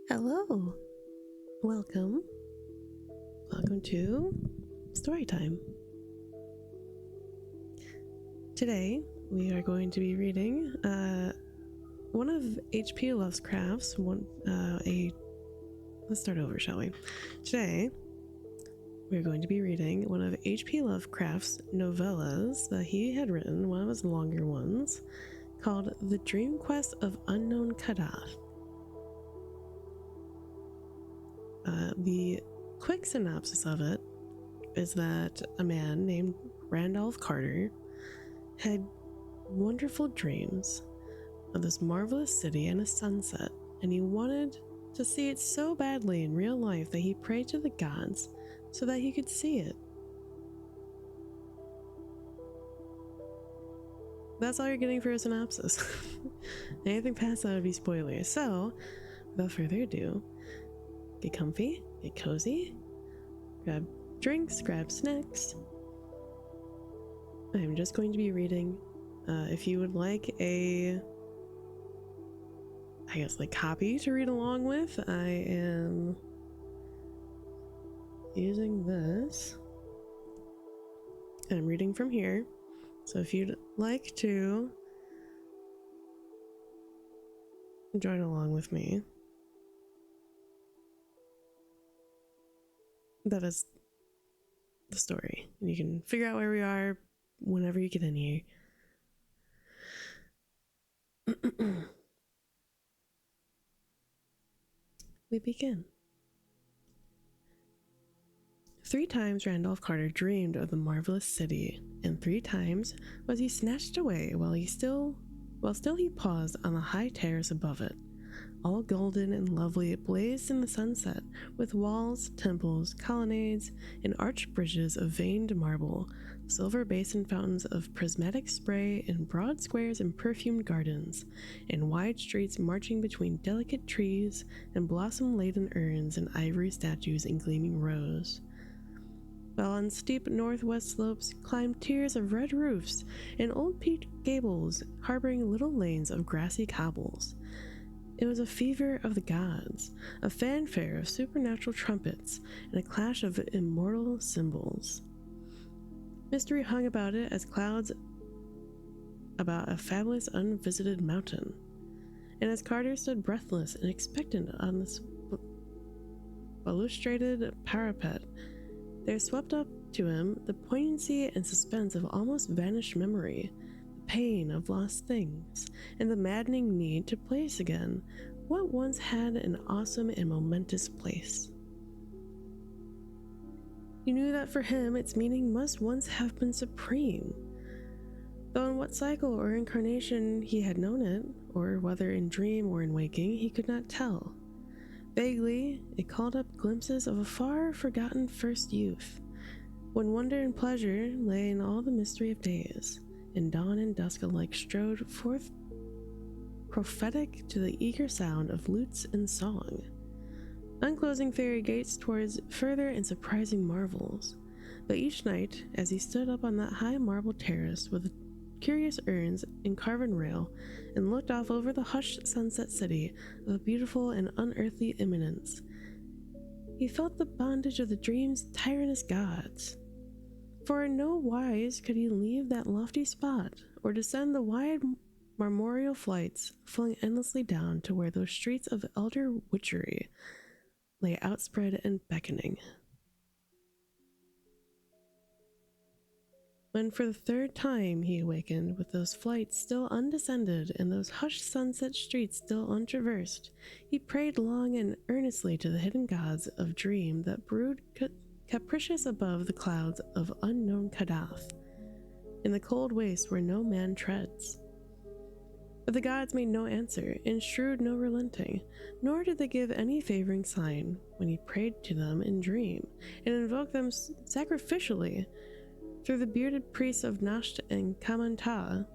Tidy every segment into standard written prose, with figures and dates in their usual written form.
Hello. Welcome. Welcome to Storytime. Today we are going to be reading one of H.P. Lovecraft's let's start over, shall we? Today we're going to be reading one of H.P. Lovecraft's novellas that he had written, one of his longer ones, called The Dream-Quest of Unknown Kadath. The quick synopsis of it is that a man named Randolph Carter had wonderful dreams of this marvelous city and a sunset, and he wanted to see it so badly in real life that he prayed to the gods so that he could see it. That's all you're getting for a synopsis. Anything past that would be spoilers. So, without further ado, get comfy, get cozy, grab drinks, grab snacks. I'm just going to be reading. If you would like a, copy to read along with, I am using this. And I'm reading from here. So if you'd like to join along with me, that is the story. And you can figure out where we are whenever you get in here. We begin. 3 times Randolph Carter dreamed of the marvelous city, and 3 times was he snatched away while still he paused on the high terrace above it. All golden and lovely it blazed in the sunset, with walls, temples, colonnades, and arched bridges of veined marble, silver basin fountains of prismatic spray, and broad squares and perfumed gardens, and wide streets marching between delicate trees and blossom-laden urns and ivory statues in gleaming rows. While on steep northwest slopes climbed tiers of red roofs and old peaked gables harboring little lanes of grassy cobbles. It was a fever of the gods, a fanfare of supernatural trumpets, and a clash of immortal cymbals. Mystery hung about it as clouds about a fabulous unvisited mountain, and as Carter stood breathless and expectant on this balustraded parapet, there swept up to him the poignancy and suspense of almost vanished memory, the pain of lost things, and the maddening need to place again what once had an awesome and momentous place. He knew that for him its meaning must once have been supreme, though in what cycle or incarnation he had known it, or whether in dream or in waking, he could not tell. Vaguely, it called up glimpses of a far-forgotten first youth, when wonder and pleasure lay in all the mystery of days, and dawn and dusk alike strode forth prophetic to the eager sound of lutes and song, unclosing fairy gates towards further and surprising marvels. But each night, as he stood up on that high marble terrace with curious urns and carven rail, and looked off over the hushed sunset city of a beautiful and unearthly imminence, he felt the bondage of the dream's tyrannous gods. For in no wise could he leave that lofty spot, or descend the wide marmoreal flights flung endlessly down to where those streets of elder witchery lay outspread and beckoning. When for the 3rd time he awakened, with those flights still undescended and those hushed sunset streets still untraversed, he prayed long and earnestly to the hidden gods of dream that brood capricious above the clouds of unknown Kadath, in the cold waste where no man treads. But the gods made no answer, and strewed no relenting, nor did they give any favoring sign when he prayed to them in dream, and invoked them sacrificially through the bearded priests of Nasht and Kamanta,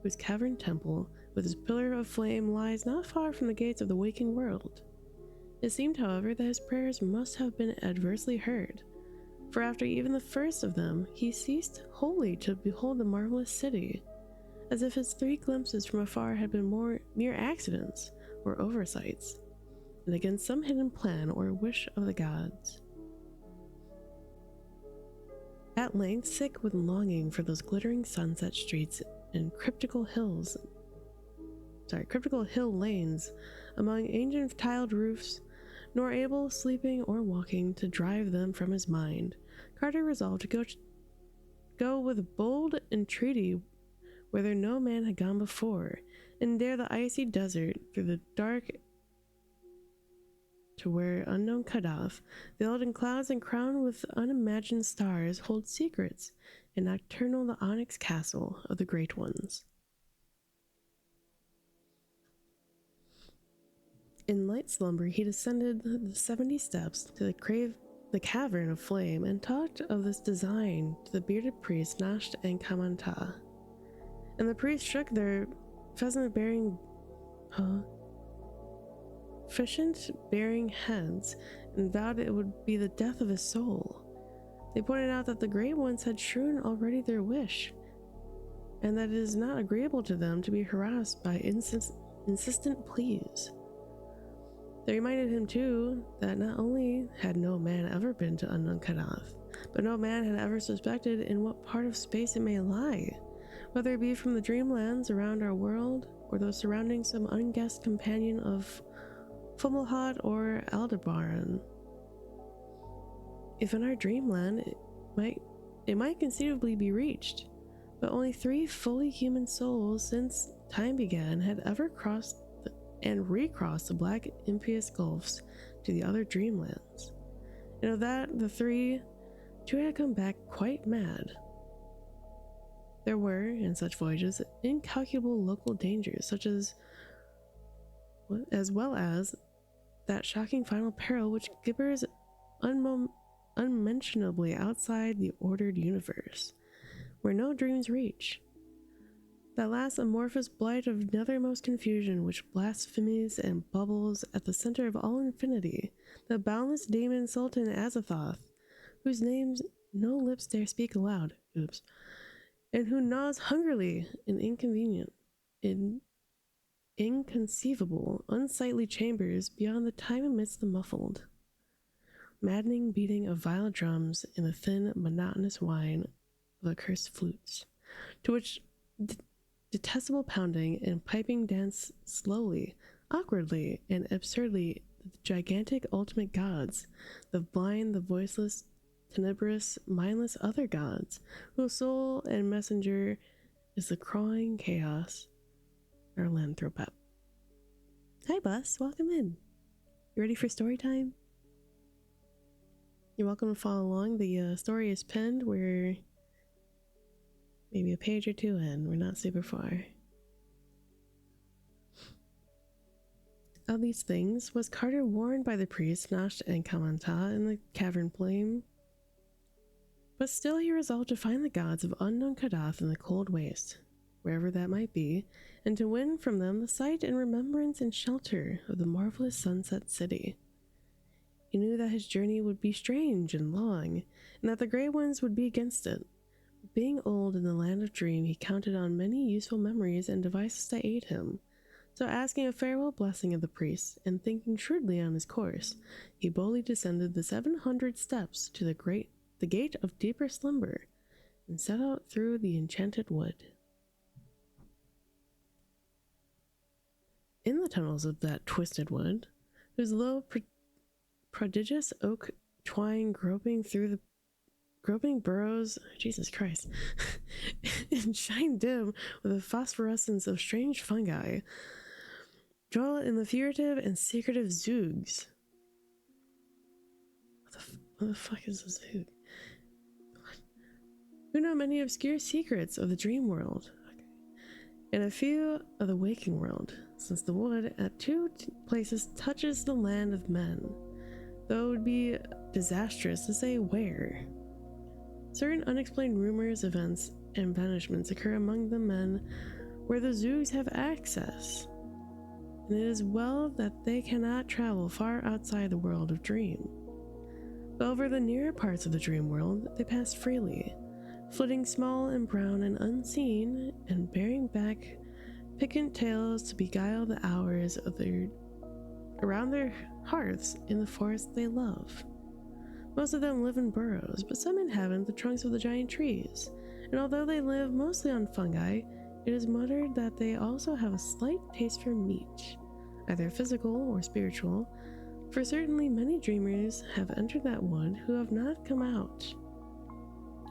whose cavern temple, with its pillar of flame, lies not far from the gates of the waking world. It seemed, however, that his prayers must have been adversely heard, for after even the first of them, he ceased wholly to behold the marvelous city, as if his 3 glimpses from afar had been mere accidents or oversights. and against some hidden plan or wish of the gods. At length, sick with longing for those glittering sunset streets and cryptical hill lanes among ancient tiled roofs, nor able, sleeping or walking, to drive them from his mind, Carter resolved to go with bold entreaty whither no man had gone before, and dare the icy desert through the dark to where unknown Kadath, veiled in clouds and crowned with unimagined stars, holds secrets, and nocturnal the onyx castle of the great ones. In light slumber he descended the 70 steps to the cavern of flame, and talked of this design to the bearded priest Nasht and Kamanta. And the priests shook their pheasant-bearing heads and vowed it would be the death of his soul. They pointed out that the Great Ones had shrewn already their wish, and that it is not agreeable to them to be harassed by insistent pleas. They reminded him, too, that not only had no man ever been to unknown Kadath, but no man had ever suspected in what part of space it may lie, whether it be from the dreamlands around our world, or those surrounding some unguessed companion of Fomalhaut or Aldebaran. If in our dreamland it might conceivably be reached, but only 3 fully human souls since time began had ever crossed and recrossed the black impious gulfs to the other dreamlands. And of that, the 2 had come back quite mad. There were, in such voyages, incalculable local dangers, such as well as that shocking final peril which gibbers unmentionably outside the ordered universe, where no dreams reach. That last amorphous blight of nethermost confusion which blasphemies and bubbles at the center of all infinity, the boundless demon Sultan Azathoth, whose names no lips dare speak aloud, and who gnaws hungrily in inconceivable, unsightly chambers beyond the time amidst the muffled, maddening beating of vile drums in the thin, monotonous whine of accursed flutes, to which detestable pounding and piping dance slowly, awkwardly, and absurdly the gigantic ultimate gods, the blind, the voiceless, tenebrous, mindless other gods, whose soul and messenger is the crawling chaos, our Lanthropep. Hi, Bus. Welcome in. You ready for story time? You're welcome to follow along. The story is pinned. We're maybe a page or 2 in. We're not super far. Of these things was Carter warned by the priests Nasht and Kamanta in the cavern flame, but still he resolved to find the gods of unknown Kadath in the cold waste, wherever that might be, and to win from them the sight and remembrance and shelter of the marvelous sunset city. He knew that his journey would be strange and long, and that the Grey Ones would be against it. Being old in the land of dream, he counted on many useful memories and devices to aid him. So asking a farewell blessing of the priests, and thinking shrewdly on his course, he boldly descended the 700 steps to the gate of deeper slumber, and set out through the enchanted wood. In the tunnels of that twisted wood, whose low prodigious oak twine groping burrows, Jesus Christ, and shine dim with the phosphorescence of strange fungi, dwell in the furtive and secretive Zoogs. What the fuck is a Zoog? Who know many obscure secrets of the dream world, and a few of the waking world, since the wood at 2 places touches the land of men, though it would be disastrous to say where. Certain unexplained rumors, events, and banishments occur among the men where the Zoogs have access, and it is well that they cannot travel far outside the world of dream. But over the nearer parts of the dream world they pass freely, flitting small and brown and unseen, and bearing back piquant tales to beguile the hours of around their hearths in the forest they love. Most of them live in burrows, but some inhabit the trunks of the giant trees, and although they live mostly on fungi, it is muttered that they also have a slight taste for meat, either physical or spiritual, for certainly many dreamers have entered that wood who have not come out.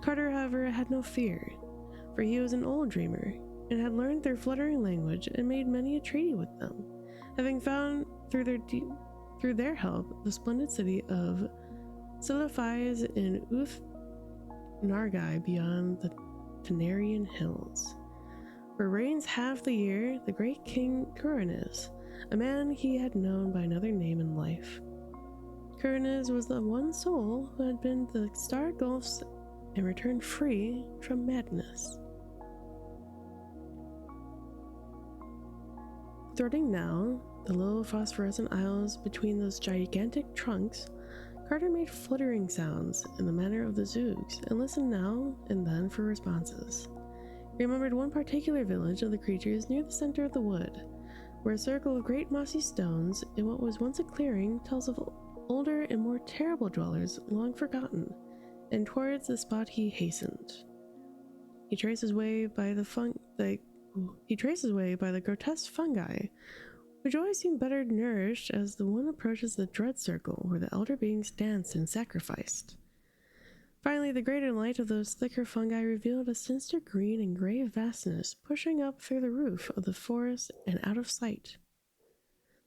Carter, however, had no fear, for he was an old dreamer, and had learned their fluttering language and made many a treaty with them, having found through their help the splendid city of Siliphies in Nargai beyond the Tenarian hills, where reigns half the year the great king Kuranes, a man he had known by another name in life. Kuranes was the one soul who had been to the star gulfs and returned free from madness. Threading now the low phosphorescent aisles between those gigantic trunks, Carter made fluttering sounds in the manner of the Zoogs and listened now and then for responses. He remembered one particular village of the creatures near the center of the wood, where a circle of great mossy stones in what was once a clearing tells of older and more terrible dwellers long forgotten, and towards the spot he hastened. He traced his way by the grotesque fungi, which always seem better nourished as the one approaches the dread circle where the elder beings danced and sacrificed. Finally, the greater light of those thicker fungi revealed a sinister green and gray vastness pushing up through the roof of the forest and out of sight.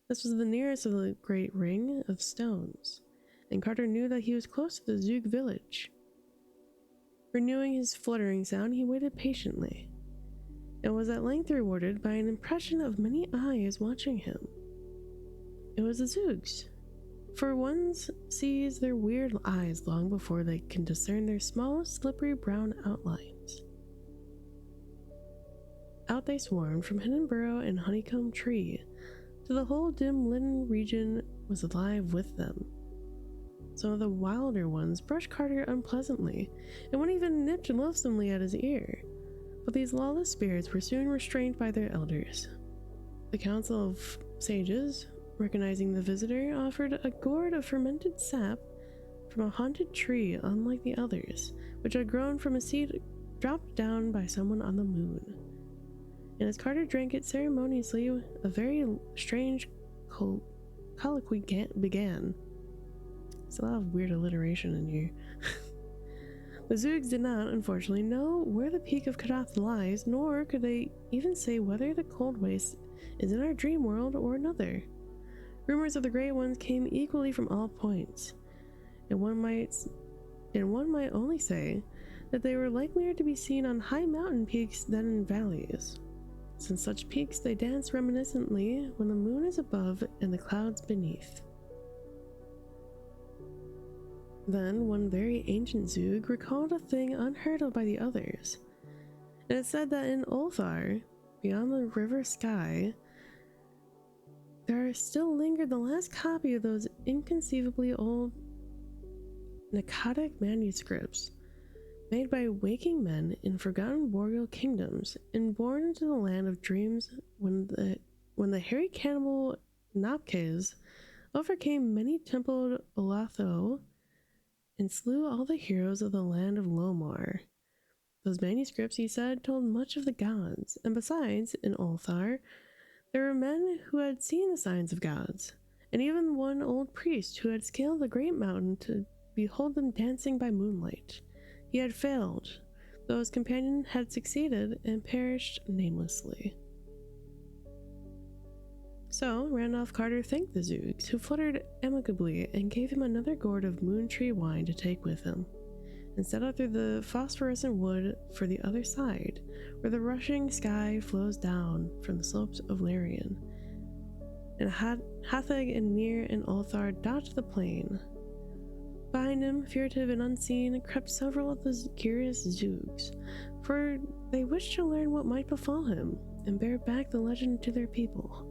This was the nearest of the great ring of stones, and Carter knew that he was close to the Zoog village. Renewing his fluttering sound, he waited patiently, and was at length rewarded by an impression of many eyes watching him. It was the Zoogs, for one sees their weird eyes long before they can discern their small, slippery brown outlines. Out they swarmed from hidden burrow and honeycomb tree, till the whole dim linen region was alive with them. Some of the wilder ones brushed Carter unpleasantly, and one even nipped loathsomely at his ear. But these lawless spirits were soon restrained by their elders. The council of sages, recognizing the visitor, offered a gourd of fermented sap from a haunted tree unlike the others, which had grown from a seed dropped down by someone on the moon. And as Carter drank it ceremoniously, a very strange colloquy began. There's a lot of weird alliteration in here. The Zoogs did not, unfortunately, know where the peak of Kadath lies, nor could they even say whether the cold waste is in our dream world or another. Rumors of the Great Ones came equally from all points, and one might only say that they were likelier to be seen on high mountain peaks than in valleys. Since such peaks they dance reminiscently when the moon is above and the clouds beneath. Then one very ancient Zoog recalled a thing unheard of by the others. It is said that in Ulthar, beyond the river sky, there still lingered the last copy of those inconceivably old Akkadic manuscripts, made by waking men in forgotten boreal kingdoms and born into the land of dreams when the hairy cannibal Napkes overcame many templed Olatho and slew all the heroes of the land of Lomar. Those manuscripts, he said, told much of the gods, and besides, in Ulthar, there were men who had seen the signs of gods, and even one old priest who had scaled the great mountain to behold them dancing by moonlight. He had failed, though his companion had succeeded and perished namelessly. So Randolph Carter thanked the Zoogs, who fluttered amicably and gave him another gourd of moon tree wine to take with him, and set out through the phosphorescent wood for the other side, where the rushing sky flows down from the slopes of Larian, and Hatheg and Nir and Ulthar dot the plain. Behind him, furtive and unseen, crept several of the curious Zoogs, for they wished to learn what might befall him, and bear back the legend to their people.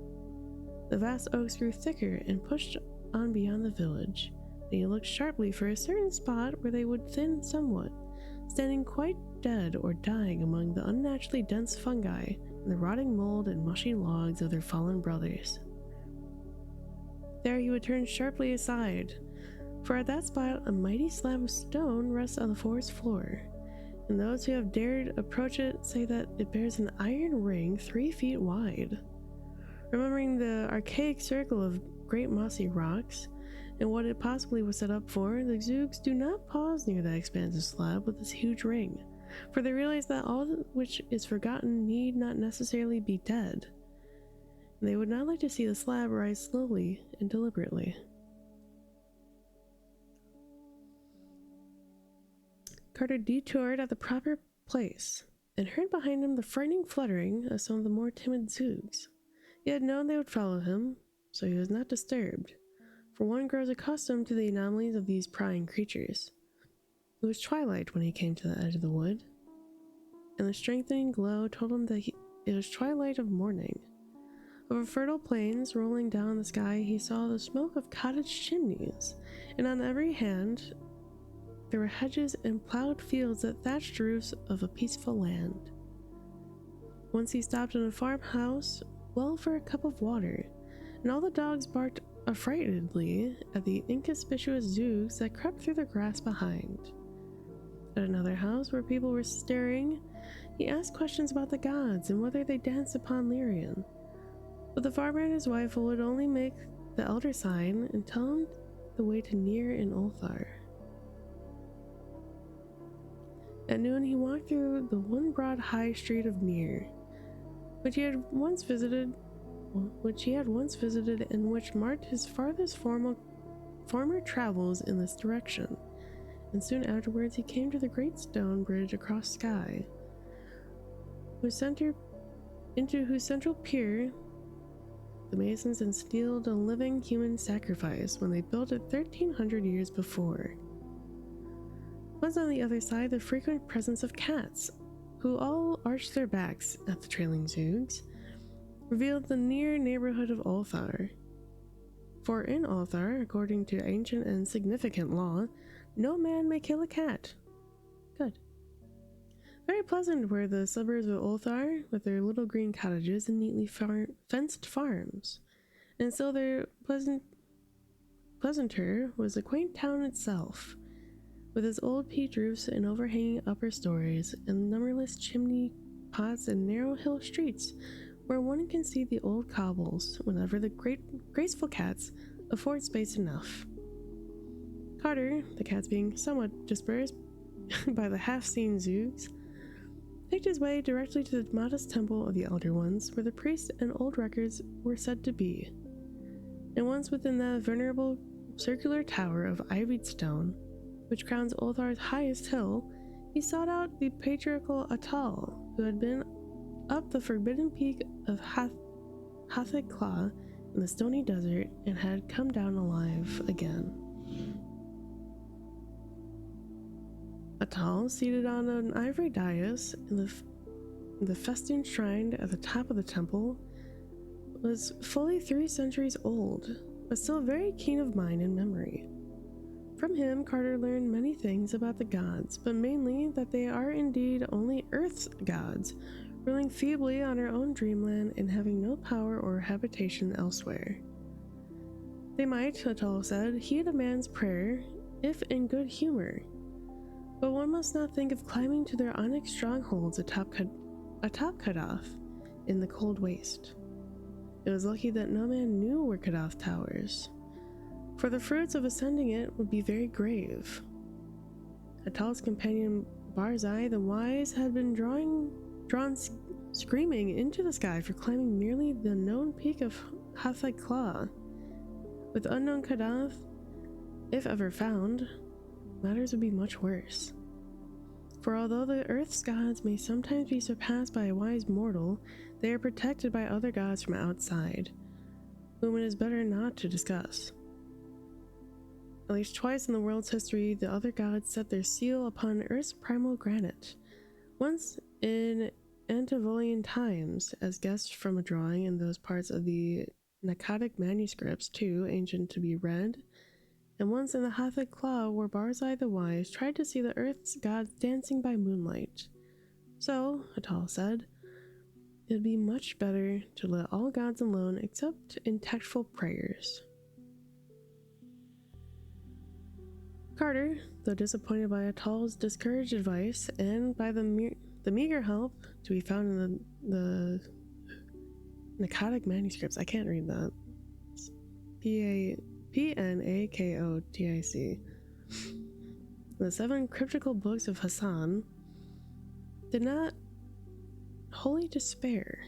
The vast oaks grew thicker and pushed on beyond the village, and he looked sharply for a certain spot where they would thin somewhat, standing quite dead or dying among the unnaturally dense fungi and the rotting mold and mushy logs of their fallen brothers. There he would turn sharply aside, for at that spot a mighty slab of stone rests on the forest floor, and those who have dared approach it say that it bears an iron ring 3 feet wide. Remembering the archaic circle of great mossy rocks and what it possibly was set up for, the Zoogs do not pause near that expansive slab with this huge ring, for they realize that all which is forgotten need not necessarily be dead. They would not like to see the slab rise slowly and deliberately. Carter detoured at the proper place and heard behind him the frightening fluttering of some of the more timid Zoogs. He had known they would follow him, so he was not disturbed, for one grows accustomed to the anomalies of these prying creatures. It was twilight when he came to the edge of the wood, and the strengthening glow told him that it was twilight of morning. Over fertile plains rolling down the sky, he saw the smoke of cottage chimneys, and on every hand there were hedges and plowed fields that thatched roofs of a peaceful land. Once he stopped in a farmhouse, well for a cup of water, and all the dogs barked affrightedly at the inconspicuous Zoogs that crept through the grass behind. At another house where people were staring, he asked questions about the gods and whether they danced upon Lyrian. But the farmer and his wife would only make the elder sign and tell him the way to Nir and Ulthar. At noon he walked through the one broad high street of Nir, which he had once visited and which marked his farthest former travels in this direction, and soon afterwards he came to the great stone bridge across sky, into whose central pier the masons instilled a living human sacrifice when they built it 1,300 years before. Once on the other side, the frequent presence of cats, who all arched their backs at the trailing Zoogs, revealed the near neighborhood of Ulthar. For in Ulthar, according to ancient and significant law, no man may kill a cat. Good. Very pleasant were the suburbs of Ulthar, with their little green cottages and neatly fenced farms, and still pleasanter was the quaint town itself, with its old peaked roofs and overhanging upper stories, and numberless chimney pots and narrow hill streets where one can see the old cobbles whenever the graceful cats afford space enough. Carter, the cats being somewhat dispersed by the half-seen Zoogs, picked his way directly to the modest temple of the Elder Ones, where the priests and old records were said to be. And once within that venerable circular tower of ivied stone, which crowns Ulthar's highest hill, he sought out the patriarchal Atal, who had been up the forbidden peak of Hathakla in the stony desert and had come down alive again. Atal, seated on an ivory dais in the festooned shrine at the top of the temple, was fully 3 centuries old, but still very keen of mind and memory. From him, Carter learned many things about the gods, but mainly that they are indeed only Earth's gods, ruling feebly on our own dreamland and having no power or habitation elsewhere. They might, Atal said, heed a man's prayer, if in good humor, but one must not think of climbing to their onyx strongholds atop Kadath in the cold waste. It was lucky that no man knew where Kadath towers, for the fruits of ascending it would be very grave. Atal's companion Barzai the Wise had been drawn screaming into the sky for climbing merely the known peak of Hathakla. With unknown Kadath, if ever found, matters would be much worse. For although the Earth's gods may sometimes be surpassed by a wise mortal, they are protected by other gods from outside, whom it is better not to discuss. At least twice in the world's history, the other gods set their seal upon Earth's primal granite. Once in Antevolian times, as guessed from a drawing in those parts of the Akkadic manuscripts too ancient to be read, and once in the Hathakla where Barzai the Wise tried to see the Earth's gods dancing by moonlight. So, Atal said, it would be much better to let all gods alone except in tactful prayers. Carter, though disappointed by Atal's discouraged advice and by the meager help to be found in the Nakadic manuscripts, I can't read that. It's Pnakotic. The 7 cryptical books of Hassan did not wholly despair.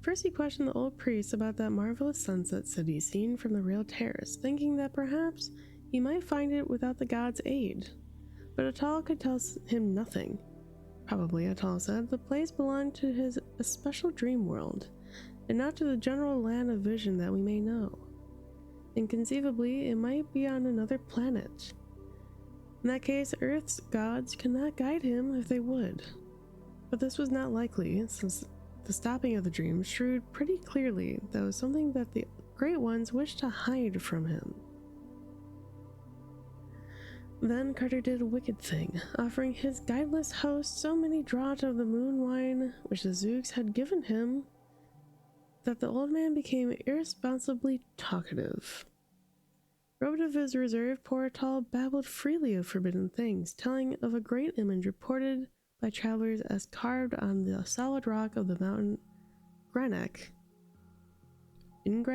First, he questioned the old priest about that marvelous sunset city seen from the rail terrace, thinking that perhaps he might find it without the god's aid. But Atal could tell him nothing. Probably, Atal said, the place belonged to his especial dream world, and not to the general land of vision that we may know. Inconceivably, it might be on another planet. In that case, Earth's gods could not guide him if they would. But this was not likely, since the stopping of the dream showed pretty clearly that was something that the Great Ones wished to hide from him. Then Carter did a wicked thing, offering his guideless host so many draughts of the moon wine which the Zooks had given him that the old man became irresponsibly talkative. Robbed of his reserve, poor Atal babbled freely of forbidden things, telling of a great image reported by travelers as carved on the solid rock of the mountain Granek, and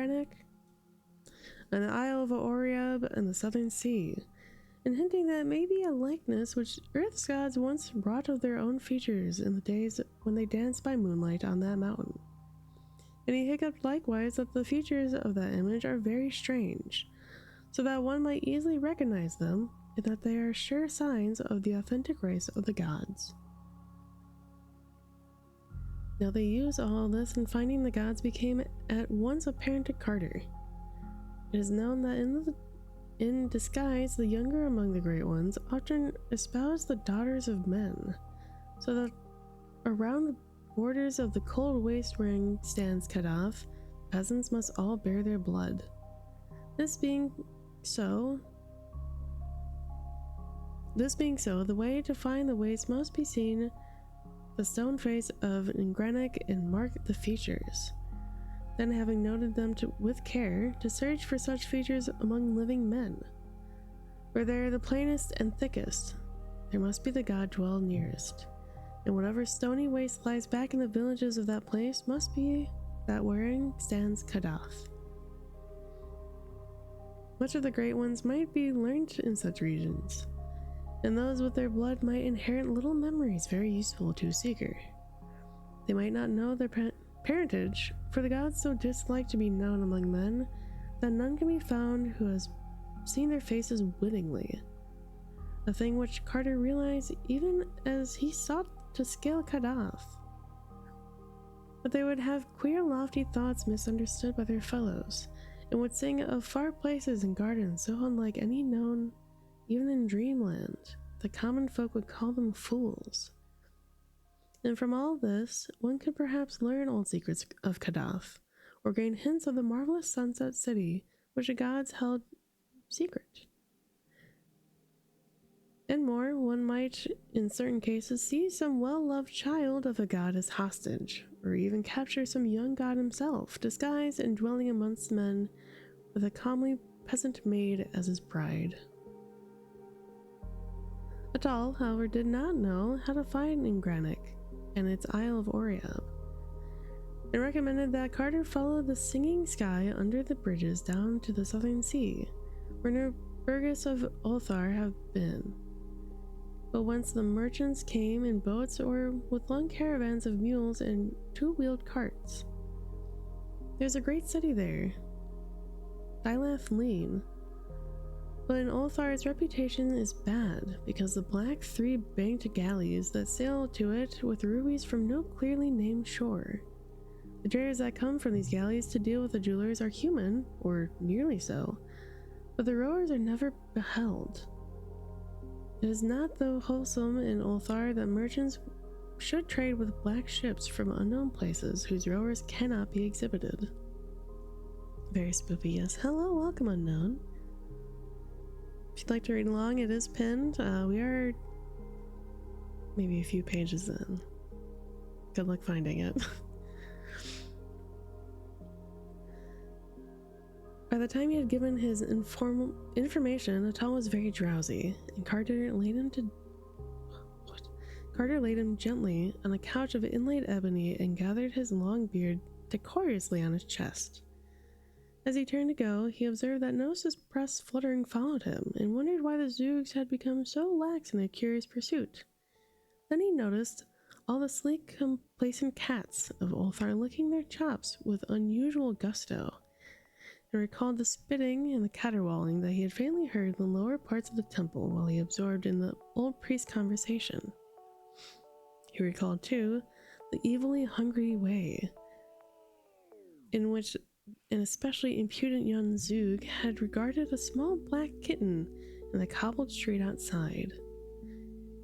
the Isle of Oriab and the Southern Sea, and hinting that maybe a likeness which Earth's gods once wrought of their own features in the days when they danced by moonlight on that mountain. And he hiccuped likewise that the features of that image are very strange, so that one might easily recognize them, and that they are sure signs of the authentic race of the gods. Now they used all this, and finding the gods became at once apparent to Carter. It is known that in disguise, the younger among the Great Ones often espouse the daughters of men, so that around the borders of the cold waste wherein stands Kadath, peasants must all bear their blood. This being so, the way to find the waste must be seen the stone face of Ngranek and mark the features. Then, having noted them with care, to search for such features among living men. Where they are the plainest and thickest, there must be the god dwell nearest. And whatever stony waste lies back in the villages of that place must be that wherein stands Kadath. Much of the Great Ones might be learnt in such regions, and those with their blood might inherit little memories very useful to a seeker. They might not know their parentage, for the gods so dislike to be known among men that none can be found who has seen their faces wittingly, a thing which Carter realized even as he sought to scale Kadath. But they would have queer lofty thoughts misunderstood by their fellows, and would sing of far places and gardens so unlike any known even in dreamland, the common folk would call them fools. And from all this, one could perhaps learn old secrets of Kadath, or gain hints of the marvelous sunset city which the gods held secret. And more, one might, in certain cases, see some well-loved child of a god as hostage, or even capture some young god himself, disguised and dwelling amongst men, with a comely peasant maid as his bride. Atal, however, did not know how to find Ngranek and its Isle of Oriab, and recommended that Carter follow the singing sky under the bridges down to the Southern Sea, where near Burgess of Ulthar have been, but whence the merchants came in boats or with long caravans of mules and two-wheeled carts. There's a great city there, Dilath Leen, but in Ulthar its reputation is bad because the black three-banked galleys that sail to it with rubies from no clearly named shore. The traders that come from these galleys to deal with the jewelers are human, or nearly so, but the rowers are never beheld. It is not though wholesome in Ulthar that merchants should trade with black ships from unknown places whose rowers cannot be exhibited. Very spooky, yes. Hello, welcome unknown. If you'd like to read along, it is pinned. We are maybe a few pages in. Good luck finding it. By the time he had given his information, Atal was very drowsy, and Carter laid him gently on a couch of inlaid ebony and gathered his long beard decorously on his chest. As he turned to go, he observed that no suppressed fluttering followed him, and wondered why the Zoogs had become so lax in their curious pursuit. Then he noticed all the sleek, complacent cats of Ulthar licking their chops with unusual gusto, and recalled the spitting and the caterwauling that he had faintly heard in the lower parts of the temple while he absorbed in the old priest's conversation. He recalled, too, the evilly hungry way in which an especially impudent young Zoog had regarded a small black kitten in the cobbled street outside.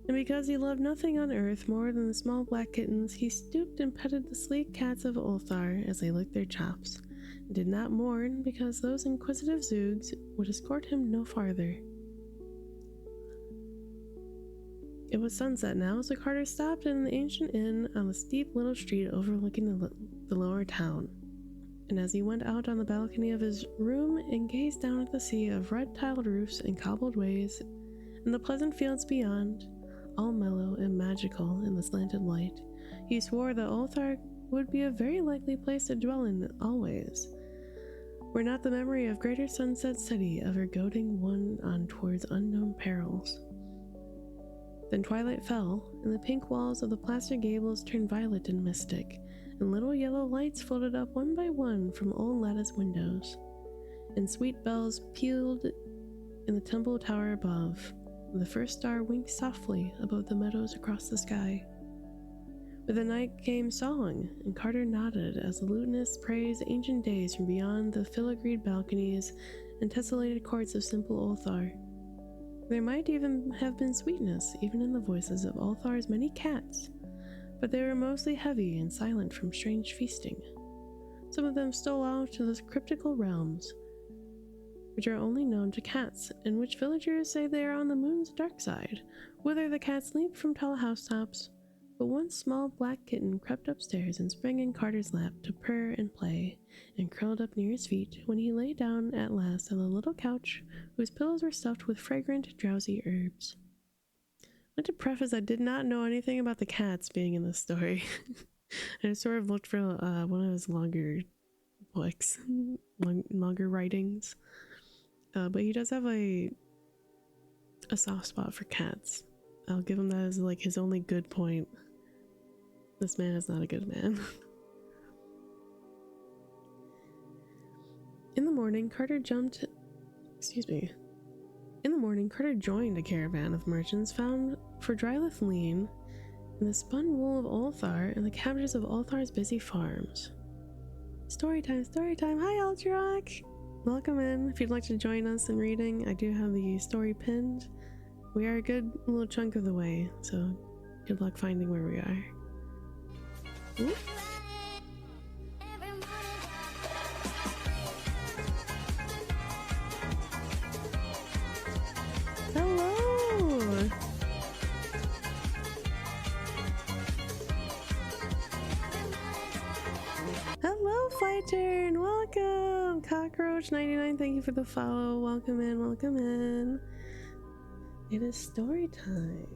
And because he loved nothing on earth more than the small black kittens, he stooped and petted the sleek cats of Ulthar as they licked their chops, and did not mourn because those inquisitive Zoogs would escort him no farther. It was sunset now, so Carter stopped in an ancient inn on the steep little street overlooking the lower town. And as he went out on the balcony of his room and gazed down at the sea of red-tiled roofs and cobbled ways, and the pleasant fields beyond, all mellow and magical in the slanted light, he swore that Ulthar would be a very likely place to dwell in always, were not the memory of greater sunset city ever goading one on towards unknown perils. Then twilight fell, and the pink walls of the plaster gables turned violet and mystic, and little yellow lights floated up one by one from old lattice windows, and sweet bells pealed in the temple tower above, and the first star winked softly above the meadows across the sky. With the night came song, and Carter nodded as the lutenist praised ancient days from beyond the filigreed balconies and tessellated courts of simple Ulthar. There might even have been sweetness even in the voices of Ulthar's many cats, but they were mostly heavy and silent from strange feasting. Some of them stole out to those cryptical realms, which are only known to cats, and which villagers say they are on the moon's dark side, whither the cats leap from tall housetops. But one small black kitten crept upstairs and sprang in Carter's lap to purr and play, and curled up near his feet when he lay down at last on the little couch whose pillows were stuffed with fragrant, drowsy herbs. I want to preface I did not know anything about the cats being in this story. I sort of looked for one of his longer books, longer writings. But he does have a soft spot for cats. I'll give him that as like his only good point. This man is not a good man. In the morning, Carter joined a caravan of merchants found for Drylith lean in the spun wool of Ulthar and the cabbages of Ulthar's busy farms. Story time! Hi, Altrock! Welcome in. If you'd like to join us in reading, I do have the story pinned. We are a good little chunk of the way, so good luck finding where we are. Ooh. Hello! Hello, Fighter, and welcome! Cockroach99, thank you for the follow. Welcome in. It is story time.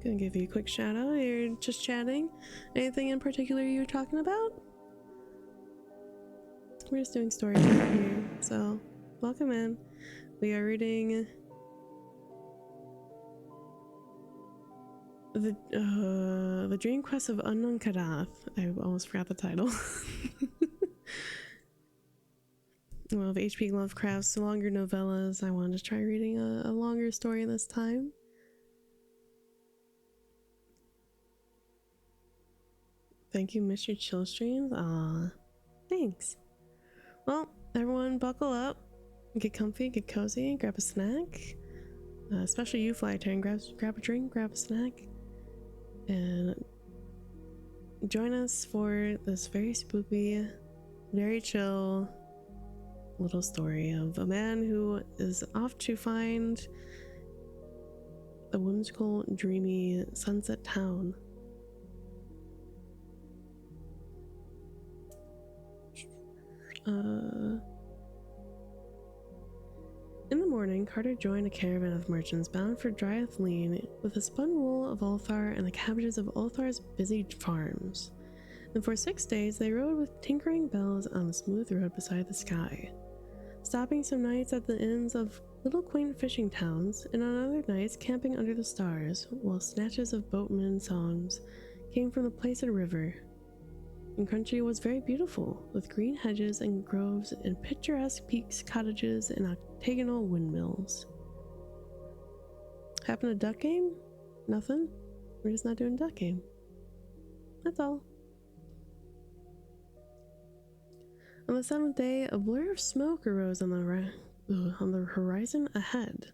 Gonna give you a quick shout out. You're just chatting. Anything in particular you were talking about? We're just doing story time here, so welcome in. We are reading the Dream-Quest of Unknown Kadath. I almost forgot the title. One of H.P. Lovecraft's longer novellas. I wanted to try reading a longer story this time. Thank you, Mr. Chillstreams. Aw, thanks. Well, everyone buckle up, get comfy, get cozy, grab a snack. Especially you, Fly Turn, grab a drink, grab a snack, and join us for this very spooky, very chill little story of a man who is off to find a whimsical, dreamy sunset town. In the morning, Carter joined a caravan of merchants bound for Dryethleen with the spun wool of Ulthar and the cabbages of Ulthar's busy farms. And for 6 days they rode with tinkering bells on the smooth road beside the sky, stopping some nights at the inns of little quaint fishing towns, and on other nights camping under the stars, while snatches of boatmen songs came from the placid river. The country was very beautiful, with green hedges and groves and picturesque peaks, cottages, and octagonal windmills. Happen a duck game? Nothing? We're just not doing duck game. That's all. On the 7th day, a blur of smoke arose on the horizon ahead,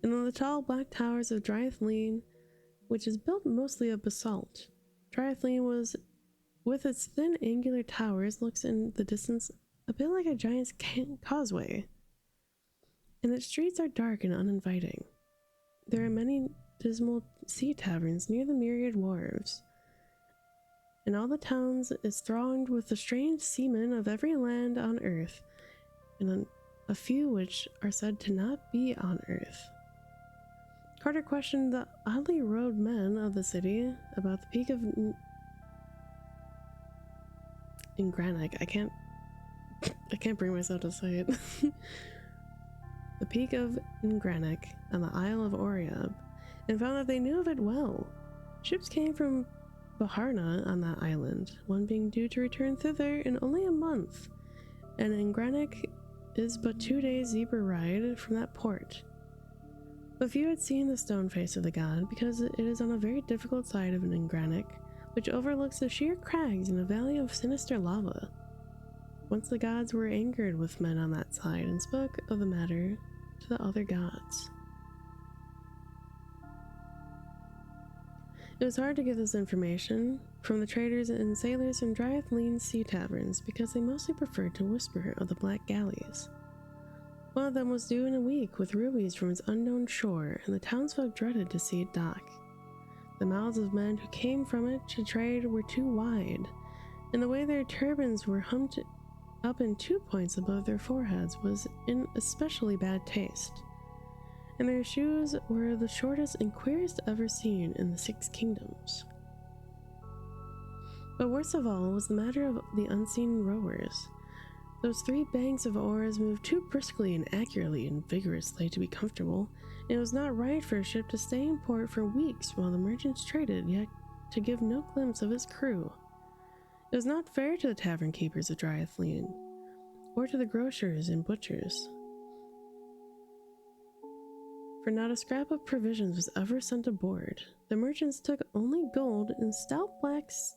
and on the tall black towers of Dryethleen, which is built mostly of basalt. Dryethleen was, with its thin angular towers, looks in the distance a bit like a giant's causeway, and its streets are dark and uninviting. There are many dismal sea taverns near the myriad wharves, and all the towns is thronged with the strange seamen of every land on earth, and a few which are said to not be on earth. Carter questioned the oddly robed men of the city about the peak of Ingranic. I can't bring myself to say it. The peak of Ingranic on the Isle of Oriab, and found that they knew of it well. Ships came from Baharna on that island, one being due to return thither in only a month, and Ingranic is but 2 days' zebra ride from that port. But few had seen the stone face of the god, because it is on a very difficult side of Ingranic, which overlooks the sheer crags in a valley of sinister lava. Once the gods were angered with men on that side, and spoke of the matter to the other gods. It was hard to get this information from the traders and sailors from Dryethleen sea taverns, because they mostly preferred to whisper of the black galleys. One of them was due in a week with rubies from its unknown shore, and the townsfolk dreaded to see it dock. The mouths of men who came from it to trade were too wide, and the way their turbans were humped up in 2 points above their foreheads was in especially bad taste, and their shoes were the shortest and queerest ever seen in the 6 kingdoms. But worst of all was the matter of the unseen rowers. Those 3 banks of oars moved too briskly and accurately and vigorously to be comfortable, and it was not right for a ship to stay in port for weeks while the merchants traded, yet to give no glimpse of its crew. It was not fair to the tavern keepers of Dryethleen, or to the grocers and butchers, for not a scrap of provisions was ever sent aboard. The merchants took only gold and stout blacks.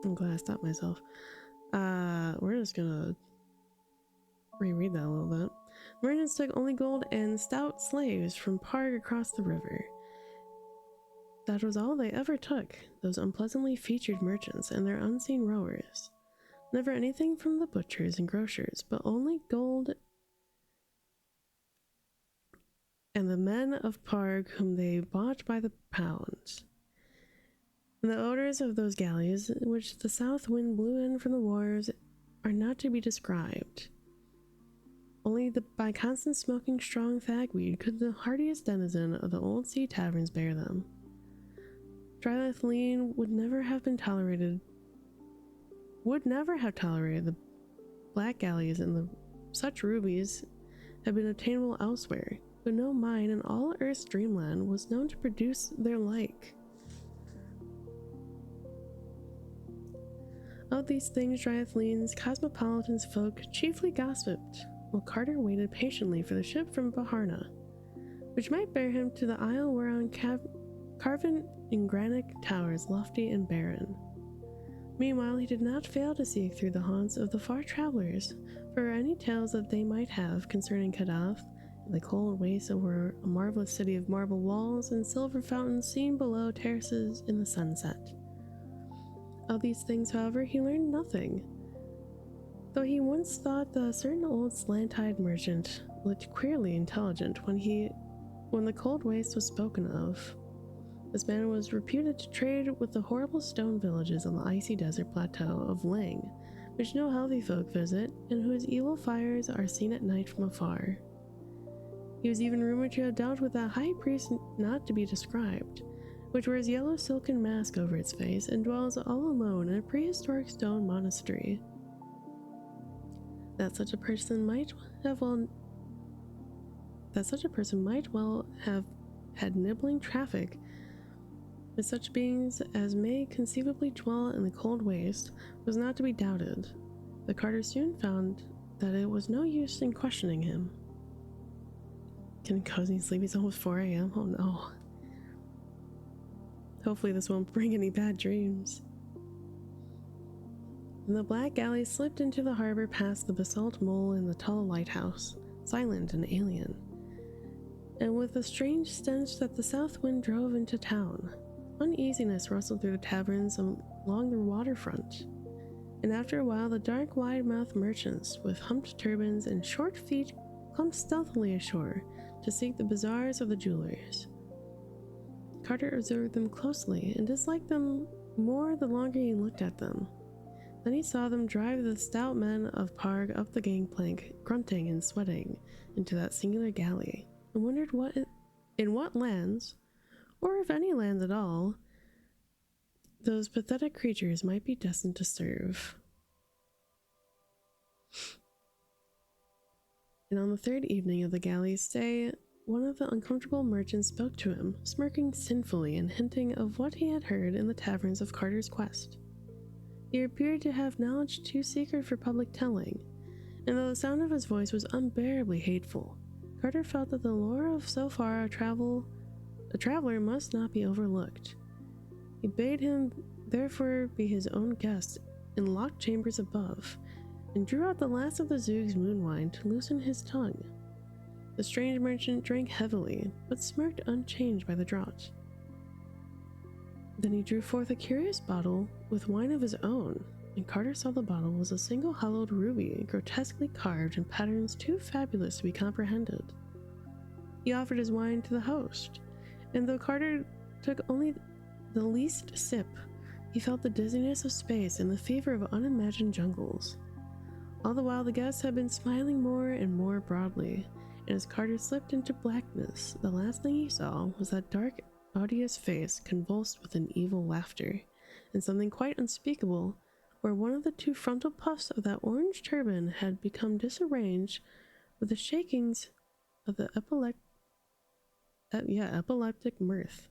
I'm glad I stopped myself. We're just gonna reread that a little bit. Merchants took only gold and stout slaves from Parg across the river. That was all they ever took, those unpleasantly featured merchants and their unseen rowers. Never anything from the butchers and grocers, but only gold and the men of Parg whom they bought by the pound. And the odors of those galleys, which the south wind blew in from the wharves, are not to be described. Only by constant smoking strong fagweed could the hardiest denizen of the old sea taverns bear them. Dryethleen would never have tolerated the black galleys, and such rubies had been obtainable elsewhere, but no mine in all Earth's dreamland was known to produce their like. Of these things Dryethleen's cosmopolitan folk chiefly gossiped, while Carter waited patiently for the ship from Baharna, which might bear him to the isle whereon carven in granite towers lofty and barren. Meanwhile, he did not fail to seek through the haunts of the far travelers for any tales that they might have concerning Kadath, and the cold wastes over a marvelous city of marble walls and silver fountains seen below terraces in the sunset. Of these things, however, he learned nothing, though he once thought that a certain old slant-eyed merchant looked queerly intelligent when the cold waste was spoken of. This man was reputed to trade with the horrible stone villages on the icy desert plateau of Ling, which no healthy folk visit, and whose evil fires are seen at night from afar. He was even rumored to have dealt with that high priest not to be described, which wears yellow silken mask over its face and dwells all alone in a prehistoric stone monastery. That such a person might well have had nibbling traffic with such beings as may conceivably dwell in the cold waste was not to be doubted, but Carter soon found that it was no use in questioning him. Getting cozy and sleepy, it's almost 4 a.m. Oh no. Hopefully this won't bring any bad dreams. And the black galley slipped into the harbor past the basalt mole and the tall lighthouse, silent and alien, and with a strange stench that the south wind drove into town. Uneasiness rustled through the taverns along the waterfront, and after a while the dark, wide-mouthed merchants with humped turbans and short feet clumped stealthily ashore to seek the bazaars of the jewelers. Carter observed them closely and disliked them more the longer he looked at them. Then he saw them drive the stout men of Parg up the gangplank, grunting and sweating, into that singular galley, and wondered in what lands, or if any lands at all, those pathetic creatures might be destined to serve. And on the third evening of the galley's stay, one of the uncomfortable merchants spoke to him, smirking sinfully and hinting of what he had heard in the taverns of Carter's quest. He appeared to have knowledge too secret for public telling, and though the sound of his voice was unbearably hateful, Carter felt that the lore of so far a traveler must not be overlooked. He bade him therefore be his own guest in locked chambers above, and drew out the last of the Zoog's moon wine to loosen his tongue. The strange merchant drank heavily, but smirked unchanged by the draught. Then he drew forth a curious bottle with wine of his own, and Carter saw the bottle was a single hollowed ruby, grotesquely carved in patterns too fabulous to be comprehended. He offered his wine to the host, and though Carter took only the least sip, he felt the dizziness of space and the fever of unimagined jungles. All the while the guests had been smiling more and more broadly, and as Carter slipped into blackness, the last thing he saw was that dark, odious face convulsed with an evil laughter, and something quite unspeakable, where one of the two frontal puffs of that orange turban had become disarranged with the shakings of the epileptic mirth.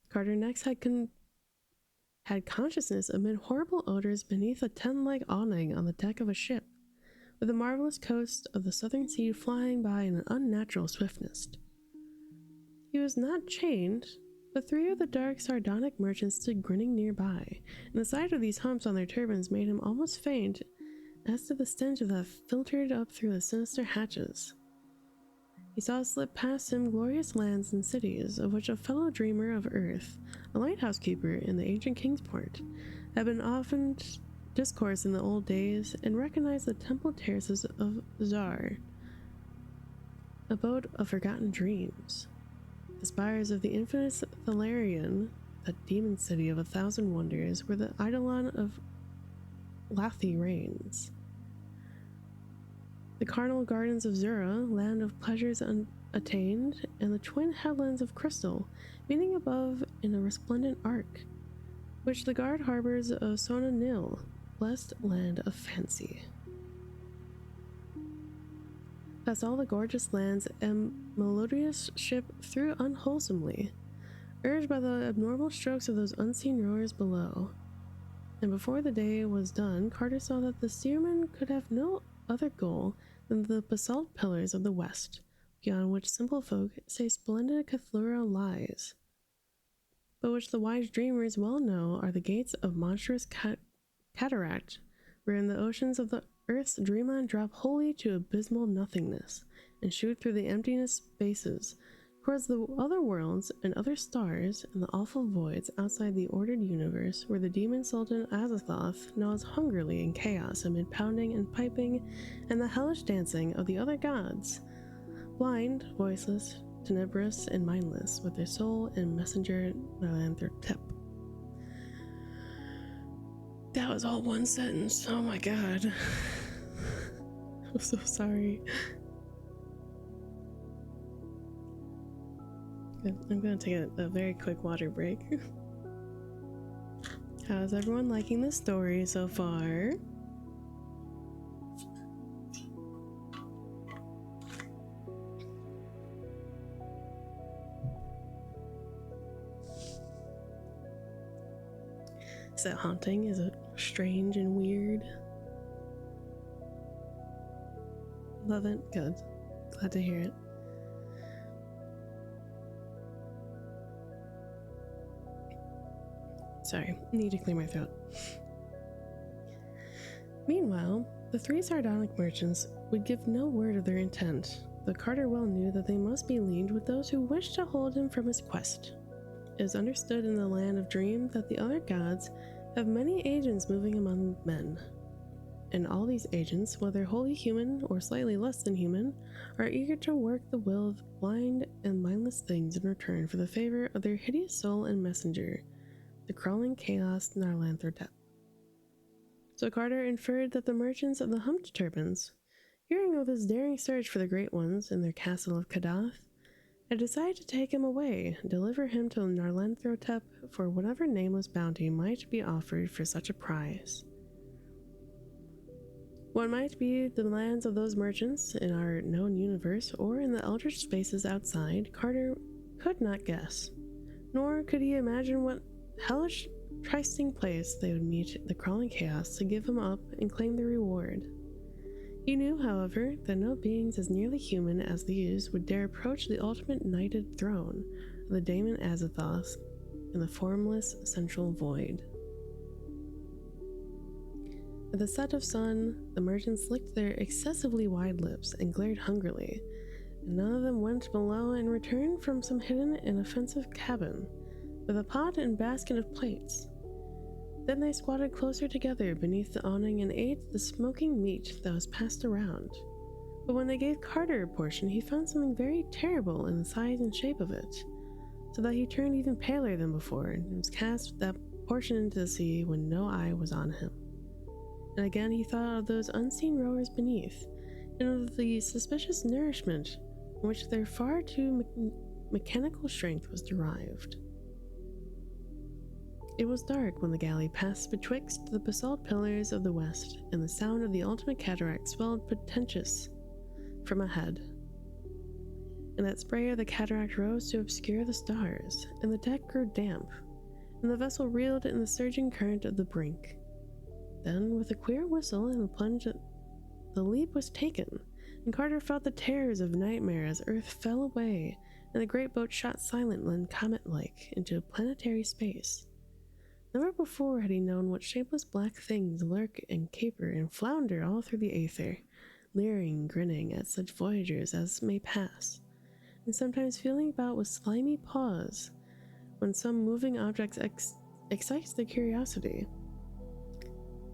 Carter next had consciousness amid horrible odors beneath a tent-like awning on the deck of a ship, with the marvelous coast of the southern sea flying by in an unnatural swiftness. He was not chained, but 3 of the dark, sardonic merchants stood grinning nearby, and the sight of these humps on their turbans made him almost faint as to the stench that filtered up through the sinister hatches. He saw slip past him glorious lands and cities, of which a fellow dreamer of earth, a lighthouse keeper in the ancient Kingsport, had been often discoursed in the old days, and recognized the temple terraces of Zar, abode of forgotten dreams, the spires of the infamous Thalarian, that demon city of 1,000 wonders, where the Eidolon of Lathi reigns, the carnal gardens of Zura, land of pleasures unattained, and the twin headlands of crystal, meeting above in a resplendent arc, which the guard harbors of Sona Nil, blessed land of fancy. Past all the gorgeous lands a melodious ship threw unwholesomely, urged by the abnormal strokes of those unseen rowers below. And before the day was done, Carter saw that the steersman could have no other goal than the basalt pillars of the west, beyond which simple folk say splendid Cathura lies, but which the wise dreamers well know are the gates of monstrous cataract, wherein the oceans of the earth's dreamland drop wholly to abysmal nothingness, and shoot through the emptiness spaces towards the other worlds and other stars and the awful voids outside the ordered universe, where the demon sultan Azathoth gnaws hungrily in chaos amid pounding and piping and the hellish dancing of the other gods, blind, voiceless, tenebrous, and mindless, with their soul and messenger Narlanthrotep. That was all one sentence. Oh my god. I'm so sorry. I'm gonna take a very quick water break. How's everyone liking this story so far? Is that haunting? Is it strange and weird? Love it? Good. Glad to hear it. Sorry, need to clear my throat. Meanwhile, the three sardonic merchants would give no word of their intent, though Carter well knew that they must be leagued with those who wished to hold him from his quest. It is understood in the land of Dream that the other gods have many agents moving among men, and all these agents, whether wholly human or slightly less than human, are eager to work the will of blind and mindless things in return for the favor of their hideous soul and messenger, the crawling chaos Narlanthrotep. So Carter inferred that the merchants of the humped turbans, hearing of his daring search for the Great Ones in their castle of Kadath, had decided to take him away and deliver him to Narlanthrotep for whatever nameless bounty might be offered for such a prize. What might be the lands of those merchants in our known universe or in the eldritch spaces outside, Carter could not guess, nor could he imagine what hellish trysting place they would meet the crawling chaos to give him up and claim the reward. He knew, however, that no beings as nearly human as these would dare approach the ultimate knighted throne of the daemon Azathoth in the formless central void. At the set of sun, the merchants licked their excessively wide lips and glared hungrily, and none of them went below and returned from some hidden and offensive cabin with a pot and basket of plates. Then they squatted closer together beneath the awning and ate the smoking meat that was passed around. But when they gave Carter a portion, he found something very terrible in the size and shape of it, so that he turned even paler than before and was cast that portion into the sea when no eye was on him. And again he thought of those unseen rowers beneath, and of the suspicious nourishment from which their far too mechanical strength was derived. It was dark when the galley passed betwixt the basalt pillars of the west, and the sound of the ultimate cataract swelled portentous from ahead. And that spray of the cataract rose to obscure the stars, and the deck grew damp, and the vessel reeled in the surging current of the brink. Then, with a queer whistle and a plunge, the leap was taken, and Carter felt the terrors of nightmare as Earth fell away, and the great boat shot silent and comet-like into planetary space. Never before had he known what shapeless black things lurk and caper and flounder all through the aether, leering and grinning at such voyagers as may pass, and sometimes feeling about with slimy paws when some moving object excites their curiosity.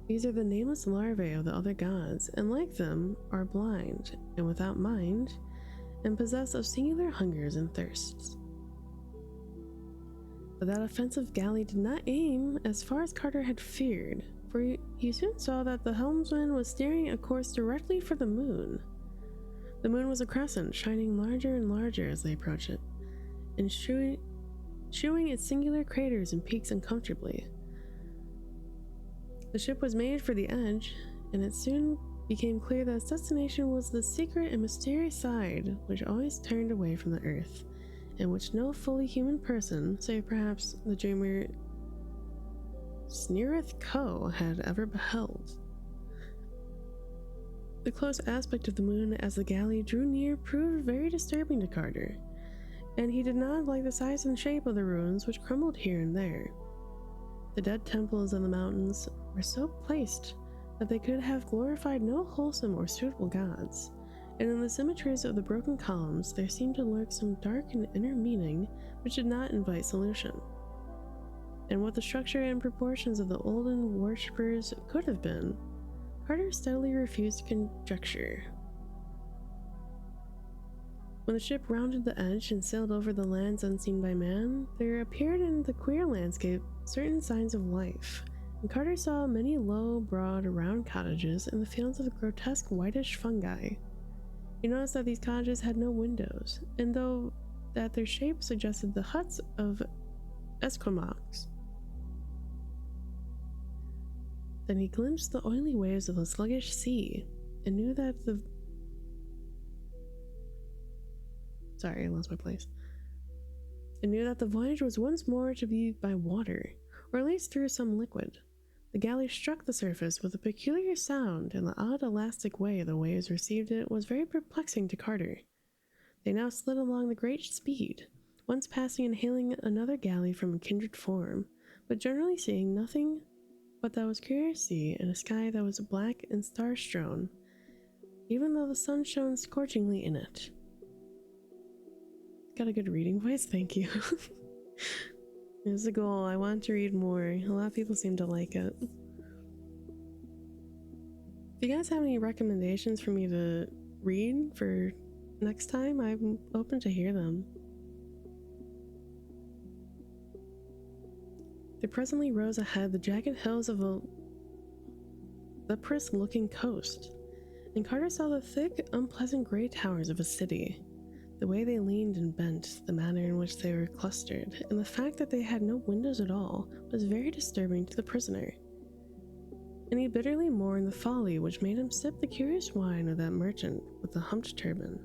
These are the nameless larvae of the other gods, and like them, are blind and without mind, and possessed of singular hungers and thirsts. But that offensive galley did not aim as far as Carter had feared, for he soon saw that the helmsman was steering a course directly for the moon. The moon was a crescent, shining larger and larger as they approached it, and shewing its singular craters and peaks uncomfortably. The ship was made for the edge, and it soon became clear that its destination was the secret and mysterious side which always turned away from the earth, and which no fully human person, save perhaps the dreamer Sneereth Ko, had ever beheld. The close aspect of the moon as the galley drew near proved very disturbing to Carter, and he did not like the size and shape of the ruins which crumbled here and there. The dead temples in the mountains were so placed that they could have glorified no wholesome or suitable gods, and in the symmetries of the broken columns there seemed to lurk some dark and inner meaning which did not invite solution. And what the structure and proportions of the olden worshippers could have been, Carter steadily refused to conjecture. When the ship rounded the edge and sailed over the lands unseen by man, there appeared in the queer landscape certain signs of life, and Carter saw many low, broad, round cottages in the fields of grotesque whitish fungi. He noticed that these cottages had no windows, and though that their shape suggested the huts of Esquimaux. Then he glimpsed the oily waves of the sluggish sea, and knew that the... Sorry, I lost my place. And knew that the voyage was once more to be by water, or at least through some liquid. The galley struck the surface with a peculiar sound, and the odd elastic way the waves received it was very perplexing to Carter. They now slid along the great speed, once passing and hailing another galley from a kindred form, but generally seeing nothing but that was curious sea and a sky that was black and star-strewn, even though the sun shone scorchingly in it. Got a good reading voice, thank you. It was a goal. I want to read more. A lot of people seem to like it. If you guys have any recommendations for me to read for next time, I'm open to hear them. There presently rose ahead the jagged hills of a leprous-looking coast, and Carter saw the thick, unpleasant gray towers of a city. The way they leaned and bent, the manner in which they were clustered, and the fact that they had no windows at all was very disturbing to the prisoner. And he bitterly mourned the folly which made him sip the curious wine of that merchant with the humped turban.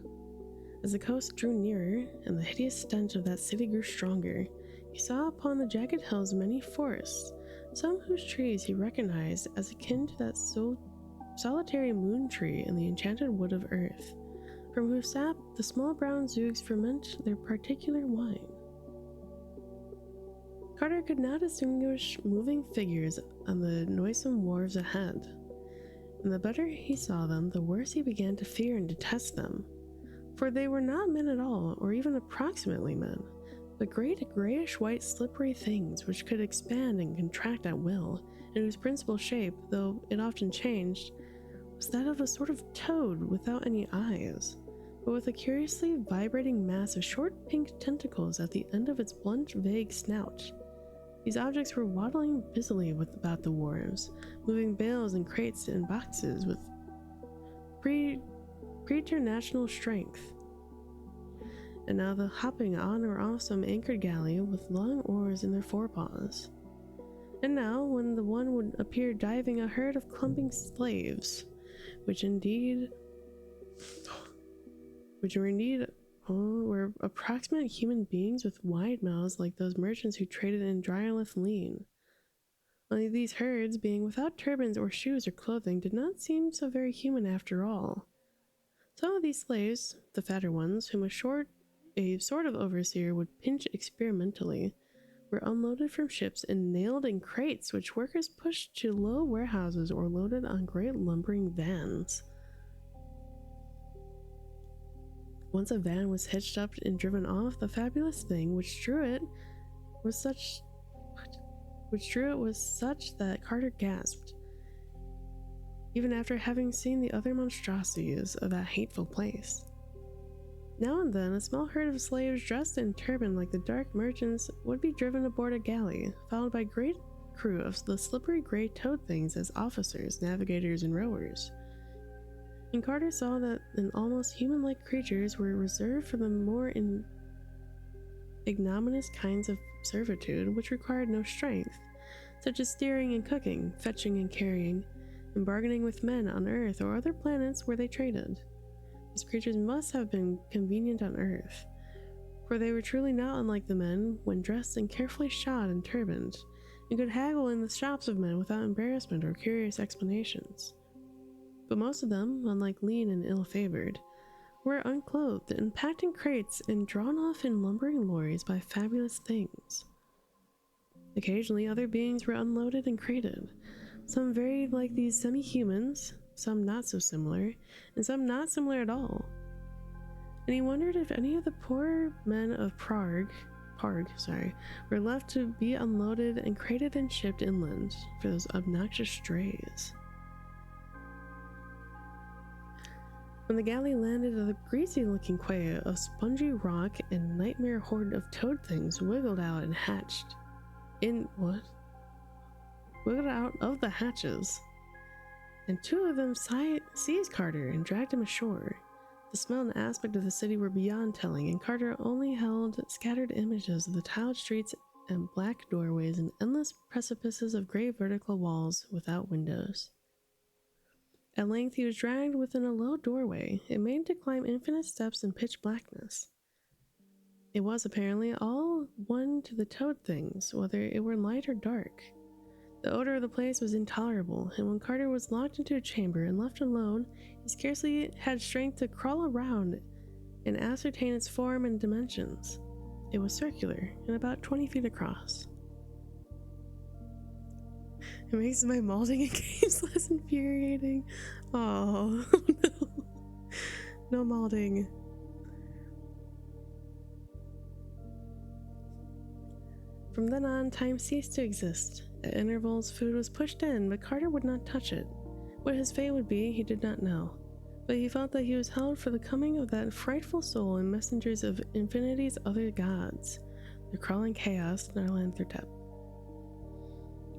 As the coast drew nearer, and the hideous stench of that city grew stronger, he saw upon the jagged hills many forests, some whose trees he recognized as akin to that solitary moon tree in the enchanted wood of earth, from whose sap the small brown zoogs ferment their particular wine. Carter could now distinguish moving figures on the noisome wharves ahead, and the better he saw them, the worse he began to fear and detest them, for they were not men at all, or even approximately men, but great grayish-white slippery things which could expand and contract at will, and whose principal shape, though it often changed, was that of a sort of toad without any eyes, but with a curiously vibrating mass of short pink tentacles at the end of its blunt, vague snout. These objects were waddling busily about the wharves, moving bales and crates and boxes with preternatural strength. And now the hopping on or off some anchored galley with long oars in their forepaws. And now, when the one would appear diving a herd of clumping slaves, which were approximate human beings with wide mouths like those merchants who traded in Dryarlith Lean. Only these herds, being without turbans or shoes or clothing, did not seem so very human after all. Some of these slaves, the fatter ones, whom a sort of overseer would pinch experimentally, were unloaded from ships and nailed in crates which workers pushed to low warehouses or loaded on great lumbering vans. Once a van was hitched up and driven off, the fabulous thing which drew it was such that Carter gasped, even after having seen the other monstrosities of that hateful place. Now and then, a small herd of slaves dressed in turban like the dark merchants would be driven aboard a galley, followed by a great crew of the slippery gray toad things as officers, navigators, and rowers. And Carter saw that an almost human-like creatures were reserved for the more ignominious kinds of servitude which required no strength, such as steering and cooking, fetching and carrying, and bargaining with men on Earth or other planets where they traded. These creatures must have been convenient on Earth, for they were truly not unlike the men when dressed and carefully shod and turbaned, and could haggle in the shops of men without embarrassment or curious explanations. But most of them, unlike lean and ill-favored, were unclothed and packed in crates and drawn off in lumbering lorries by fabulous things. Occasionally, other beings were unloaded and crated, some very like these semi-humans, some not so similar, and some not similar at all. And he wondered if any of the poor men of Parg, were left to be unloaded and crated and shipped inland for those obnoxious strays. When the galley landed, a greasy-looking quay of spongy rock and nightmare horde of toad things wiggled out and hatched. Wiggled out of the hatches, and two of them seized Carter and dragged him ashore. The smell and aspect of the city were beyond telling, and Carter only held scattered images of the tiled streets and black doorways and endless precipices of gray vertical walls without windows. At length he was dragged within a low doorway. It made to climb infinite steps in pitch blackness. It was apparently all one to the toad things, whether it were light or dark. The odor of the place was intolerable, and when Carter was locked into a chamber and left alone, he scarcely had strength to crawl around and ascertain its form and dimensions. It was circular and about 20 feet across. It makes my malding in games less infuriating. Oh, no. No malding. From then on, time ceased to exist. At intervals, food was pushed in, but Carter would not touch it. What his fate would be, he did not know. But he felt that he was held for the coming of that frightful soul and messengers of infinity's other gods, the crawling chaos Narlanthotep.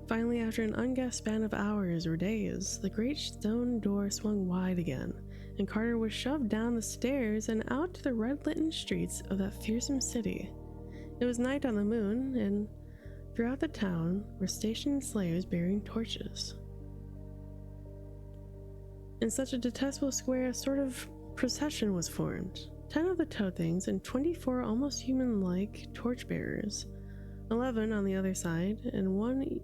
Finally, after an unguessed span of hours or days, the great stone door swung wide again, and Carter was shoved down the stairs and out to the red-lit streets of that fearsome city. It was night on the moon, and throughout the town were stationed slayers bearing torches. In such a detestable square, a sort of procession was formed. 10 of the toad things and 24 almost human-like torchbearers, 11 on the other side, and 11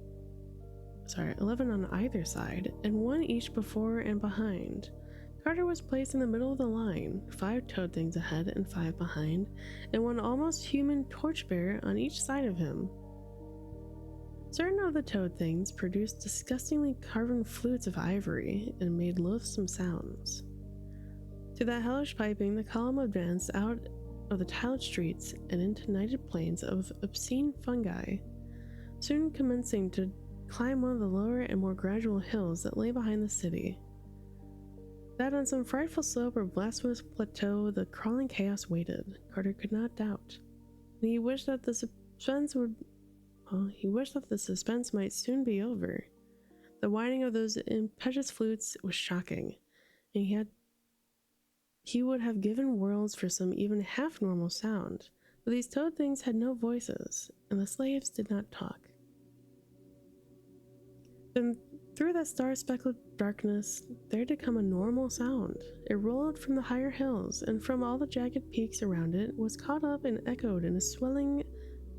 on either side, and one each before and behind. Carter was placed in the middle of the line, 5 toad things ahead and 5 behind, and one almost human torchbearer on each side of him. Certain of the toad things produced disgustingly carven flutes of ivory and made loathsome sounds. To that hellish piping, the column advanced out of the tiled streets and into nighted plains of obscene fungi, soon commencing to climb one of the lower and more gradual hills that lay behind the city. That on some frightful slope or blasphemous plateau the crawling chaos waited, Carter could not doubt, and he wished that the suspense might soon be over. The whining of those impetuous flutes was shocking, and he would have given worlds for some even half-normal sound, but these toad things had no voices, and the slaves did not talk. Then, through that star-speckled darkness, there did come a normal sound. It rolled from the higher hills, and from all the jagged peaks around it was caught up and echoed in a swelling,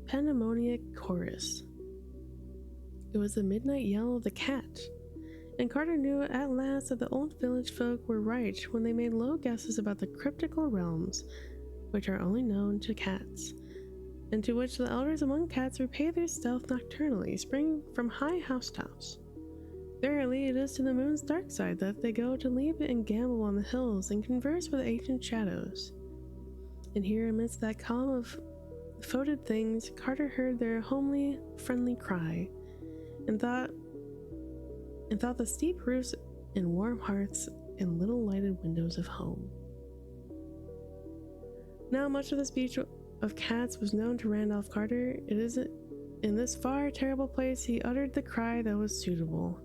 pandemoniac chorus. It was the midnight yell of the cat, and Carter knew at last that the old village folk were right when they made low guesses about the cryptical realms which are only known to cats, and to which the elders among cats repay their stealth nocturnally, springing from high housetops. Verily, it is to the moon's dark side that they go to leap and gambol on the hills and converse with ancient shadows. And here, amidst that column of foetid things, Carter heard their homely, friendly cry, and thought the steep roofs and warm hearths and little lighted windows of home. Now much of the speech of cats was known to Randolph Carter. It is in this far terrible place he uttered the cry that was suitable,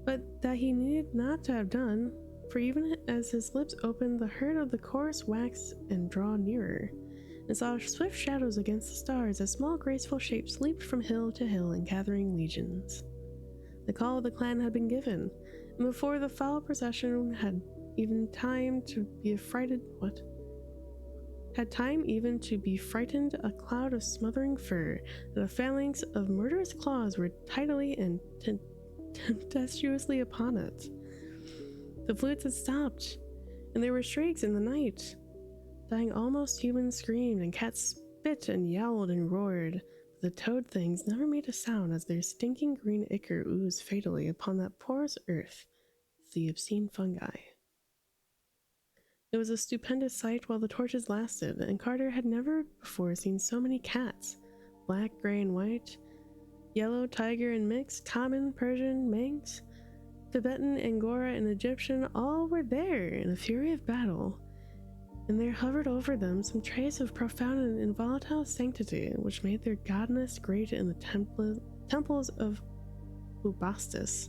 but that he needed not to have done, for even as his lips opened, the herd of the chorus waxed and draw nearer, and saw swift shadows against the stars as small graceful shapes leaped from hill to hill in gathering legions. The call of the clan had been given, and before the foul procession had even time to be frightened, a cloud of smothering fur and a phalanx of murderous claws were tidily and tempestuously upon it. The flutes had stopped, and there were shrieks in the night. Dying almost humans screamed, and cats spit and yowled and roared. The toad things never made a sound as their stinking green ichor oozed fatally upon that porous earth, the obscene fungi. It was a stupendous sight while the torches lasted, and Carter had never before seen so many cats, black, gray, and white, yellow, tiger, and mixed, common, Persian, Manx, Tibetan, Angora, and Egyptian all were there in a fury of battle, and there hovered over them some trace of profound and involatile sanctity, which made their godness great in the temples of Bubastis.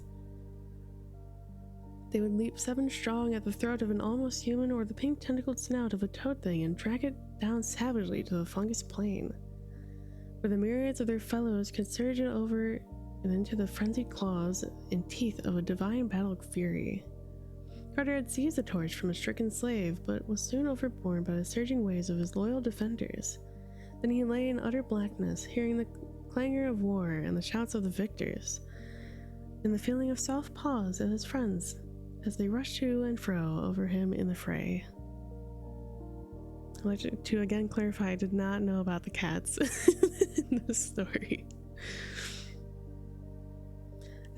They would leap 7 strong at the throat of an almost human or the pink tentacled snout of a toad thing and drag it down savagely to the fungus plain, where the myriads of their fellows could surge it over and into the frenzied claws and teeth of a divine battle fury. Carter had seized the torch from a stricken slave, but was soon overborne by the surging waves of his loyal defenders. Then he lay in utter blackness, hearing the clangor of war and the shouts of the victors, and the feeling of soft paws of his friends as they rushed to and fro over him in the fray. I'd like to again clarify, I did not know about the cats in this story.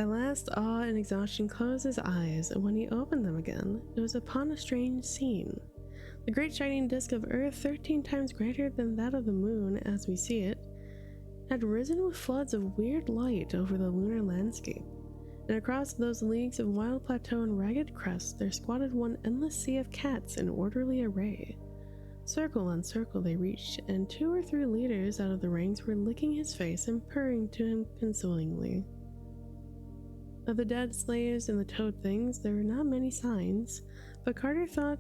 At last, awe and exhaustion closed his eyes, and when he opened them again, it was upon a strange scene. The great shining disk of Earth, 13 times greater than that of the moon as we see it, had risen with floods of weird light over the lunar landscape, and across those leagues of wild plateau and ragged crest there squatted one endless sea of cats in orderly array. Circle on circle they reached, and 2 or 3 leaders out of the ranks were licking his face and purring to him consolingly. Of the dead slaves and the toad things, there were not many signs, but Carter thought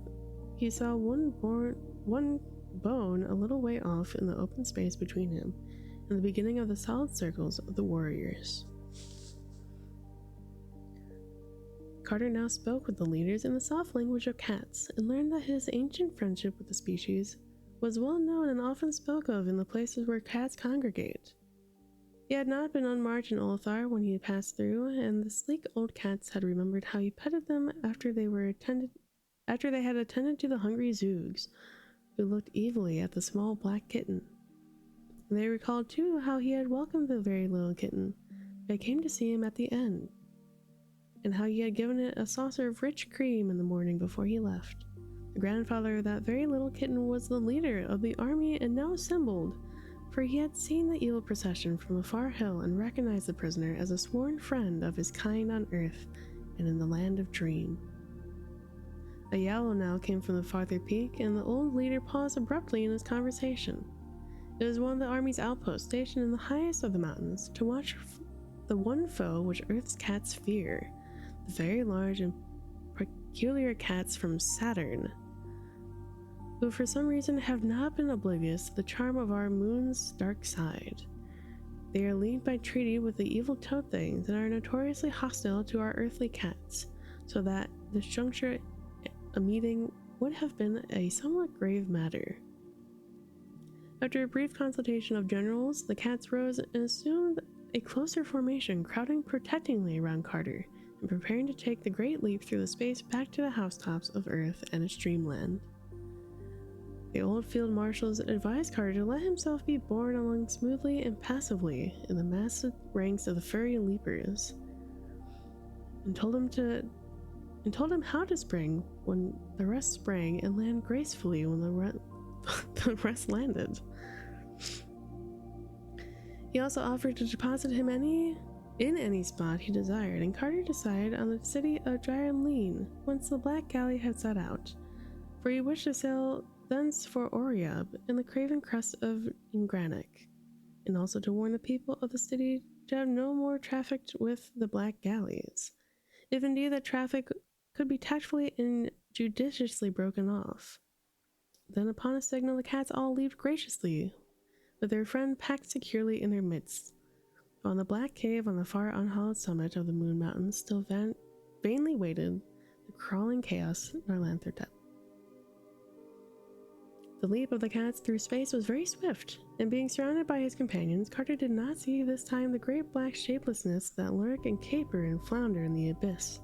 he saw one bone a little way off in the open space between him and the beginning of the solid circles of the warriors. Carter now spoke with the leaders in the soft language of cats and learned that his ancient friendship with the species was well known and often spoke of in the places where cats congregate. He had not been on march in Ulthar when he had passed through, and the sleek old cats had remembered how he petted them after they had attended to the hungry Zoogs, who looked evilly at the small black kitten. And they recalled too how he had welcomed the very little kitten that came to see him at the end, and how he had given it a saucer of rich cream in the morning before he left. The grandfather of that very little kitten was the leader of the army and now assembled, for he had seen the evil procession from a far hill and recognized the prisoner as a sworn friend of his kind on Earth and in the land of Dream. A yowl now came from the farther peak, and the old leader paused abruptly in his conversation. It was one of the army's outposts stationed in the highest of the mountains to watch the one foe which Earth's cats fear, the very large and peculiar cats from Saturn, who for some reason have not been oblivious to the charm of our moon's dark side. They are linked by treaty with the evil toad things and are notoriously hostile to our earthly cats, so that this juncture a meeting would have been a somewhat grave matter. After a brief consultation of generals, the cats rose and assumed a closer formation, crowding protectingly around Carter and preparing to take the great leap through the space back to the housetops of Earth and its dreamland. The old field marshals advised Carter to let himself be borne along smoothly and passively in the massive ranks of the furry leapers, and told him how to spring when the rest sprang and land gracefully when the rest landed. He also offered to deposit him in any spot he desired, and Carter decided on the city of Dream, whence the Black Galley had set out, for he wished to sail thence for Oriab and the craven crest of Ingranic, and also to warn the people of the city to have no more traffic with the Black Galleys, if indeed that traffic could be tactfully and judiciously broken off. Then upon a signal the cats all leaped graciously, with their friend packed securely in their midst, while in the black cave on the far unhallowed summit of the Moon Mountains still vainly waited the crawling chaos Narlanthotep. The leap of the cats through space was very swift, and being surrounded by his companions, Carter did not see this time the great black shapelessness that lurk and caper and flounder in the abyss.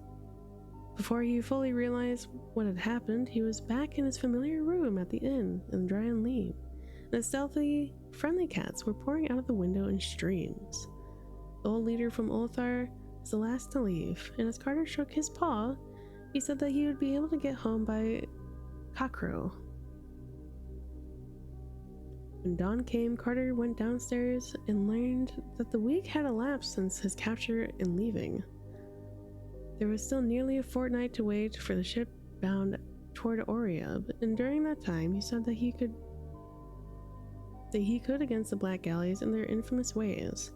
Before he fully realized what had happened, he was back in his familiar room at the inn in Dream, and the stealthy, friendly cats were pouring out of the window in streams. The old leader from Ulthar was the last to leave, and as Carter shook his paw, he said that he would be able to get home by cockcrow. When dawn came, Carter went downstairs and learned that the week had elapsed since his capture and leaving. There was still nearly a fortnight to wait for the ship bound toward Oriab, and during that time he said that he could against the Black Galleys and their infamous ways.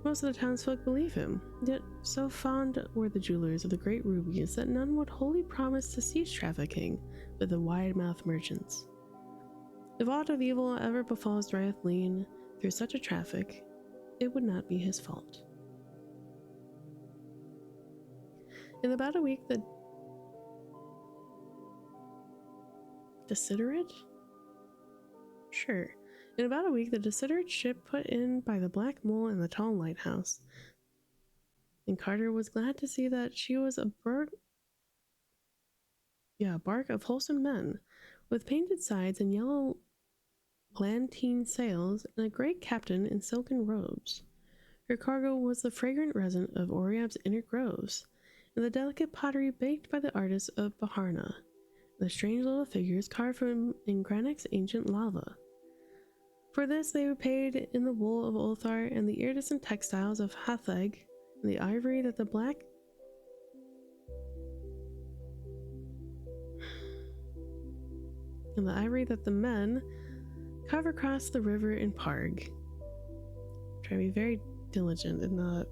Most of the townsfolk believe him, yet so fond were the jewelers of the great rubies that none would wholly promise to cease trafficking with the wide-mouthed merchants. If aught of evil ever befalls Dryeth through such a traffic, it would not be his fault. In about a week, the Desiderate? Sure. In about a week, the Desiderate ship put in by the Black Mole and the tall lighthouse, and Carter was glad to see that she was a bark of wholesome men, with painted sides and yellow lantine sails, and a great captain in silken robes. Her cargo was the fragrant resin of Oriab's inner groves, and the delicate pottery baked by the artists of Baharna, and the strange little figures carved from Ingranek's ancient lava. For this they were paid in the wool of Ulthar and the iridescent textiles of Hatheg, and the ivory that the men carve across the river in Parg. Try to be very diligent in not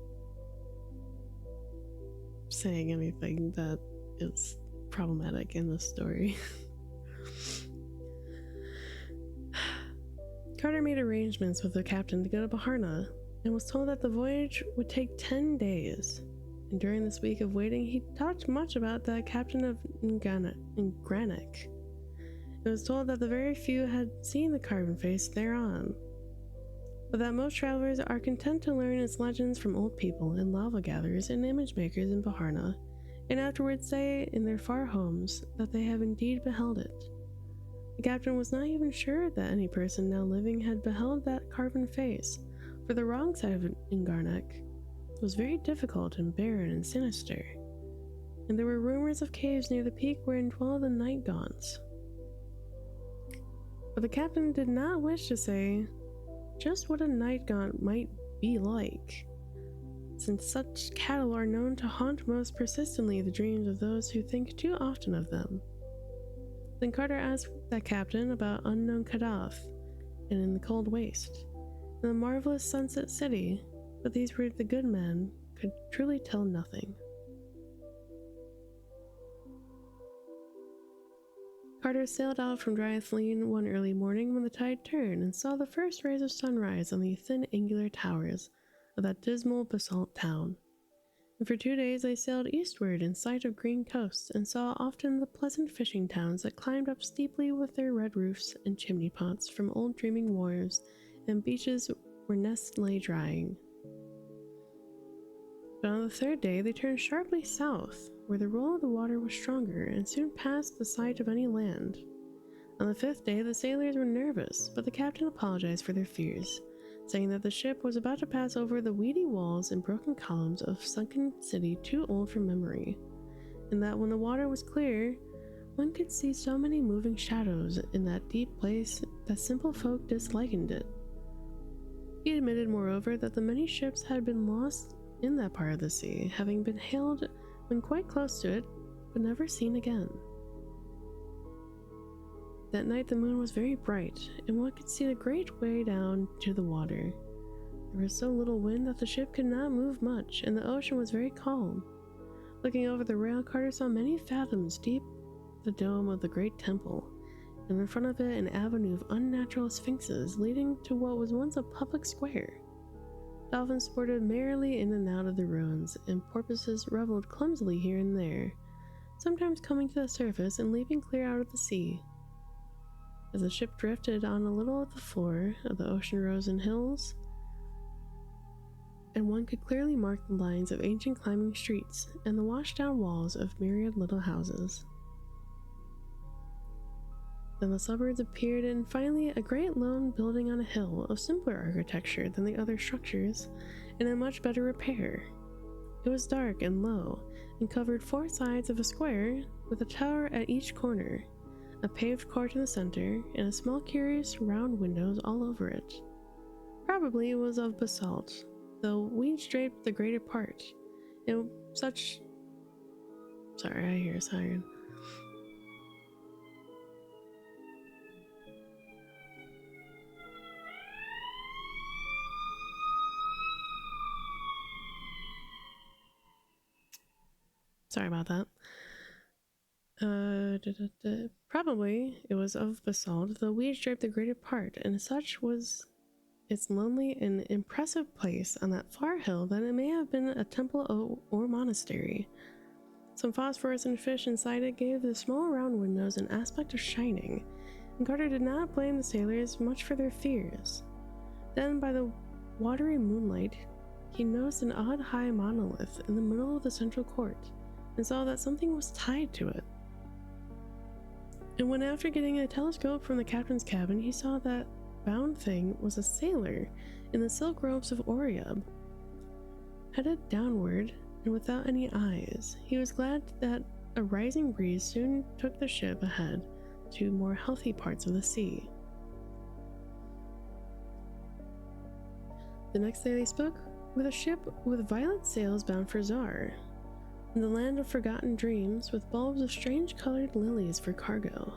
saying anything that is problematic in this story. Carter made arrangements with the captain to go to Baharna and was told that the voyage would take 10 days. And during this week of waiting, he talked much about the captain of Ingranek. It was told that the very few had seen the carven face thereon, but that most travelers are content to learn its legends from old people and lava gatherers and image makers in Baharna, and afterwards say in their far homes that they have indeed beheld it. The captain was not even sure that any person now living had beheld that carven face, for the wrong side of Ingarnek was very difficult and barren and sinister, and there were rumors of caves near the peak wherein dwelled the night gaunts. But the captain did not wish to say just what a night gaunt might be like, since such cattle are known to haunt most persistently the dreams of those who think too often of them. Then Carter asked that captain about unknown Kadath, and in the cold waste, and the marvelous sunset city, but these were the good men could truly tell nothing. Carter sailed out from Dryeth one early morning when the tide turned and saw the first rays of sunrise on the thin angular towers of that dismal basalt town. And for 2 days they sailed eastward in sight of green coasts and saw often the pleasant fishing towns that climbed up steeply with their red roofs and chimney pots from old dreaming wharves and beaches where nests lay drying. But on the 3rd day they turned sharply south, where the roll of the water was stronger and soon passed the sight of any land. On the 5th day the sailors were nervous, but the captain apologized for their fears, saying that the ship was about to pass over the weedy walls and broken columns of sunken city too old for memory, and that when the water was clear, one could see so many moving shadows in that deep place that simple folk dislikened it. He admitted, moreover, that the many ships had been lost in that part of the sea, having been hailed when quite close to it, but never seen again. That night the moon was very bright, and one could see a great way down to the water. There was so little wind that the ship could not move much, and the ocean was very calm. Looking over the rail, Carter saw many fathoms deep the dome of the great temple, and in front of it an avenue of unnatural sphinxes leading to what was once a public square. Dolphins sported merrily in and out of the ruins, and porpoises reveled clumsily here and there, sometimes coming to the surface and leaping clear out of the sea. As the ship drifted on a little of the floor of the ocean rose in hills, and one could clearly mark the lines of ancient climbing streets and the washed-down walls of myriad little houses. Then the suburbs appeared, and finally a great lone building on a hill of simpler architecture than the other structures, and in much better repair. It was dark and low, and covered 4 sides of a square, with a tower at each corner, a paved court in the center, and a small curious round windows all over it. Probably it was of basalt, though weeds draped the greater part, and such Sorry, I hear a siren. Sorry about that. Probably it was of basalt, though weeds draped the greater part, and such was its lonely and impressive place on that far hill that it may have been a temple or monastery. Some phosphorescent fish inside it gave the small round windows an aspect of shining, and Carter did not blame the sailors much for their fears. Then, by the watery moonlight, he noticed an odd high monolith in the middle of the central court, and saw that something was tied to it. And when, after getting a telescope from the captain's cabin, he saw that bound thing was a sailor in the silk robes of Oreab. Headed downward and without any eyes, he was glad that a rising breeze soon took the ship ahead to more healthy parts of the sea. The next day they spoke with a ship with violet sails bound for Zar, the land of forgotten dreams, with bulbs of strange-colored lilies for cargo.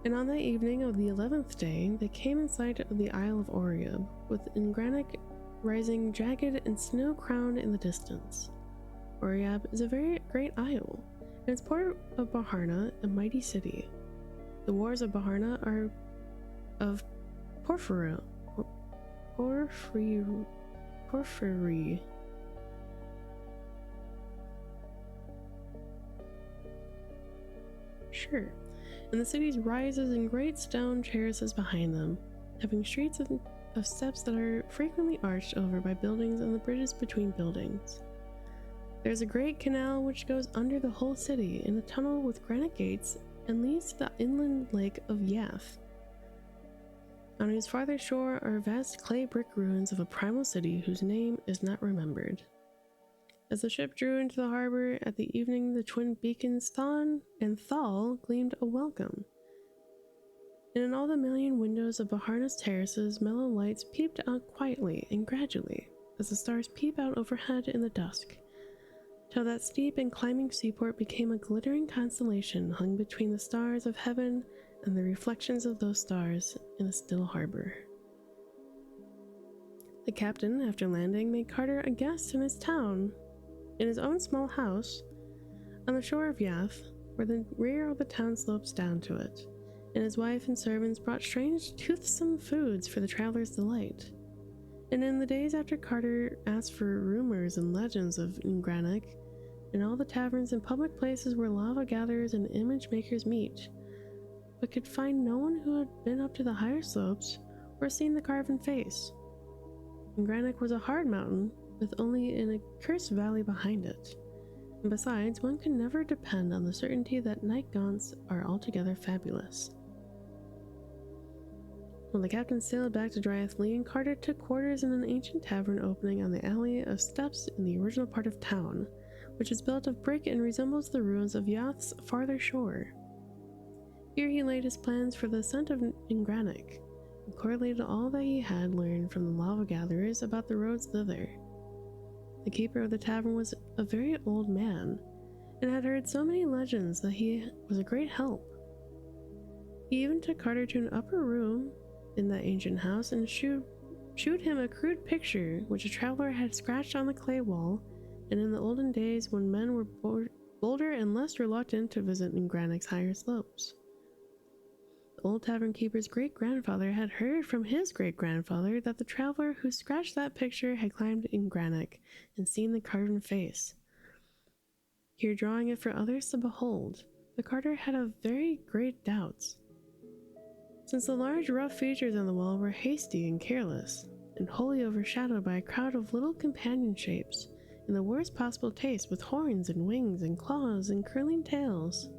And on the evening of the 11th day, they came in sight of the Isle of Oreab, with Ingranek rising jagged and snow-crowned in the distance. Oreab is a very great isle, and its port of Baharna, a mighty city. The wars of Baharna are of Porphyry. Sure. And the city rises in great stone terraces behind them, having streets of steps that are frequently arched over by buildings and the bridges between buildings. There's a great canal which goes under the whole city in a tunnel with granite gates and leads to the inland lake of Yath, on whose farther shore are vast clay brick ruins of a primal city whose name is not remembered. As the ship drew into the harbor at the evening, the twin beacons Thon and Thal gleamed a welcome. And in all the million windows of Baharna's terraces, mellow lights peeped out quietly and gradually, as the stars peep out overhead in the dusk, till that steep and climbing seaport became a glittering constellation hung between the stars of heaven and the reflections of those stars in a still harbor. The captain, after landing, made Carter a guest in his town, in his own small house, on the shore of Yath, where the rear of the town slopes down to it, and his wife and servants brought strange, toothsome foods for the traveler's delight. And in the days after Carter asked for rumors and legends of Ingranek, in all the taverns and public places where lava gatherers and image makers meet, but could find no one who had been up to the higher slopes or seen the carven face. Ingranek was a hard mountain, with only an accursed valley behind it, and besides, one can never depend on the certainty that night gaunts are altogether fabulous. When the captain sailed back to Dryeth Lee, Carter took quarters in an ancient tavern opening on the alley of steps in the original part of town, which is built of brick and resembles the ruins of Yath's farther shore. Here he laid his plans for the ascent of Ingranek, and correlated all that he had learned from the lava gatherers about the roads thither. The keeper of the tavern was a very old man, and had heard so many legends that he was a great help. He even took Carter to an upper room in that ancient house and showed him a crude picture which a traveler had scratched on the clay wall, and in the olden days when men were bolder and less reluctant to visit Ingranek's higher slopes. The old tavern keeper's great-grandfather had heard from his great-grandfather that the traveler who scratched that picture had climbed Ingranek and seen the carven face. Here, drawing it for others to behold, the Carter had a very great doubts, since the large rough features on the wall were hasty and careless, and wholly overshadowed by a crowd of little companion shapes, in the worst possible taste, with horns and wings and claws and curling tails.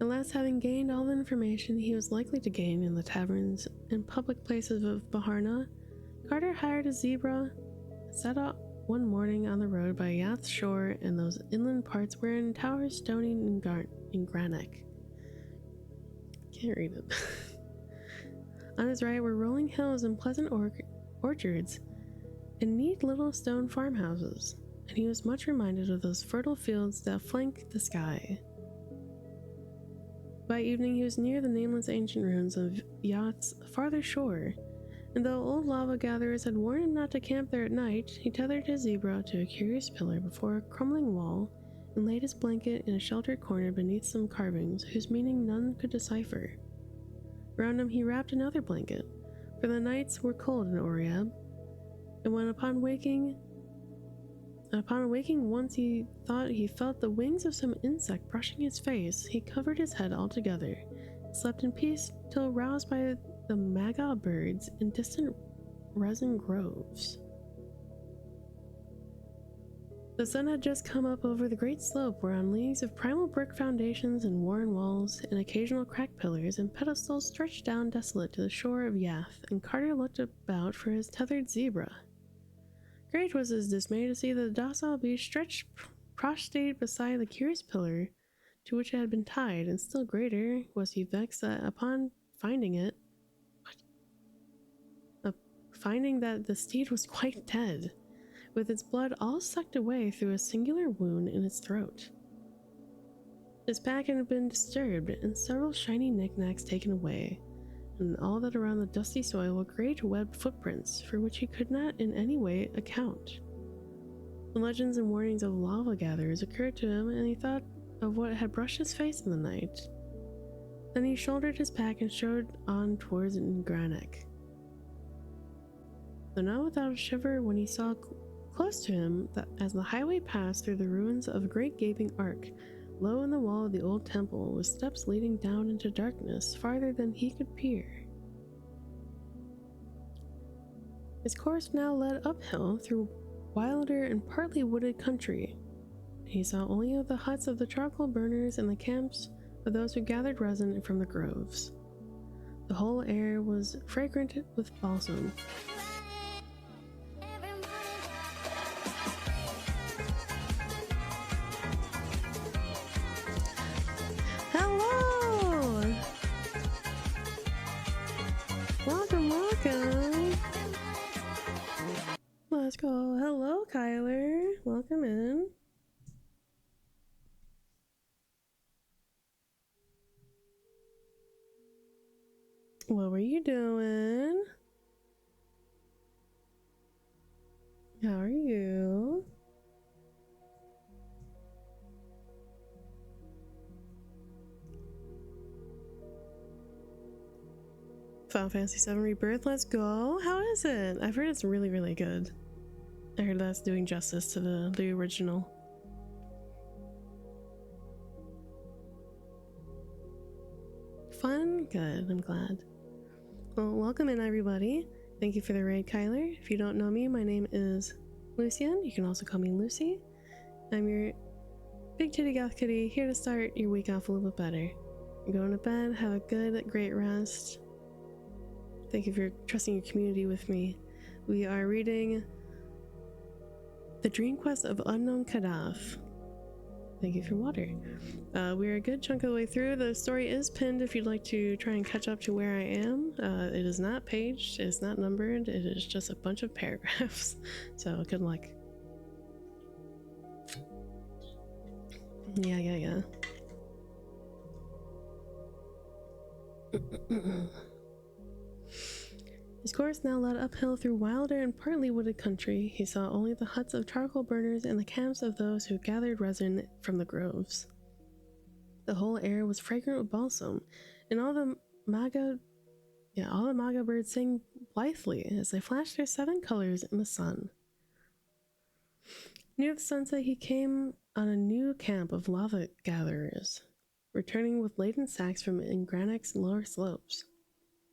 At last, having gained all the information he was likely to gain in the taverns and public places of Baharna, Carter hired a zebra, set out one morning on the road by Yath's shore and those inland parts wherein towers stony Ingranek. Can't read it. On his right were rolling hills and pleasant orchards, and neat little stone farmhouses, and he was much reminded of those fertile fields that flank the sky. By evening, he was near the nameless ancient ruins of Yacht's farther shore, and though old lava gatherers had warned him not to camp there at night, he tethered his zebra to a curious pillar before a crumbling wall and laid his blanket in a sheltered corner beneath some carvings whose meaning none could decipher. Around him he wrapped another blanket, for the nights were cold in Oriab, and when upon waking once he thought he felt the wings of some insect brushing his face, he covered his head altogether, and slept in peace till roused by the maga birds in distant resin groves. The sun had just come up over the great slope whereon leagues of primal brick foundations and worn walls and occasional cracked pillars and pedestals stretched down desolate to the shore of Yath, and Carter looked about for his tethered zebra. Great was his dismay to see the docile beast stretched prostrate beside the curious pillar to which it had been tied, and still greater was he vexed that upon finding that the steed was quite dead, with its blood all sucked away through a singular wound in its throat. His pack had been disturbed, and several shiny knickknacks taken away, and all that around the dusty soil were great webbed footprints, for which he could not in any way account. The legends and warnings of lava gatherers occurred to him, and he thought of what had brushed his face in the night. Then he shouldered his pack and strode on towards Granek, though not without a shiver when he saw close to him that as the highway passed through the ruins of a great gaping arch, low in the wall of the old temple, with steps leading down into darkness farther than he could peer. His course now led uphill through wilder and partly wooded country. He saw only the huts of the charcoal burners and the camps of those who gathered resin from the groves. The whole air was fragrant with balsam. Hello! Welcome. Let's go. Hello, Kyler. Welcome in. What were you doing? How are you? Final Fantasy VII Rebirth, let's go. How is it? I've heard it's really, really good. I heard that's doing justice to the original. Fun? Good, I'm glad. Well, welcome in everybody. Thank you for the raid, Kyler. If you don't know me, my name is Lucian. You can also call me Lucy. I'm your big titty goth kitty, here to start your week off a little bit better. You're going to bed, have a good, great rest. Thank you for trusting your community with me. We are reading The Dream-Quest of Unknown Kadath. Thank you for water. We're a good chunk of the way through. The story is pinned if you'd like to try and catch up to where I am. It is not paged, it is not numbered, it is just a bunch of paragraphs. So good luck. Yeah. His course now led uphill through wilder and partly wooded country. He saw only the huts of charcoal burners and the camps of those who gathered resin from the groves. The whole air was fragrant with balsam, and all the maga birds sang blithely as they flashed their 7 colors in the sun. Near the sunset, he came on a new camp of lava gatherers, returning with laden sacks from Ingranek's lower slopes.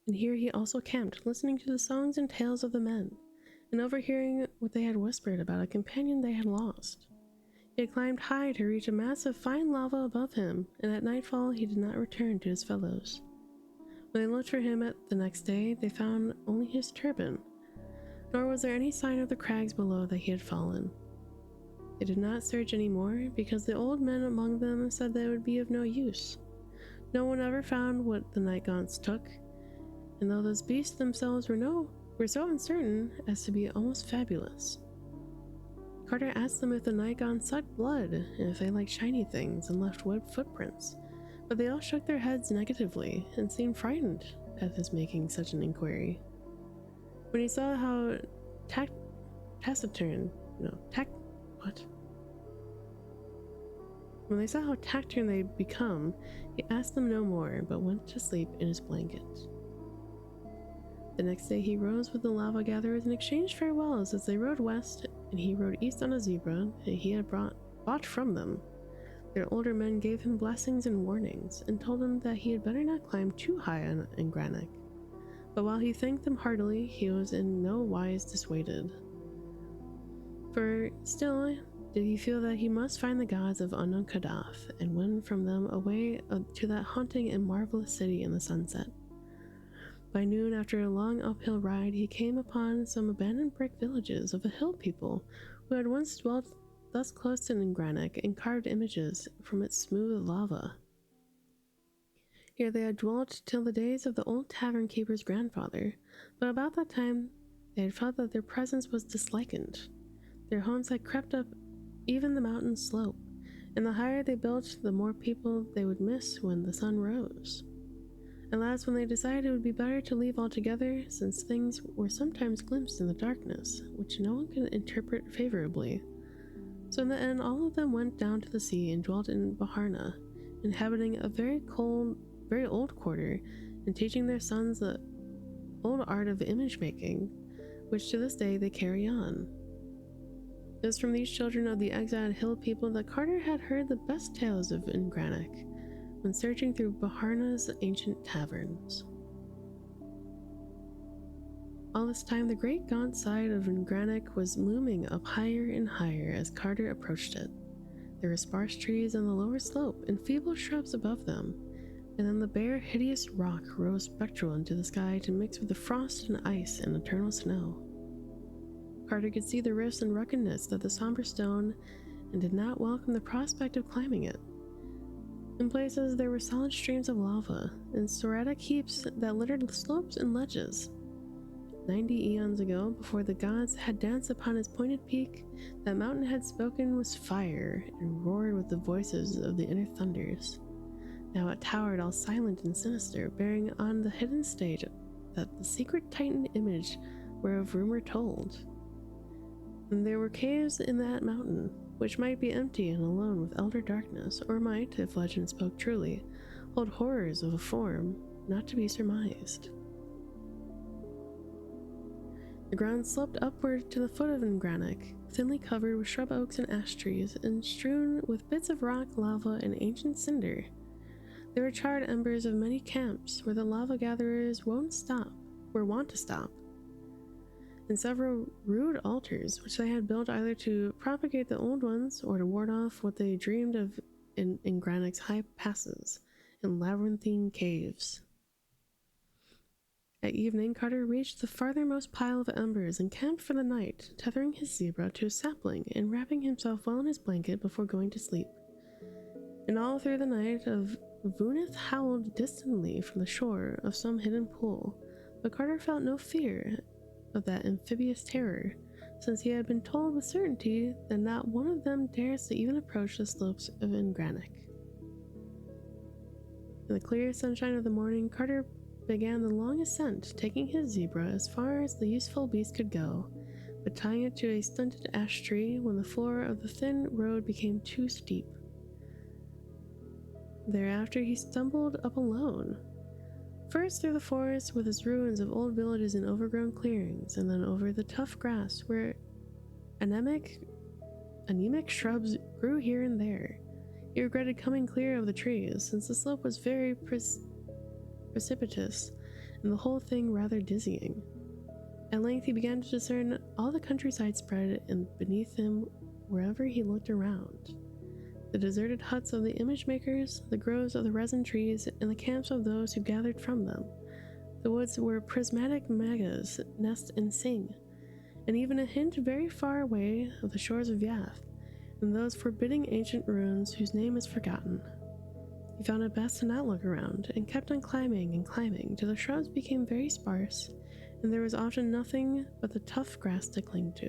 And here he also camped, listening to the songs and tales of the men, and overhearing what they had whispered about a companion they had lost. He had climbed high to reach a mass of fine lava above him, and at nightfall he did not return to his fellows. When they looked for him the next day, they found only his turban, nor was there any sign of the crags below that he had fallen. They did not search any more, because the old men among them said that it would be of no use. No one ever found what the night gaunts took, and though those beasts themselves were so uncertain as to be almost fabulous. Carter asked them if the Nikon sucked blood and if they liked shiny things and left webbed footprints, but they all shook their heads negatively and seemed frightened at his making such an inquiry. When he saw how When they saw how taciturn they'd become, he asked them no more, but went to sleep in his blanket. The next day he rose with the lava gatherers and exchanged farewells as they rode west, and he rode east on a zebra that he had bought from them. Their older men gave him blessings and warnings, and told him that he had better not climb too high in Granite. But while he thanked them heartily, he was in no wise dissuaded. For still did he feel that he must find the gods of Unknown Kadath, and win from them away to that haunting and marvelous city in the sunset. By noon, after a long uphill ride, he came upon some abandoned brick villages of a hill people who had once dwelt thus close to Ngrannik and carved images from its smooth lava. Here they had dwelt till the days of the old tavern keeper's grandfather, but about that time they had felt that their presence was dislikened. Their homes had crept up even the mountain slope, and the higher they built, the more people they would miss when the sun rose. At last, when they decided it would be better to leave altogether, since things were sometimes glimpsed in the darkness, which no one could interpret favorably. So in the end, all of them went down to the sea and dwelt in Baharna, inhabiting a very old quarter, and teaching their sons the old art of image making, which to this day they carry on. It was from these children of the exiled hill people that Carter had heard the best tales of Ngrannik, when searching through Baharna's ancient taverns. All this time, the great gaunt side of Ngrannik was looming up higher and higher as Carter approached it. There were sparse trees on the lower slope and feeble shrubs above them, and then the bare, hideous rock rose spectral into the sky to mix with the frost and ice and eternal snow. Carter could see the rifts and ruggedness of the somber stone and did not welcome the prospect of climbing it. In places, there were solid streams of lava and sporadic heaps that littered the slopes and ledges. 90 eons ago, before the gods had danced upon its pointed peak, that mountain had spoken with fire and roared with the voices of the inner thunders. Now it towered all silent and sinister, bearing on the hidden stage that the secret Titan image whereof rumor told. And there were caves in that mountain, which might be empty and alone with elder darkness, or might, if legend spoke truly, hold horrors of a form not to be surmised. The ground sloped upward to the foot of Ngrannik, thinly covered with shrub oaks and ash trees, and strewn with bits of rock, lava, and ancient cinder. There were charred embers of many camps where the lava gatherers were wont to stop, and several rude altars which they had built either to propagate the old ones or to ward off what they dreamed of in Ngrannik's high passes and labyrinthine caves. At evening, Carter reached the farthermost pile of embers and camped for the night, tethering his zebra to a sapling and wrapping himself well in his blanket before going to sleep. And all through the night, Vunith howled distantly from the shore of some hidden pool, but Carter felt no fear of that amphibious terror, since he had been told with certainty that not one of them dares to even approach the slopes of Ngrannik. In the clear sunshine of the morning, Carter began the long ascent, taking his zebra as far as the useful beast could go, but tying it to a stunted ash tree when the floor of the thin road became too steep. Thereafter he stumbled up alone, first through the forest with its ruins of old villages and overgrown clearings, and then over the tough grass where anemic shrubs grew here and there. He regretted coming clear of the trees, since the slope was very precipitous and the whole thing rather dizzying. At length he began to discern all the countryside spread and beneath him wherever he looked around. The deserted huts of the image makers, the groves of the resin trees, and the camps of those who gathered from them. The woods where prismatic magas nest and sing, and even a hint very far away of the shores of Yath, and those forbidding ancient ruins whose name is forgotten. He found it best to not look around, and kept on climbing and climbing till the shrubs became very sparse, and there was often nothing but the tough grass to cling to.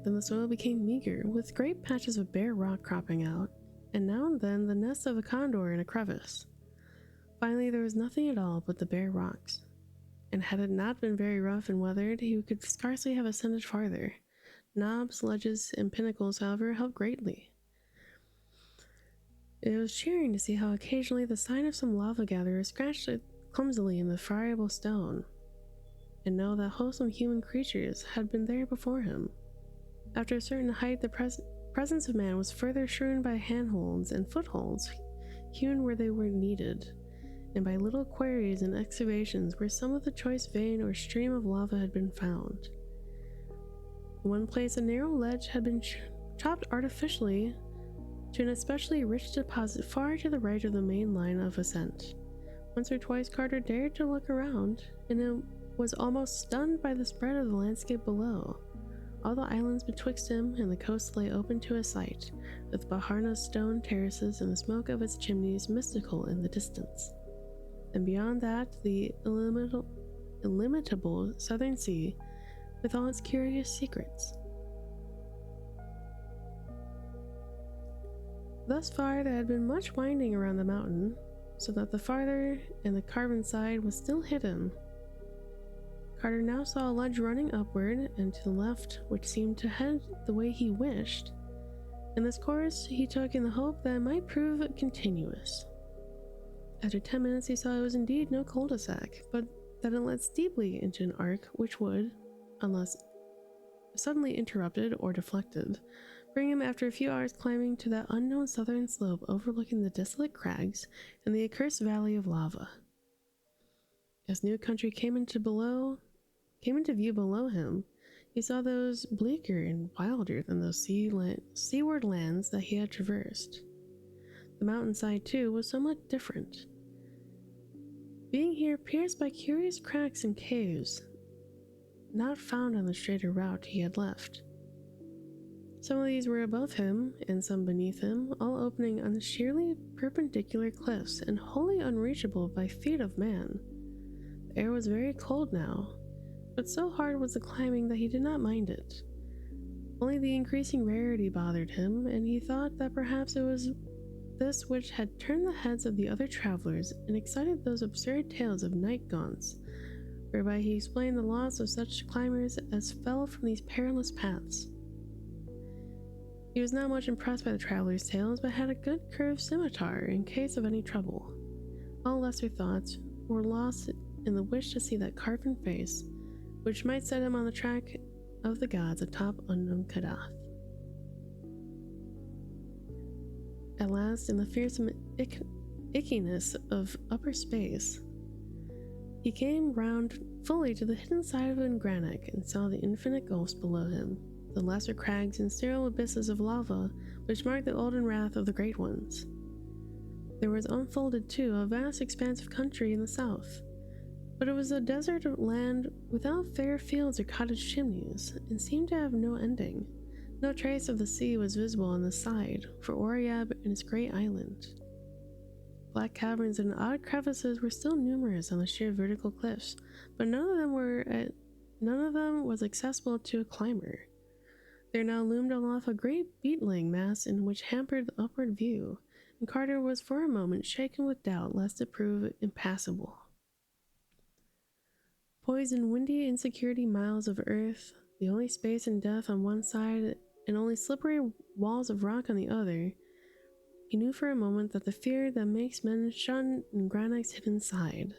Then the soil became meager, with great patches of bare rock cropping out, and now and then the nest of a condor in a crevice. Finally, there was nothing at all but the bare rocks, and had it not been very rough and weathered, he could scarcely have ascended farther. Knobs, ledges, and pinnacles, however, helped greatly. It was cheering to see how occasionally the sign of some lava gatherer scratched it clumsily in the friable stone, and know that wholesome human creatures had been there before him. After a certain height, the presence of man was further strewn by handholds and footholds, hewn where they were needed, and by little quarries and excavations where some of the choice vein or stream of lava had been found. In one place, a narrow ledge had been chopped artificially to an especially rich deposit far to the right of the main line of ascent. Once or twice Carter dared to look around, and it was almost stunned by the spread of the landscape below. All the islands betwixt him and the coast lay open to his sight, with Baharna's stone terraces and the smoke of its chimneys mystical in the distance. And beyond that, the illimitable southern sea, with all its curious secrets. Thus far there had been much winding around the mountain, so that the farther and the carven side was still hidden. Carter now saw a ledge running upward and to the left, which seemed to head the way he wished, and this course he took in the hope that it might prove continuous. After 10 minutes he saw it was indeed no cul-de-sac, but that it led steeply into an arc which would, unless suddenly interrupted or deflected, bring him after a few hours climbing to that unknown southern slope overlooking the desolate crags and the accursed valley of lava. As new country came into view below him, he saw those bleaker and wilder than those seaward lands that he had traversed. The mountainside, too, was somewhat different, being here pierced by curious cracks and caves not found on the straighter route he had left. Some of these were above him, and some beneath him, all opening on sheerly perpendicular cliffs and wholly unreachable by feet of man. The air was very cold now, but so hard was the climbing that he did not mind it. Only the increasing rarity bothered him, and he thought that perhaps it was this which had turned the heads of the other travelers and excited those absurd tales of night gaunts, whereby he explained the loss of such climbers as fell from these perilous paths. He was not much impressed by the travelers' tales, but had a good curved scimitar in case of any trouble. All lesser thoughts were lost in the wish to see that carven face, which might set him on the track of the gods atop unknown Kadath. At last, in the fearsome ickiness of upper space, he came round fully to the hidden side of Ngranach and saw the infinite gulfs below him, the lesser crags and sterile abysses of lava which marked the olden wrath of the great ones. There was unfolded, too, a vast expanse of country in the south, but it was a desert land without fair fields or cottage chimneys, and seemed to have no ending. No trace of the sea was visible on the side, for Oryab and its great island. Black caverns and odd crevices were still numerous on the sheer vertical cliffs, but none of them was accessible to a climber. There now loomed aloft a great beetling mass in which hampered the upward view, and Carter was for a moment shaken with doubt lest it prove impassable. Poised in windy insecurity miles of earth, the only space and death on one side and only slippery walls of rock on the other, he knew for a moment that the fear that makes men shun Ngranach's hidden side.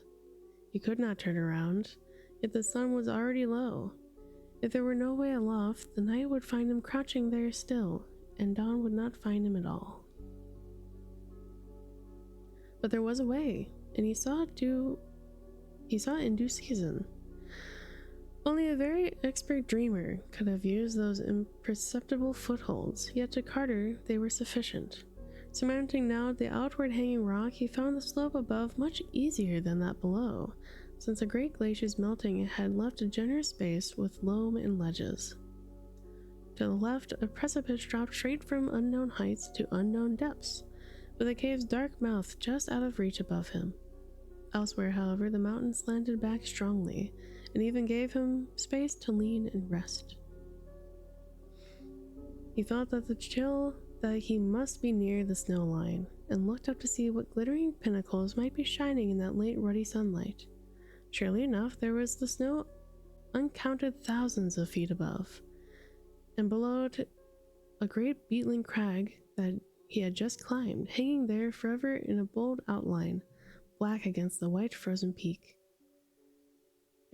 He could not turn around, yet the sun was already low. If there were no way aloft, the night would find him crouching there still, and dawn would not find him at all. But there was a way, and he saw it in due season. Only a very expert dreamer could have used those imperceptible footholds, yet to Carter they were sufficient. Surmounting now the outward hanging rock, he found the slope above much easier than that below, since the great glacier's melting had left a generous space with loam and ledges. To the left, a precipice dropped straight from unknown heights to unknown depths, with a cave's dark mouth just out of reach above him. Elsewhere, however, the mountain slanted back strongly, and even gave him space to lean and rest. He felt that the chill that he must be near the snow line, and looked up to see what glittering pinnacles might be shining in that late ruddy sunlight. Surely enough, there was the snow uncounted thousands of feet above, and below it a great beetling crag that he had just climbed, hanging there forever in a bold outline, black against the white frozen peak.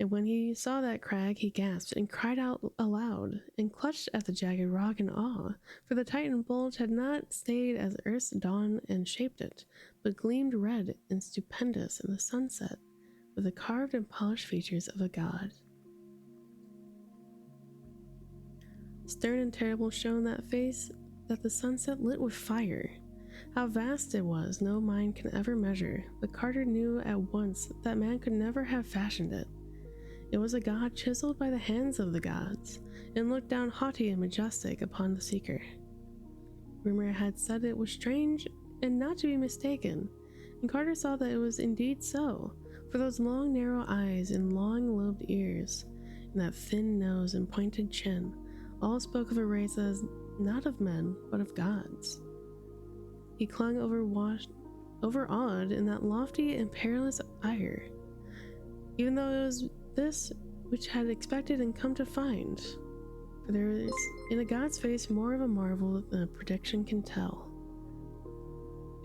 And when he saw that crag, he gasped and cried out aloud, and clutched at the jagged rock in awe, for the Titan bulge had not stayed as Earth's dawn and shaped it, but gleamed red and stupendous in the sunset, with the carved and polished features of a god. Stern and terrible shone that face that the sunset lit with fire. How vast it was, no mind can ever measure, but Carter knew at once that man could never have fashioned it. It was a god chiseled by the hands of the gods, and looked down haughty and majestic upon the seeker. Rumor had said it was strange and not to be mistaken, and Carter saw that it was indeed so, for those long narrow eyes and long lobed ears, and that thin nose and pointed chin, all spoke of a race as not of men, but of gods. He clung overawed in that lofty and perilous ire, even though it was this which had expected and come to find, for there is in a god's face more of a marvel than a prediction can tell.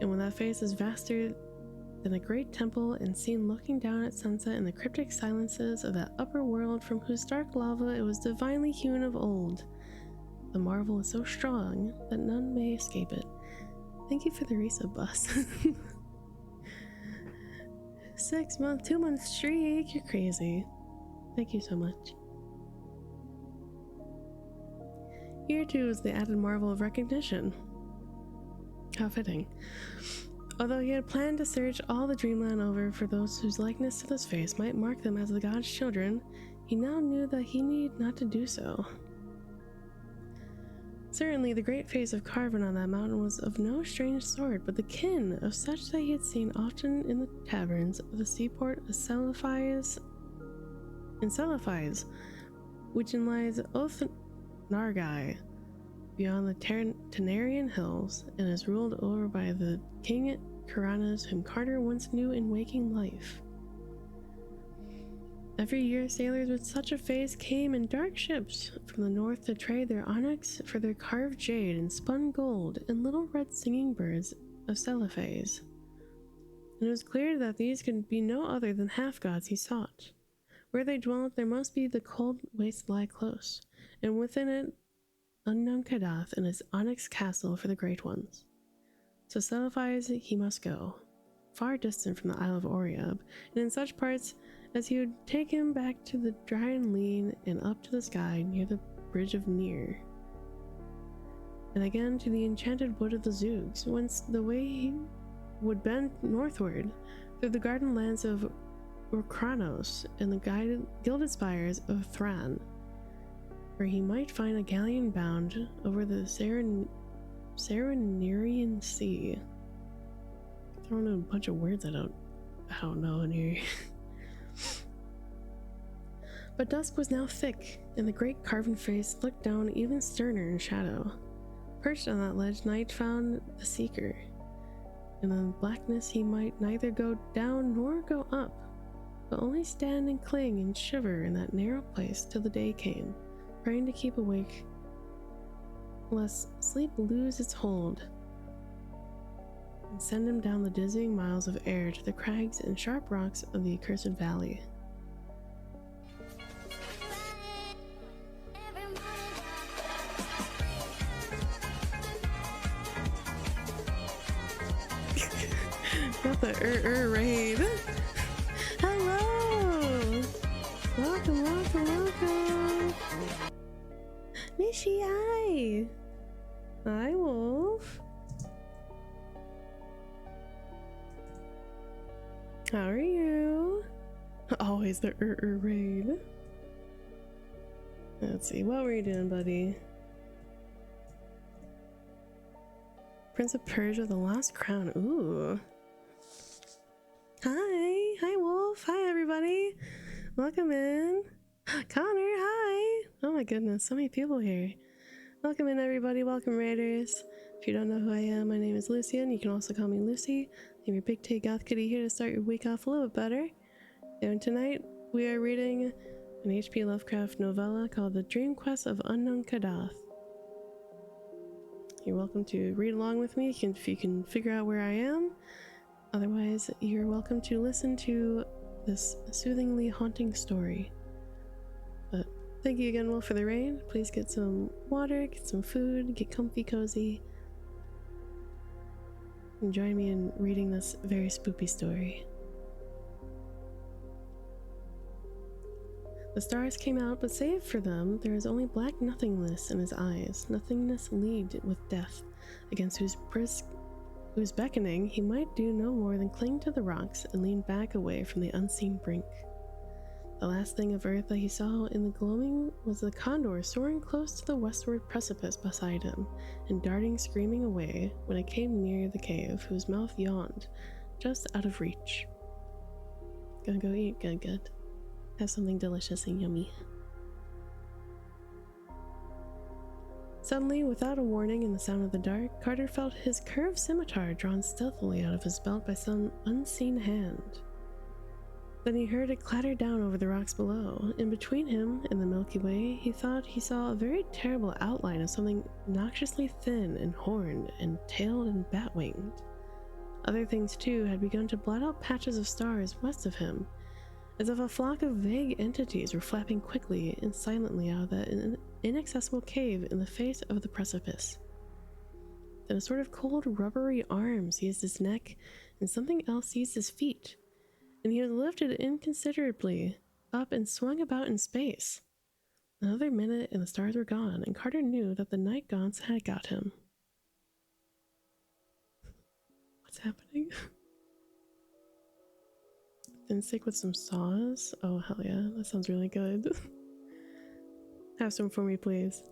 And when that face is vaster than a great temple and seen looking down at sunset in the cryptic silences of that upper world from whose dark lava it was divinely hewn of old, the marvel is so strong that none may escape it. Thank you for the resub, bus. 6 month, 2 month streak, you're crazy. Thank you so much. Here too is the added marvel of recognition. How fitting. Although he had planned to search all the dreamland over for those whose likeness to this face might mark them as the god's children, he now knew that he need not to do so. Certainly the great face of Carven on that mountain was of no strange sort, but the kin of such that he had seen often in the taverns of the seaport of Celephies, which lies Oth-Nargai, beyond the Tenarian hills, and is ruled over by the King Karanas whom Carter once knew in waking life. Every year sailors with such a face came in dark ships from the north to trade their onyx for their carved jade and spun gold and little red singing birds of Celephies. And it was clear that these could be no other than half-gods he sought. Where they dwelt there must be the cold waste lie close, and within it unknown Kadath and his onyx castle for the great ones. So Celephies he must go, far distant from the Isle of Oriab, and in such parts as he would take him back to the dry and lean and up to the sky near the bridge of Nir, and again to the enchanted wood of the Zoogs, whence the way he would bend northward through the garden lands of Urkranos and the gilded spires of Thran, where he might find a galleon bound over the Serenirian Sea. Throwing a bunch of words I don't know in here. But dusk was now thick, and the great carven face looked down even sterner in shadow. Perched on that ledge, night found the seeker. In the blackness he might neither go down nor go up, but only stand and cling and shiver in that narrow place till the day came, praying to keep awake, lest sleep lose its hold and send him down the dizzying miles of air to the crags and sharp rocks of the accursed valley. Got the raid. Hello! Welcome. Mishi, hi! Hi, Wolf. How are you? Always the raid. Let's see, what were you doing, buddy? Prince of Persia, the Lost Crown. Ooh. Hi Wolf. Hi everybody. Welcome in. Connor, hi. Oh my goodness, so many people here. Welcome in, everybody. Welcome, Raiders. If you don't know who I am, my name is Lucian. You can also call me Lucy. I'm your big Tay goth kitty here to start your week off a little bit better. And tonight, we are reading an H.P. Lovecraft novella called The Dream-Quest of Unknown Kadath. You're welcome to read along with me if you can figure out where I am. Otherwise, you're welcome to listen to this soothingly haunting story. But thank you again, Will, for the raid. Please get some water, get some food, get comfy, cozy, and join me in reading this very spoopy story. The stars came out, but save for them, there is only black nothingness in his eyes, nothingness leagued with death, against whose beckoning he might do no more than cling to the rocks and lean back away from the unseen brink. The last thing of earth that he saw in the gloaming was the condor soaring close to the westward precipice beside him, and darting screaming away when it came near the cave, whose mouth yawned, just out of reach. Gonna go eat, good. Have something delicious and yummy. Suddenly, without a warning in the sound of the dark, Carter felt his curved scimitar drawn stealthily out of his belt by some unseen hand. Then he heard it clatter down over the rocks below, and between him and the Milky Way, he thought he saw a very terrible outline of something noxiously thin and horned and tailed and bat-winged. Other things, too, had begun to blot out patches of stars west of him, as if a flock of vague entities were flapping quickly and silently out of that inaccessible cave in the face of the precipice. Then a sort of cold, rubbery arm seized his neck, and something else seized his feet, and he was lifted inconsiderably up and swung about in space. Another minute and the stars were gone, and Carter knew that the night gaunts had got him. What's happening? Thin stick with some sauce? Oh, hell yeah. That sounds really good. Have some for me, please.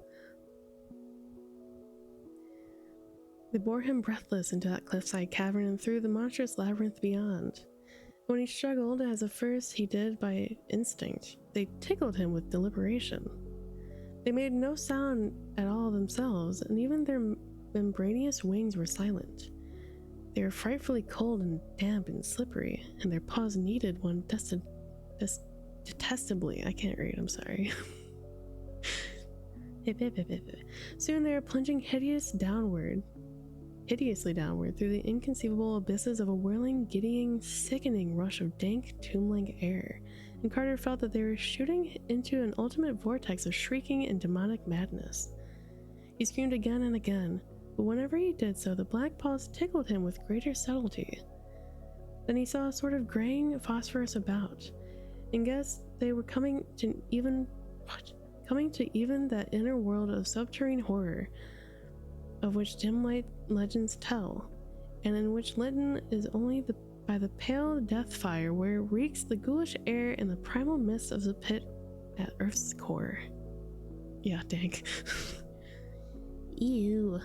They bore him breathless into that cliffside cavern and through the monstrous labyrinth beyond. When he struggled, as at first he did by instinct, they tickled him with deliberation. They made no sound at all themselves, and even their membranous wings were silent. They were frightfully cold and damp and slippery, and their paws needed one detestably. I can't read, I'm sorry. Soon they were plunging hideously downward through the inconceivable abysses of a whirling, giddying, sickening rush of dank, tomb-like air, and Carter felt that they were shooting into an ultimate vortex of shrieking and demonic madness. He screamed again and again, but whenever he did so, the black paws tickled him with greater subtlety. Then he saw a sort of graying phosphorus about, and guessed they were coming to even that inner world of subterranean horror, of which dim light legends tell, and in which litten is only by the pale death fire where reeks the ghoulish air and the primal mists of the pit at Earth's core. Yeah, dang. Ew.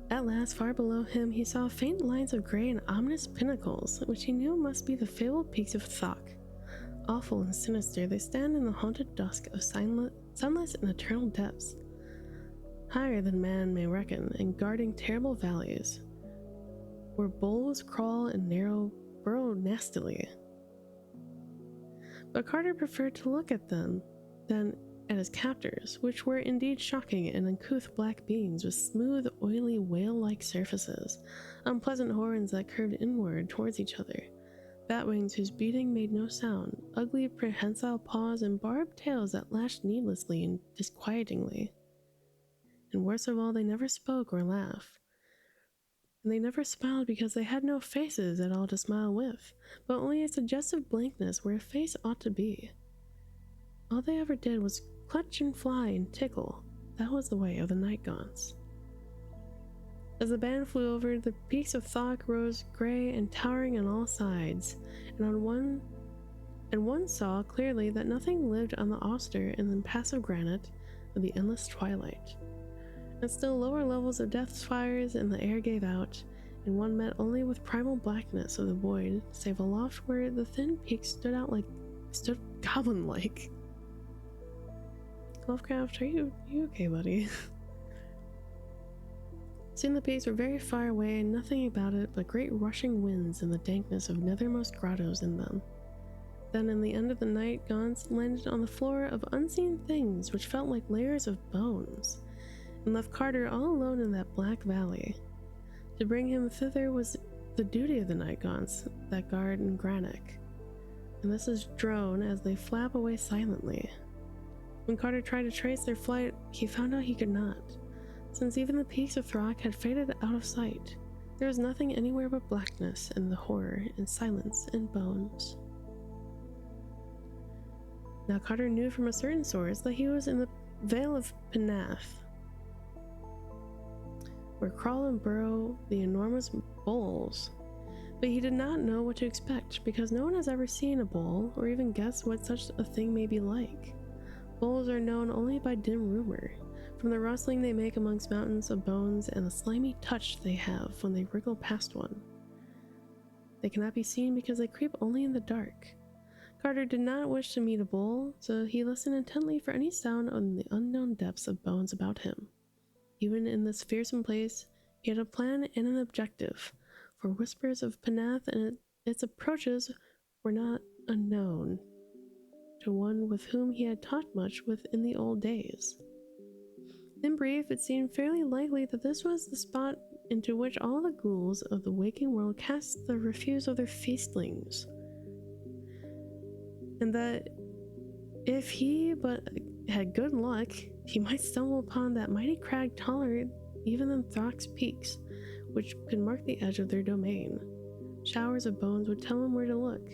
At last, far below him, he saw faint lines of gray and ominous pinnacles, which he knew must be the fabled peaks of Thok. Awful and sinister, they stand in the haunted dusk of sunless and eternal depths, higher than man may reckon, and guarding terrible valleys, where bulls crawl and burrow nastily. But Carter preferred to look at them than at his captors, which were indeed shocking and uncouth black beings with smooth, oily, whale-like surfaces, unpleasant horns that curved inward towards each other, bat wings whose beating made no sound, ugly, prehensile paws, and barbed tails that lashed needlessly and disquietingly. And worst of all, they never spoke or laughed. And they never smiled because they had no faces at all to smile with, but only a suggestive blankness where a face ought to be. All they ever did was clutch and fly and tickle. That was the way of the night gaunts. As the band flew over, the peaks of Thok rose gray and towering on all sides, and one saw clearly that nothing lived on the austere and impassive granite of the endless twilight. And still lower levels of death's fires in the air gave out, and one met only with primal blackness of the void, save aloft where the thin peaks stood goblin-like. Lovecraft, are you okay, buddy? Soon the peaks were very far away and nothing about it but great rushing winds and the dankness of nethermost grottos in them. Then in the end of the night, Gaunt landed on the floor of unseen things which felt like layers of bones, and left Carter all alone in that black valley. To bring him thither was the duty of the night gaunts that guard in Granick, and this is drone as they flap away silently. When Carter tried to trace their flight, he found out he could not, since even the peaks of Throck had faded out of sight. There was nothing anywhere but blackness and the horror and silence and bones. Now Carter knew from a certain source that he was in the Vale of Kadath, where crawl and burrow the enormous bulls, but he did not know what to expect because no one has ever seen a bull or even guessed what such a thing may be like. Bulls are known only by dim rumor, from the rustling they make amongst mountains of bones and the slimy touch they have when they wriggle past one. They cannot be seen because they creep only in the dark. Carter did not wish to meet a bull, so he listened intently for any sound on the unknown depths of bones about him. Even in this fearsome place, he had a plan and an objective, for whispers of Kadath and its approaches were not unknown to one with whom he had talked much with in the old days. In brief, it seemed fairly likely that this was the spot into which all the ghouls of the waking world cast the refuse of their feastlings, and that if he but had good luck, he might stumble upon that mighty crag taller even than Throck's peaks, which could mark the edge of their domain. Showers of bones would tell him where to look,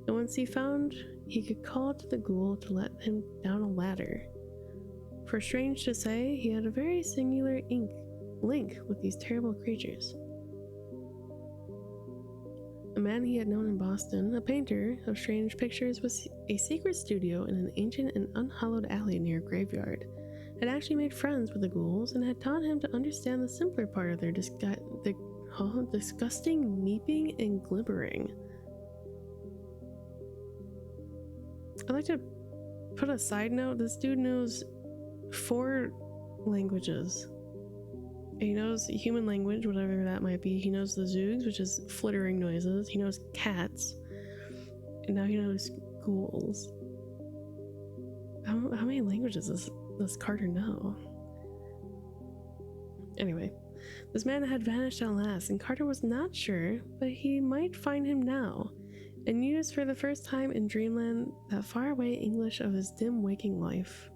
and once he found, he could call to the ghoul to let him down a ladder. For strange to say, he had a very singular link with these terrible creatures. A man he had known in Boston, a painter of strange pictures with a secret studio in an ancient and unhallowed alley near a graveyard, had actually made friends with the ghouls and had taught him to understand the simpler part of their disgusting meeping and glibbering. I'd like to put a side note, this dude knows 4 languages. He knows human language, whatever that might be. He knows the Zoogs, which is flittering noises. He knows cats. And now he knows ghouls. How many languages does Carter know? Anyway, this man had vanished at last, and Carter was not sure, but he might find him now, and use for the first time in dreamland that faraway English of his dim waking life.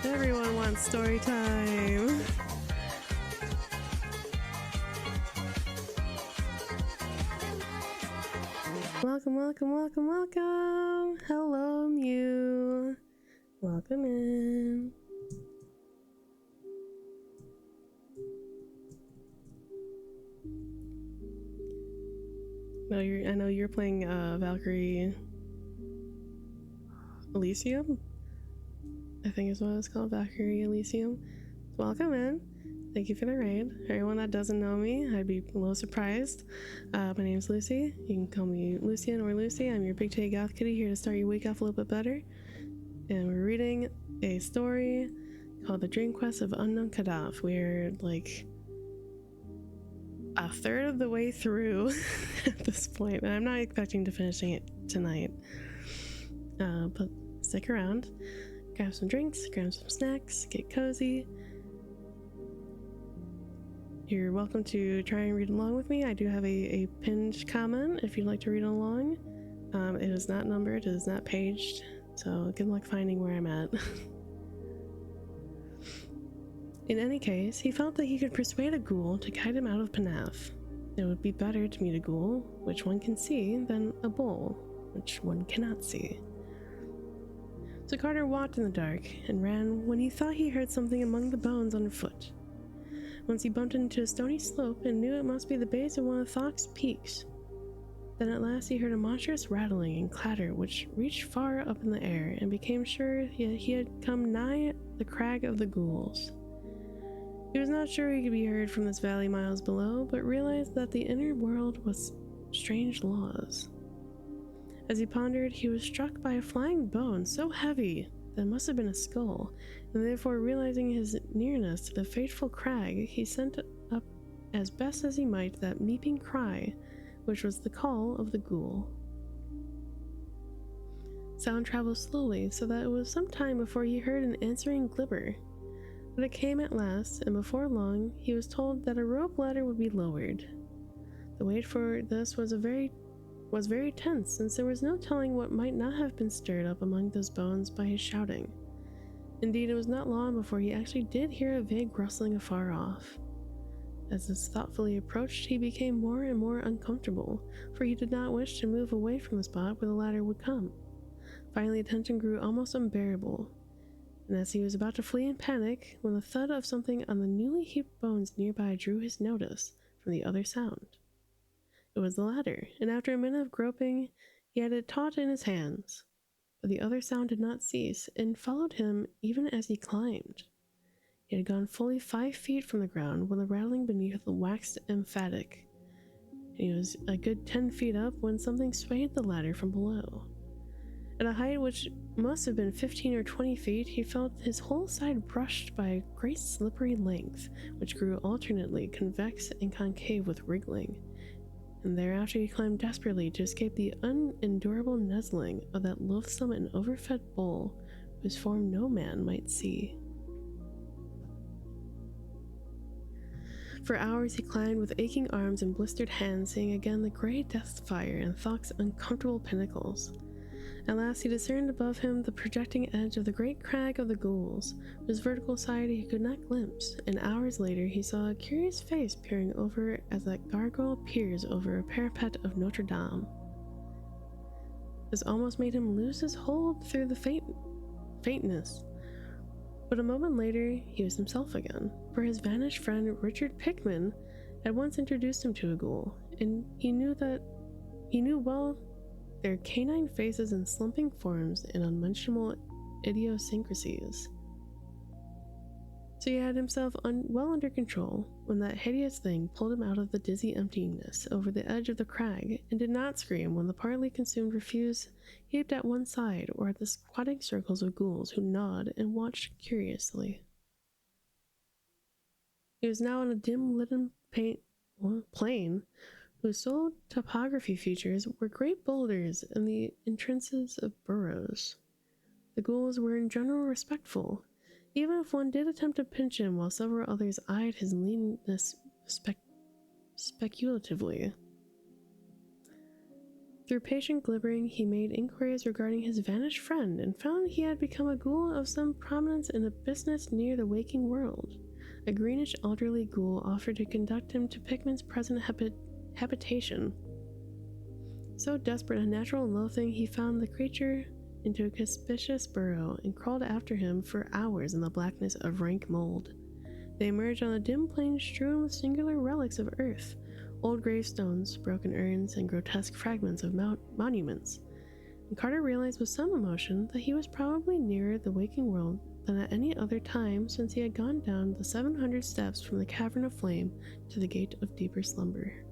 Everyone wants story time. Welcome, welcome, welcome, welcome. Hello, Mew. Welcome in. No, I know you're playing Valkyrie Elysium. I think is what it's called, Valkyrie Elysium. Welcome in. Thank you for the raid. For anyone that doesn't know me, I'd be a little surprised. My name's Lucy. You can call me Lucian or Lucy. I'm your big titty goth kitty here to start your week off a little bit better. And we're reading a story called The Dream-Quest of Unknown Kadath. We're like a third of the way through at this point, and I'm not expecting to finishing it tonight. But stick around. Grab some drinks, grab some snacks, get cozy. You're welcome to try and read along with me. I do have a pinned comment if you'd like to read along. It is not numbered, it is not paged, so good luck finding where I'm at. In any case, he felt that he could persuade a ghoul to guide him out of Kadath. It would be better to meet a ghoul, which one can see, than a bull, which one cannot see. So Carter walked in the dark and ran when he thought he heard something among the bones underfoot. Once he bumped into a stony slope and knew it must be the base of one of Throck's peaks. Then at last he heard a monstrous rattling and clatter which reached far up in the air and became sure he had come nigh the crag of the ghouls. He was not sure he could be heard from this valley miles below, but realized that the inner world was strange laws. As he pondered, he was struck by a flying bone so heavy that it must have been a skull, and therefore realizing his nearness to the fateful crag, he sent up as best as he might that meeping cry, which was the call of the ghoul. Sound traveled slowly, so that it was some time before he heard an answering glimmer. But it came at last, and before long, he was told that a rope ladder would be lowered. The wait for this was very tense, since there was no telling what might not have been stirred up among those bones by his shouting. Indeed, it was not long before he actually did hear a vague rustling afar off. As this thoughtfully approached, he became more and more uncomfortable, for he did not wish to move away from the spot where the ladder would come. Finally, the tension grew almost unbearable, and as he was about to flee in panic, when the thud of something on the newly heaped bones nearby drew his notice from the other sound. It was the ladder, and after a minute of groping, he had it taut in his hands. But the other sound did not cease, and followed him even as he climbed. He had gone fully 5 feet from the ground when the rattling beneath waxed emphatic, and he was a good 10 feet up when something swayed the ladder from below. At a height which must have been 15 or 20 feet, he felt his whole side brushed by a great slippery length, which grew alternately convex and concave with wriggling, and thereafter he climbed desperately to escape the unendurable nuzzling of that loathsome and overfed bull, whose form no man might see. For hours he climbed with aching arms and blistered hands, seeing again the grey death fire and Thok's uncomfortable pinnacles. At last he discerned above him the projecting edge of the great crag of the ghouls, whose vertical side he could not glimpse, and hours later he saw a curious face peering over as that gargoyle peers over a parapet of Notre Dame. This almost made him lose his hold through the faintness. But a moment later he was himself again, for his vanished friend Richard Pickman had once introduced him to a ghoul, and he knew well their canine faces and slumping forms and unmentionable idiosyncrasies. So he had himself well under control when that hideous thing pulled him out of the dizzy emptiness over the edge of the crag, and did not scream when the partly consumed refuse heaped at one side, or at the squatting circles of ghouls who gnawed and watched curiously. He was now on a dim-lit plain whose sole topography features were great boulders and the entrances of burrows. The ghouls were in general respectful, even if one did attempt to pinch him, while several others eyed his leanness speculatively. Through patient glibbering, he made inquiries regarding his vanished friend, and found he had become a ghoul of some prominence in a business near the waking world. A greenish elderly ghoul offered to conduct him to Pickman's present habitation. So desperate a natural loathing, he found the creature into a conspicuous burrow and crawled after him for hours in the blackness of rank mold. They emerged on a dim plain strewn with singular relics of earth, old gravestones, broken urns, and grotesque fragments of monuments, and Carter realized with some emotion that he was probably nearer the waking world than at any other time since he had gone down the 700 steps from the cavern of flame to the gate of deeper slumber.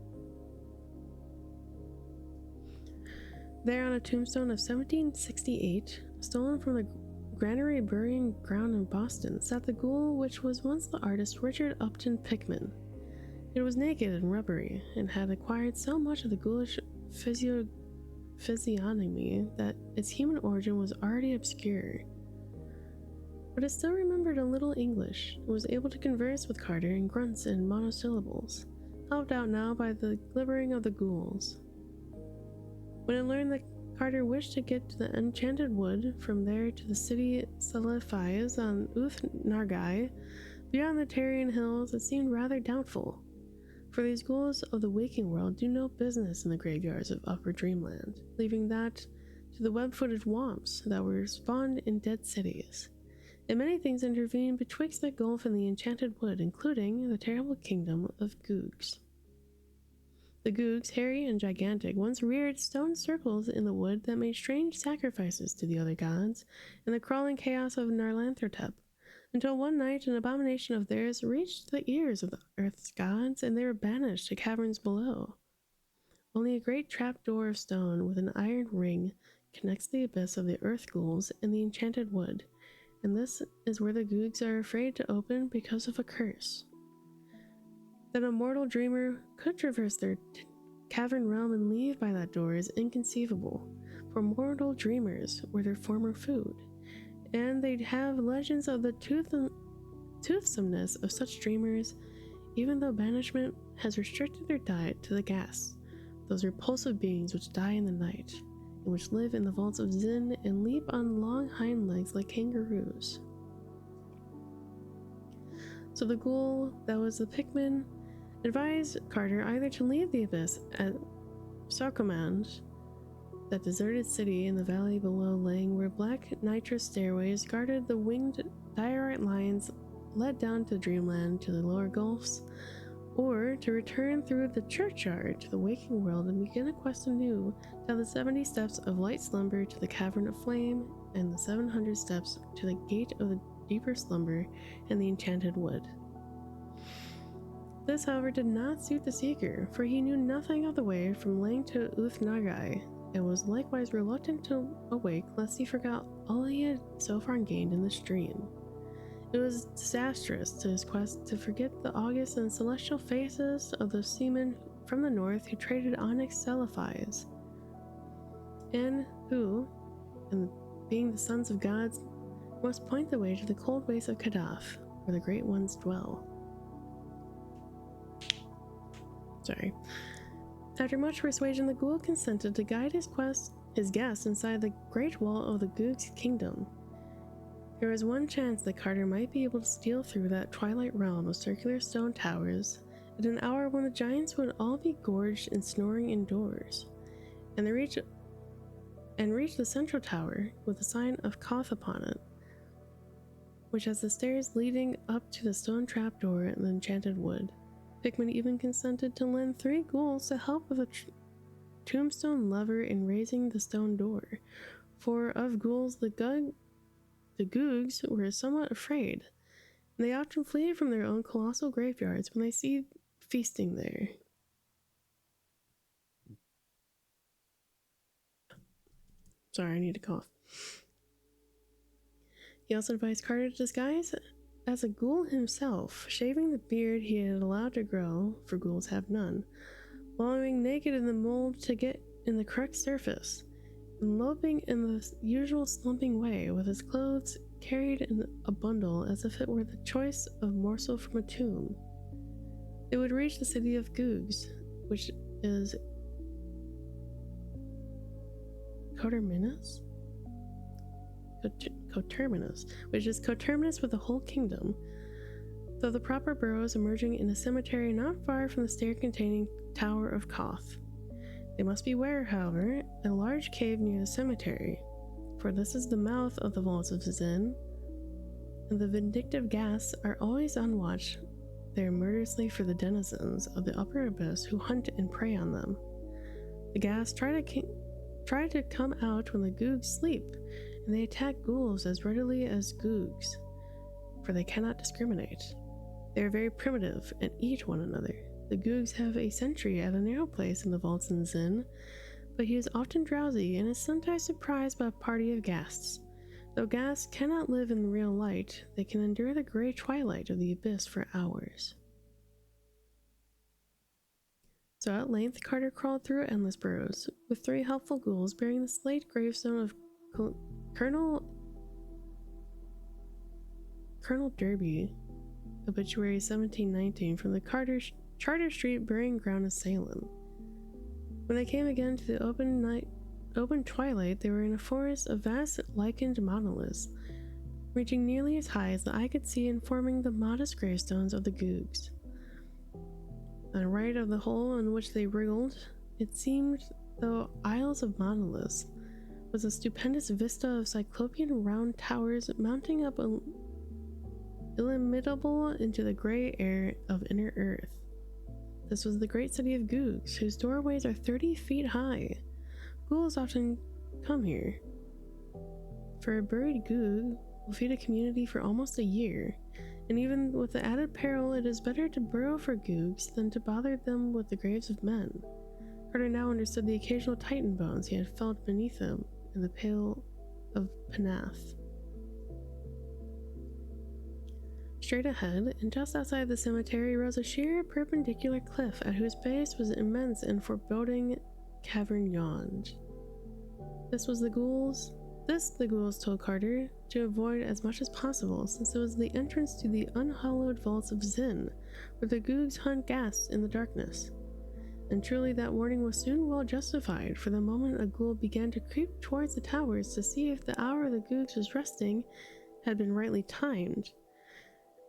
There, on a tombstone of 1768, stolen from the Granary Burying Ground in Boston, sat the ghoul which was once the artist Richard Upton Pickman. It was naked and rubbery, and had acquired so much of the ghoulish physiognomy that its human origin was already obscure. But it still remembered a little English, and was able to converse with Carter in grunts and monosyllables, helped out now by the glibbering of the ghouls. When it learned that Carter wished to get to the enchanted wood, from there to the city Salafis on Uth Nargai, beyond the Tyrian hills, it seemed rather doubtful, for these ghouls of the waking world do no business in the graveyards of Upper Dreamland, leaving that to the web-footed womps that were spawned in dead cities. And many things intervene betwixt the gulf and the enchanted wood, including the terrible kingdom of Googs. The Googs, hairy and gigantic, once reared stone circles in the wood that made strange sacrifices to the other gods, and the crawling chaos of Narlanthotep, until one night an abomination of theirs reached the ears of the earth's gods, and they were banished to caverns below. Only a great trap-door of stone with an iron ring connects the abyss of the earth ghouls and the enchanted wood, and this is where the Googs are afraid to open because of a curse. That a mortal dreamer could traverse their cavern realm and leave by that door is inconceivable, for mortal dreamers were their former food, and they'd have legends of the toothsomeness of such dreamers, even though banishment has restricted their diet to the ghasts, those repulsive beings which die in the night, and which live in the vaults of Zin and leap on long hind legs like kangaroos. So the ghoul that was the Pikmin advised Carter either to leave the abyss at Sarkomand, that deserted city in the valley below Lang, where black nitrous stairways guarded the winged diorite lines led down to Dreamland to the lower gulfs, or to return through the churchyard to the waking world and begin a quest anew down the 70 steps of light slumber to the cavern of flame, and the 700 steps to the gate of the deeper slumber and the enchanted wood. This, however, did not suit the seeker, for he knew nothing of the way from Lang to Uthnagai, and was likewise reluctant to awake lest he forgot all he had so far gained in this dream. It was disastrous to his quest to forget the august and celestial faces of those seamen from the north who traded onyx sapphires, and who, and being the sons of gods, must point the way to the cold wastes of Kadath, where the great ones dwell. After much persuasion, the ghoul consented to guide his guest inside the great wall of the Goog's kingdom. There was one chance that Carter might be able to steal through that twilight realm of circular stone towers at an hour when the giants would all be gorged and snoring indoors, and reach the central tower with the sign of Koth upon it, which has the stairs leading up to the stone trapdoor in the enchanted wood. Pikmin even consented to lend 3 ghouls to help with a tombstone lever in raising the stone door, for of ghouls the Googs were somewhat afraid, and they often flee from their own colossal graveyards when they see feasting there. Sorry, I need to cough. He also advised Carter to disguise as a ghoul himself, shaving the beard he had allowed to grow, for ghouls have none, wallowing naked in the mold to get in the correct surface, and loping in the usual slumping way, with his clothes carried in a bundle as if it were the choice of morsel from a tomb. They would reach the city of Googs, which is coterminous with the whole kingdom, though the proper burrows emerging in a cemetery not far from the stair-containing Tower of Koth. They must beware, however, a large cave near the cemetery, for this is the mouth of the vaults of Zin, and the vindictive ghasts are always on watch there murderously for the denizens of the upper abyss who hunt and prey on them. The ghasts try to come out when the Googs sleep, and they attack ghouls as readily as Googs, for they cannot discriminate. They are very primitive and eat one another. The Googs have a sentry at a narrow place in the vaults in Zin, but he is often drowsy and is sometimes surprised by a party of ghasts. Though ghasts cannot live in real light, they can endure the gray twilight of the abyss for hours. So at length, Carter crawled through endless burrows, with 3 helpful ghouls bearing the slate gravestone of Colonel Derby, obituary 1719, from the Charter Street burying ground of Salem. When they came again to the open twilight, they were in a forest of vast lichened monoliths, reaching nearly as high as the eye could see and forming the modest gravestones of the Googs. On the right of the hole in which they wriggled, it seemed, though aisles of monoliths, was a stupendous vista of cyclopean round towers mounting up illimitable into the gray air of inner earth. This was the great city of Googs, whose doorways are 30 feet high. Ghouls often come here, for a buried Goog will feed a community for almost a year, and even with the added peril, it is better to burrow for googs than to bother them with the graves of men. Carter now understood the occasional titan bones he had felt beneath him in the Pale of Kadath. Straight ahead, and just outside the cemetery, rose a sheer, perpendicular cliff at whose base was an immense and foreboding cavern yawned. This the ghouls told Carter to avoid as much as possible, since it was the entrance to the unhallowed vaults of Zin, where the googs hunt ghasts in the darkness. And truly that warning was soon well justified, for the moment a ghoul began to creep towards the towers to see if the hour the googs was resting had been rightly timed,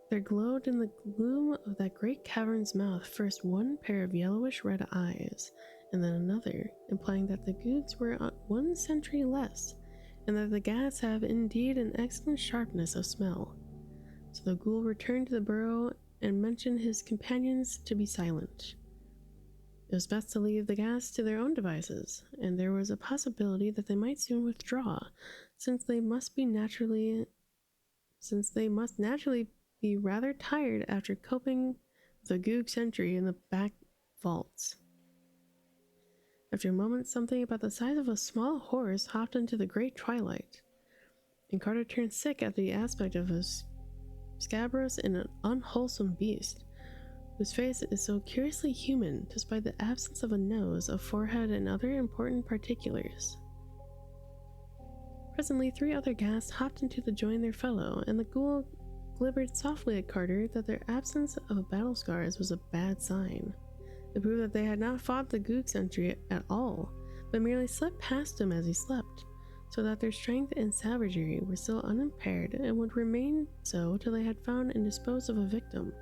there glowed in the gloom of that great cavern's mouth first one pair of yellowish-red eyes, and then another, implying that the googs were 1 century less, and that the ghats have indeed an excellent sharpness of smell. So the ghoul returned to the burrow and mentioned his companions to be silent. It was best to leave the ghats to their own devices, and there was a possibility that they might soon withdraw, since they must naturally be rather tired after coping with the goog sentry in the back vaults. After a moment, something about the size of a small horse hopped into the great twilight, and Carter turned sick at the aspect of a scabrous and unwholesome beast, whose face is so curiously human despite the absence of a nose, a forehead, and other important particulars. Presently, 3 other ghasts hopped into to join their fellow, and the ghoul glibbered softly at Carter that their absence of battle scars was a bad sign. It proved that they had not fought the goog sentry at all, but merely slipped past him as he slept, so that their strength and savagery were still unimpaired and would remain so till they had found and disposed of a victim.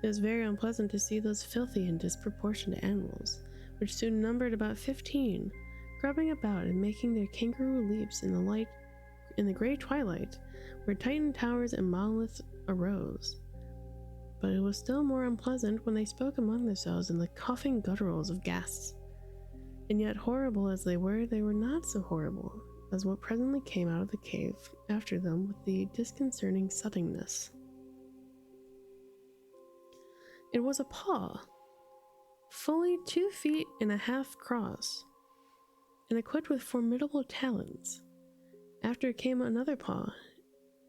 It was very unpleasant to see those filthy and disproportionate animals, which soon numbered about 15, grubbing about and making their kangaroo leaps in the gray twilight, where titan towers and monoliths arose. But it was still more unpleasant when they spoke among themselves in the coughing gutturals of ghasts. And yet, horrible as they were not so horrible as what presently came out of the cave after them with the disconcerting suddenness. It was a paw, fully 2.5 feet across, and equipped with formidable talons. After it came another paw,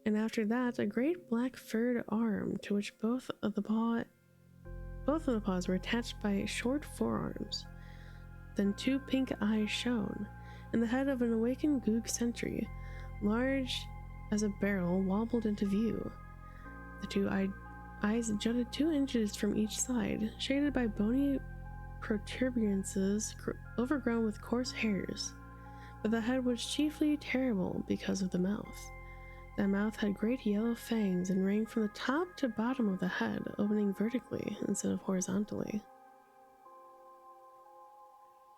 and after that a great black furred arm to which both of the paws were attached by short forearms. Then 2 pink eyes shone, and the head of an awakened goog sentry, large as a barrel, wobbled into view. The 2 eyes jutted 2 inches from each side, shaded by bony protuberances overgrown with coarse hairs. But the head was chiefly terrible because of the mouth. That mouth had great yellow fangs and ran from the top to bottom of the head, opening vertically instead of horizontally.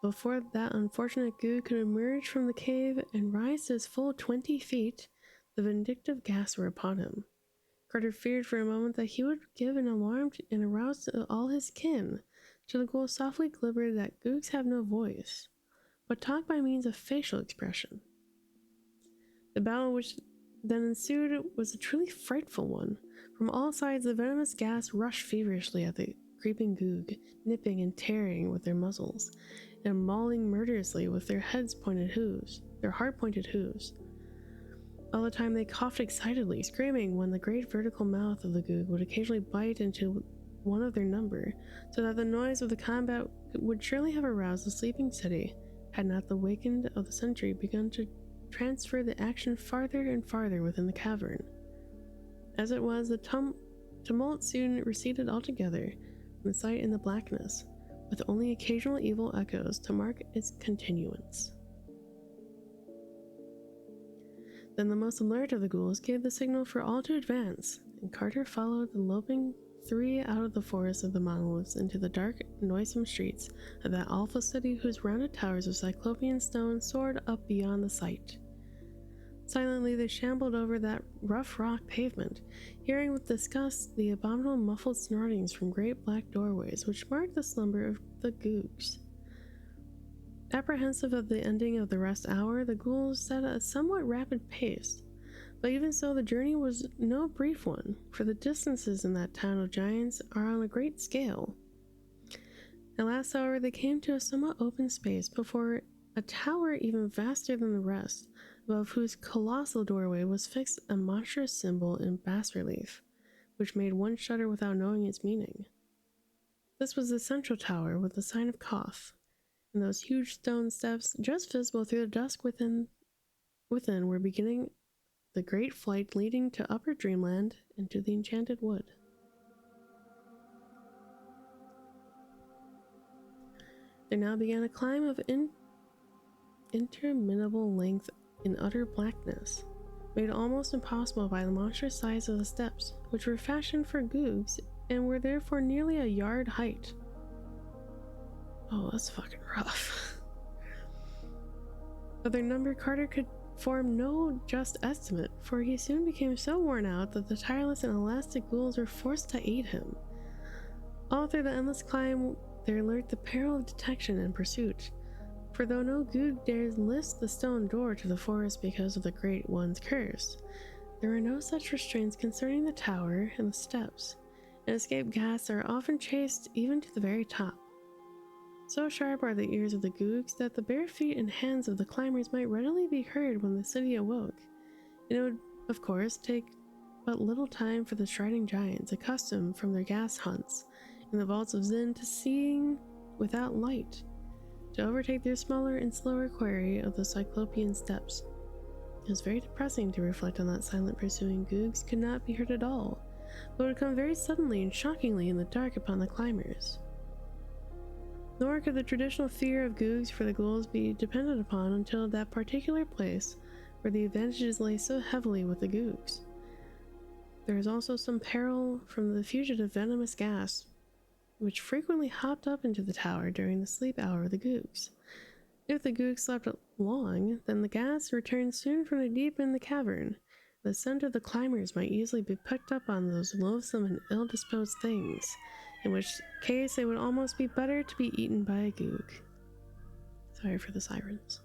Before that unfortunate goog could emerge from the cave and rise to his full 20 feet, the vindictive ghasts were upon him. Carter feared for a moment that he would give an alarm and arouse all his kin, till the ghoul softly glibbered that googs have no voice, but talk by means of facial expression. The battle which then ensued was a truly frightful one. From all sides the venomous ghasts rushed feverishly at the creeping goog, nipping and tearing with their muzzles, and mauling murderously with their hard-pointed hooves. All the time they coughed excitedly, screaming when the great vertical mouth of the goog would occasionally bite into one of their number, so that the noise of the combat would surely have aroused the sleeping city, had not the wakened of the sentry begun to transfer the action farther and farther within the cavern. As it was, the tumult soon receded altogether from the sight in the blackness, with only occasional evil echoes to mark its continuance. Then the most alert of the ghouls gave the signal for all to advance, and Carter followed the loping 3 out of the forest of the monoliths into the dark, noisome streets of that awful city whose rounded towers of cyclopean stone soared up beyond the sight. Silently they shambled over that rough rock pavement, hearing with disgust the abominable muffled snortings from great black doorways which marked the slumber of the googs. Apprehensive of the ending of the rest hour, the ghouls set a somewhat rapid pace, But even so, the journey was no brief one, for the distances in that town of giants are on a great scale. At last, however, they came to a somewhat open space before a tower even vaster than the rest, above whose colossal doorway was fixed a monstrous symbol in bas-relief, which made one shudder without knowing its meaning. This was the central tower with the sign of Koth, and those huge stone steps just visible through the dusk within were beginning the great flight leading to Upper Dreamland and to the Enchanted Wood. There now began a climb of interminable length in utter blackness, made almost impossible by the monstrous size of the steps, which were fashioned for googs and were therefore nearly a yard height. Oh, that's fucking rough. Of their number, Carter could form no just estimate, for he soon became so worn out that the tireless and elastic ghouls were forced to aid him. All through the endless climb, there lurked the peril of detection and pursuit, for though no goog dares lift the stone door to the forest because of the Great One's curse, there are no such restraints concerning the tower and the steps, and escape ghast are often chased even to the very top. So sharp are the ears of the googs that the bare feet and hands of the climbers might readily be heard when the city awoke, and it would, of course, take but little time for the striding giants, accustomed from their ghast hunts in the vaults of Zin to seeing without light, to overtake their smaller and slower quarry of the Cyclopean steppes. It was very depressing to reflect on that silent pursuing googs could not be heard at all, but would come very suddenly and shockingly in the dark upon the climbers. Nor could the traditional fear of googs for the ghouls be depended upon until that particular place where the advantages lay so heavily with the googs. There is also some peril from the fugitive venomous gas, which frequently hopped up into the tower during the sleep hour of the googs. If the googs slept long, then the gas returned soon from the deep in the cavern. The scent of the climbers might easily be picked up on those loathsome and ill-disposed things, in which case it would almost be better to be eaten by a goog. Sorry for the sirens.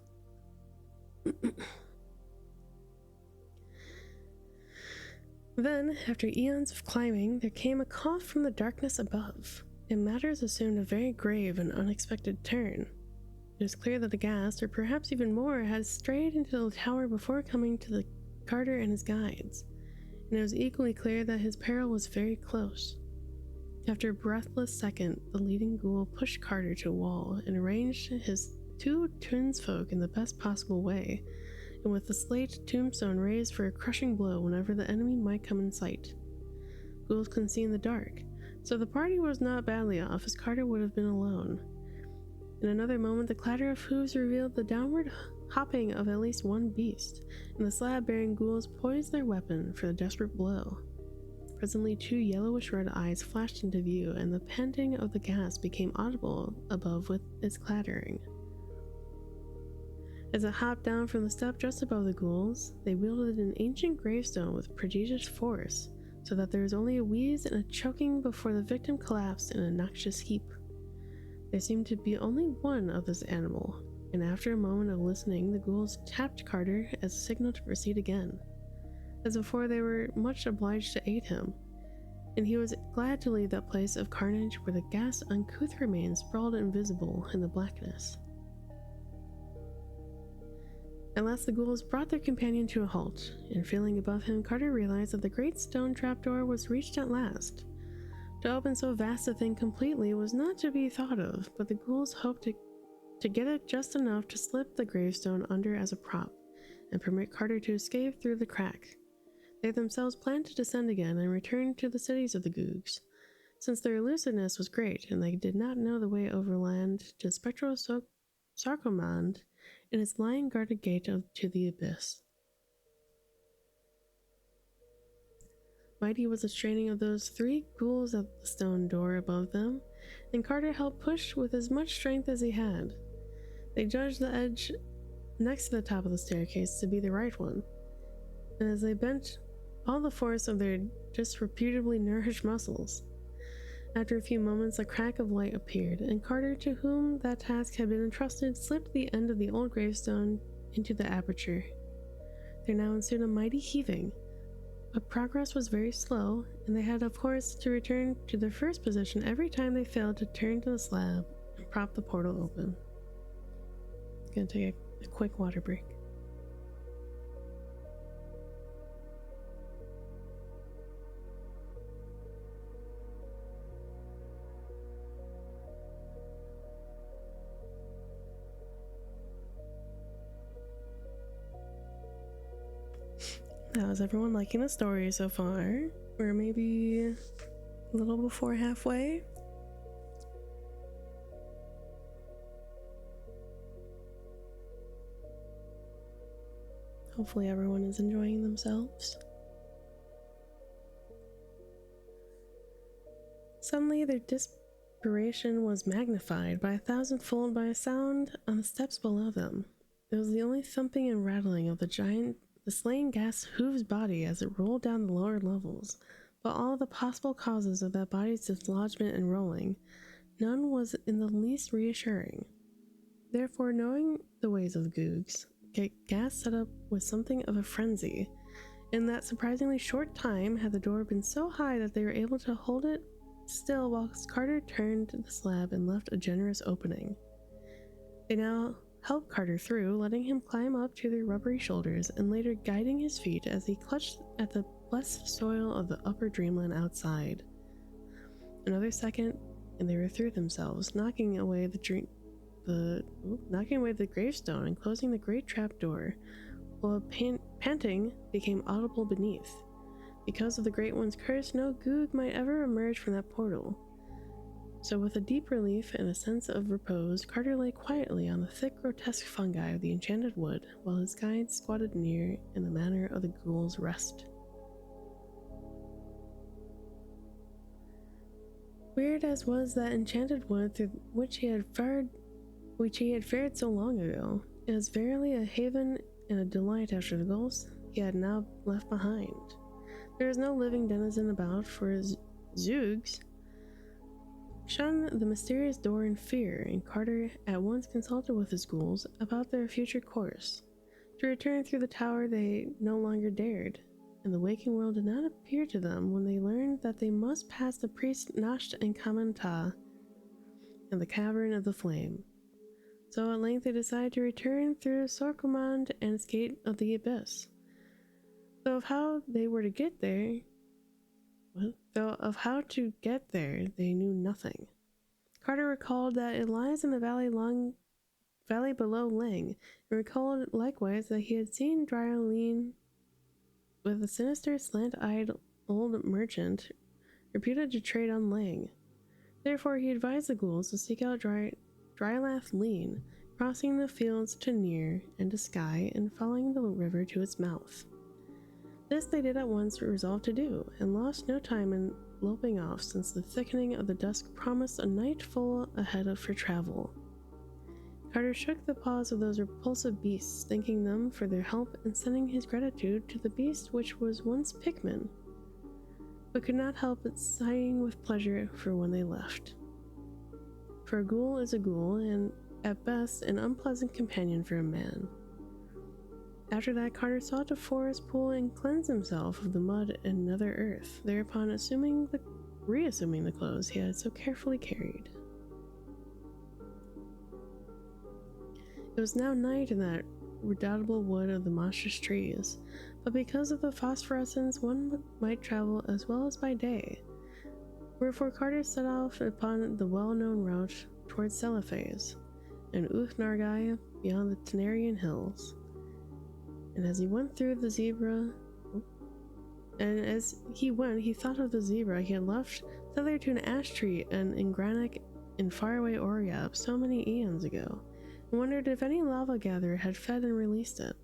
Then, after eons of climbing, there came a cough from the darkness above, and matters assumed a very grave and unexpected turn. It was clear that the ghast, or perhaps even more, had strayed into the tower before coming to the Carter and his guides, and it was equally clear that his peril was very close. After a breathless second, the leading ghoul pushed Carter to a wall and arranged his two townsfolk in the best possible way, and with the slate tombstone raised for a crushing blow whenever the enemy might come in sight. Ghouls couldn't see in the dark, so the party was not badly off, as Carter would have been alone. In another moment, the clatter of hooves revealed the downward hopping of at least one beast, and the slab-bearing ghouls poised their weapon for the desperate blow. Presently, two yellowish-red eyes flashed into view, and the panting of the gas became audible above with its clattering. As it hopped down from the step just above the ghouls, they wielded an ancient gravestone with prodigious force, so that there was only a wheeze and a choking before the victim collapsed in a noxious heap. There seemed to be only one of this animal, and after a moment of listening, the ghouls tapped Carter as a signal to proceed again. As before, they were much obliged to aid him, and he was glad to leave that place of carnage where the ghast's uncouth remains sprawled invisible in the blackness. At last the ghouls brought their companion to a halt, and feeling above him, Carter realized that the great stone trapdoor was reached at last. To open so vast a thing completely was not to be thought of, but the ghouls hoped to get it just enough to slip the gravestone under as a prop, and permit Carter to escape through the crack. They themselves planned to descend again and return to the cities of the googs, since their elusiveness was great, and they did not know the way overland to spectral Sarkomand and its lying guarded gate to the abyss. Mighty was the straining of those three ghouls at the stone door above them, and Carter helped push with as much strength as he had. They judged the edge next to the top of the staircase to be the right one, and as they bent all the force of their disreputably nourished muscles. After a few moments, a crack of light appeared, and Carter, to whom that task had been entrusted, slipped the end of the old gravestone into the aperture. There now ensued a mighty heaving, but progress was very slow, and they had, of course, to return to their first position every time they failed to turn to the slab and prop the portal open. Gonna take a quick water break. How is everyone liking the story so far? Or maybe a little before halfway? Hopefully everyone is enjoying themselves. Suddenly their desperation was magnified by 1,000-fold by a sound on the steps below them. It was the only thumping and rattling of the slain gas hooves body as it rolled down the lower levels, but all the possible causes of that body's dislodgement and rolling, none was in the least reassuring. Therefore, knowing the ways of the Googs, Gas set up with something of a frenzy. In that surprisingly short time had the door been so high that they were able to hold it still whilst Carter turned the slab and left a generous opening. They now helped Carter through, letting him climb up to their rubbery shoulders and later guiding his feet as he clutched at the blessed soil of the upper dreamland outside. Another second, and they were through themselves, knocking away the gravestone and closing the great trap door, while panting became audible beneath. Because of the Great One's curse, no Goog might ever emerge from that portal. So with a deep relief and a sense of repose, Carter lay quietly on the thick, grotesque fungi of the enchanted wood, while his guides squatted near in the manner of the ghoul's rest. Weird as was that enchanted wood through which he had fared so long ago, it was verily a haven and a delight after the gulfs he had now left behind. There was no living denizen about, for Zoogs shunned the mysterious door in fear, and Carter at once consulted with his ghouls about their future course. To return through the tower they no longer dared, and the waking world did not appear to them when they learned that they must pass the priests Nasht and Kamanta and the cavern of the flame. So at length they decided to return through Sorkomand and escape of the abyss. Though of how to get there, they knew nothing. Carter recalled that it lies in the valley below Ling, and recalled likewise that he had seen Dryaleen with a sinister, slant-eyed old merchant reputed to trade on Ling. Therefore, he advised the ghouls to seek out Drylath Lean, crossing the fields to Near and to Sky, and following the river to its mouth. This they did at once resolve to do, and lost no time in loping off, since the thickening of the dusk promised a night full ahead for travel. Carter shook the paws of those repulsive beasts, thanking them for their help and sending his gratitude to the beast which was once Pikmin, but could not help but sighing with pleasure for when they left. For a ghoul is a ghoul, and at best an unpleasant companion for a man. After that, Carter sought a forest pool and cleansed himself of the mud and nether earth, thereupon reassuming the clothes he had so carefully carried. It was now night in that redoubtable wood of the monstrous trees, but because of the phosphorescence one might travel as well as by day. Wherefore Carter set off upon the well-known route towards Celephase and Uth-Nargai beyond the Tenarian hills. And as he went through the zebra, he thought of the zebra he had left tethered to an ash tree and in Granik in faraway Oriab so many eons ago, and wondered if any lava gatherer had fed and released it.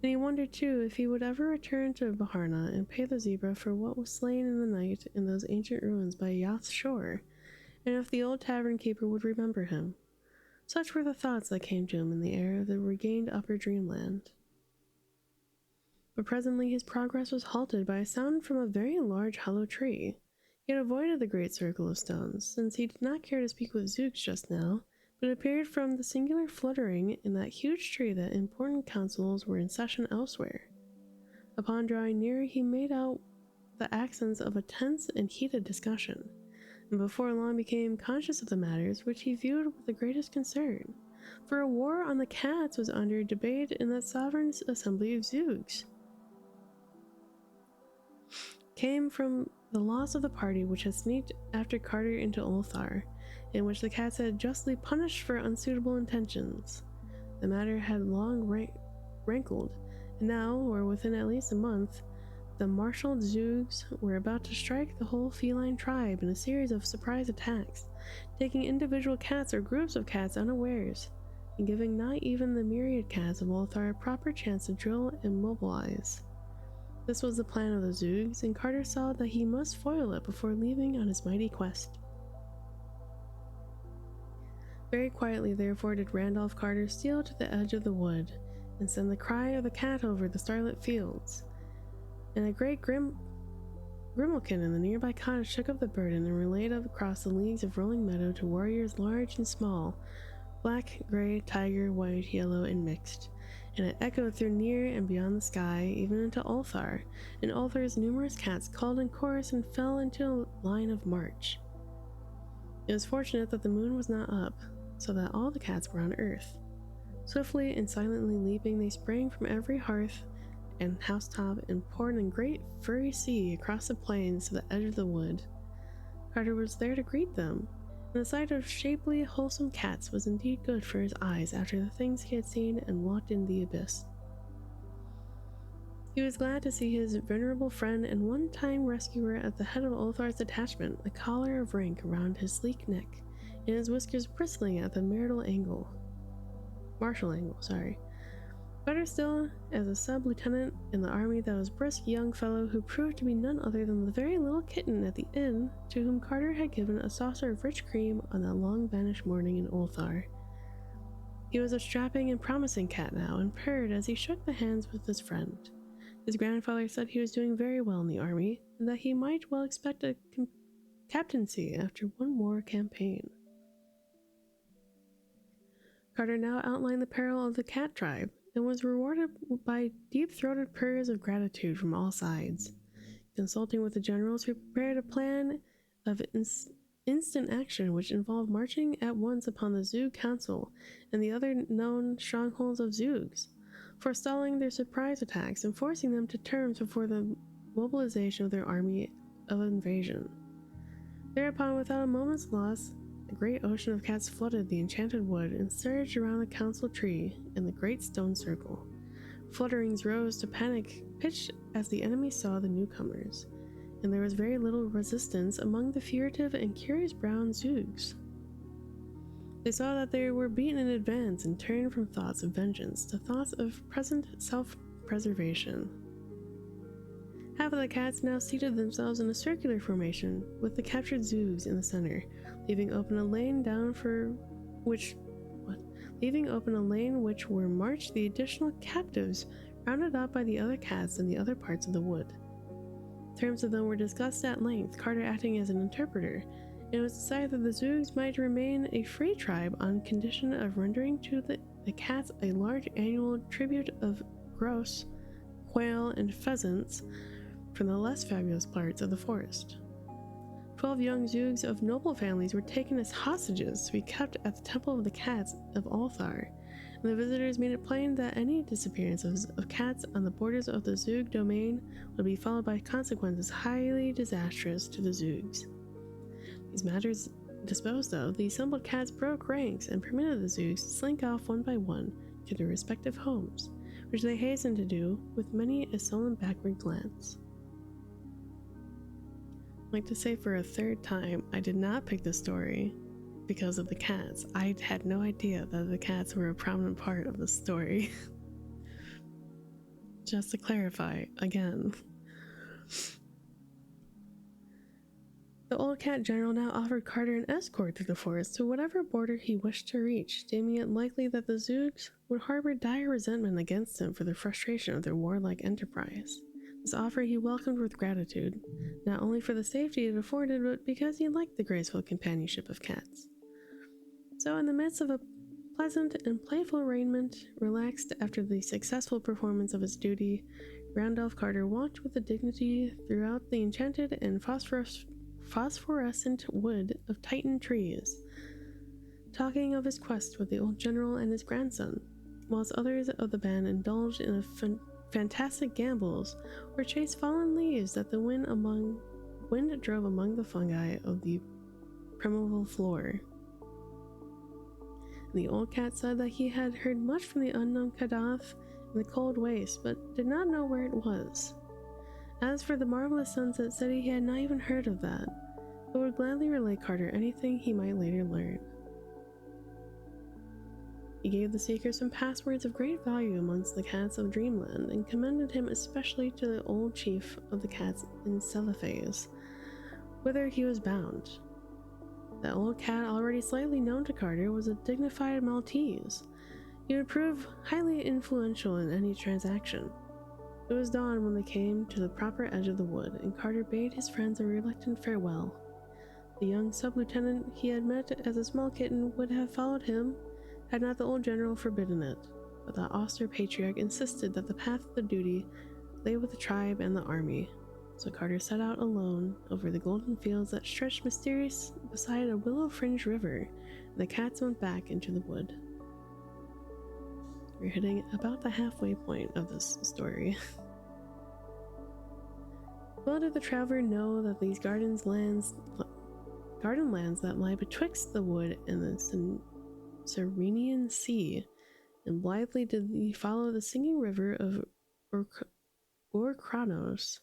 And he wondered too if he would ever return to Baharna and pay the zebra for what was slain in the night in those ancient ruins by Yath's shore, and if the old tavern keeper would remember him. Such were the thoughts that came to him in the air of the regained upper dreamland. But presently his progress was halted by a sound from a very large hollow tree. He had avoided the great circle of stones, since he did not care to speak with Zooks just now, but it appeared from the singular fluttering in that huge tree that important councils were in session elsewhere. Upon drawing nearer, he made out the accents of a tense and heated discussion, and before long became conscious of the matters which he viewed with the greatest concern. For a war on the cats was under debate in that sovereign assembly of Zoogs. Came from the loss of the party which had sneaked after Carter into Ulthar, in which the cats had justly punished for unsuitable intentions. The matter had long rankled, and now, or within at least a month, the marshaled Zoogs were about to strike the whole feline tribe in a series of surprise attacks, taking individual cats or groups of cats unawares, and giving not even the myriad cats of Ulthar a proper chance to drill and mobilize. This was the plan of the Zoogs, and Carter saw that he must foil it before leaving on his mighty quest. Very quietly, therefore, did Randolph Carter steal to the edge of the wood, and send the cry of the cat over the starlit fields. And a great grimalkin in the nearby cottage took up the burden and relayed it across the leagues of rolling meadow to warriors large and small, black, gray, tiger, white, yellow, and mixed, and it echoed through near and beyond the sky, even into Ulthar, and Ulthar's numerous cats called in chorus and fell into a line of march. It was fortunate that the moon was not up, so that all the cats were on earth. Swiftly and silently leaping, they sprang from every hearth and housetop and poured in a great furry sea across the plains to the edge of the wood. Carter was there to greet them, and the sight of shapely, wholesome cats was indeed good for his eyes after the things he had seen and walked in the abyss. He was glad to see his venerable friend and one-time rescuer at the head of Ulthar's detachment, a collar of rank around his sleek neck, and his whiskers bristling at the martial angle. Better still, as a sub-lieutenant in the army, that was brisk young fellow who proved to be none other than the very little kitten at the inn to whom Carter had given a saucer of rich cream on that long-vanished morning in Ulthar. He was a strapping and promising cat now, and purred as he shook the hands with his friend. His grandfather said he was doing very well in the army, and that he might well expect a captaincy after one more campaign. Carter now outlined the peril of the cat tribe, and was rewarded by deep-throated purrs of gratitude from all sides. Consulting with the generals, who prepared a plan of instant action which involved marching at once upon the Zoog Council and the other known strongholds of Zoogs, forestalling their surprise attacks and forcing them to terms before the mobilization of their army of invasion. Thereupon, without a moment's loss, a great ocean of cats flooded the enchanted wood and surged around the council tree in the great stone circle. Flutterings rose to panic pitch as the enemy saw the newcomers, and there was very little resistance among the furtive and curious brown Zoogs. They saw that they were beaten in advance and turned from thoughts of vengeance to thoughts of present self-preservation. Half of the cats now seated themselves in a circular formation, with the captured Zoogs in the center, leaving open a lane which were marched the additional captives, rounded up by the other cats in the other parts of the wood. Terms of them were discussed at length, Carter acting as an interpreter, and it was decided that the Zoogs might remain a free tribe on condition of rendering to the cats a large annual tribute of grouse, quail, and pheasants from the less fabulous parts of the forest. 12 young Zoogs of noble families were taken as hostages to be kept at the Temple of the Cats of Ulthar, and the visitors made it plain that any disappearances of cats on the borders of the Zoog domain would be followed by consequences highly disastrous to the Zoogs. These matters disposed of, the assembled cats broke ranks and permitted the Zoogs to slink off one by one to their respective homes, which they hastened to do with many a sullen backward glance. I'd like to say for a third time, I did not pick this story because of the cats. I had no idea that the cats were a prominent part of the story. Just to clarify, again. The old cat general now offered Carter an escort through the forest to whatever border he wished to reach, deeming it likely that the Zoogs would harbor dire resentment against him for the frustration of their warlike enterprise. This offer he welcomed with gratitude, not only for the safety it afforded, but because he liked the graceful companionship of cats. So in the midst of a pleasant and playful arraignment, relaxed after the successful performance of his duty, Randolph Carter walked with dignity throughout the enchanted and phosphorescent wood of Titan trees, talking of his quest with the old general and his grandson, whilst others of the band indulged in fantastic gambles or chased fallen leaves that the wind drove among the fungi of the primeval floor. The old cat said that he had heard much from the unknown Kadath in the cold waste, but did not know where it was. As for the marvelous sunset city, he had not even heard of that, but would gladly relate Carter anything he might later learn. He gave the seeker some passwords of great value amongst the cats of Dreamland, and commended him especially to the old chief of the cats in Cephales, whither he was bound. The old cat, already slightly known to Carter, was a dignified Maltese. He would prove highly influential in any transaction. It was dawn when they came to the proper edge of the wood, and Carter bade his friends a reluctant farewell. The young sub-lieutenant he had met as a small kitten would have followed him, had not the old general forbidden it, but the austere patriarch insisted that the path of duty lay with the tribe and the army. So Carter set out alone over the golden fields that stretched mysterious beside a willow-fringed river, and the cats went back into the wood. We're hitting about the halfway point of this story. Well did the traveler know that these garden lands that lie betwixt the wood and the Cyrenian Sea, and blithely did he follow the singing river of Orkranos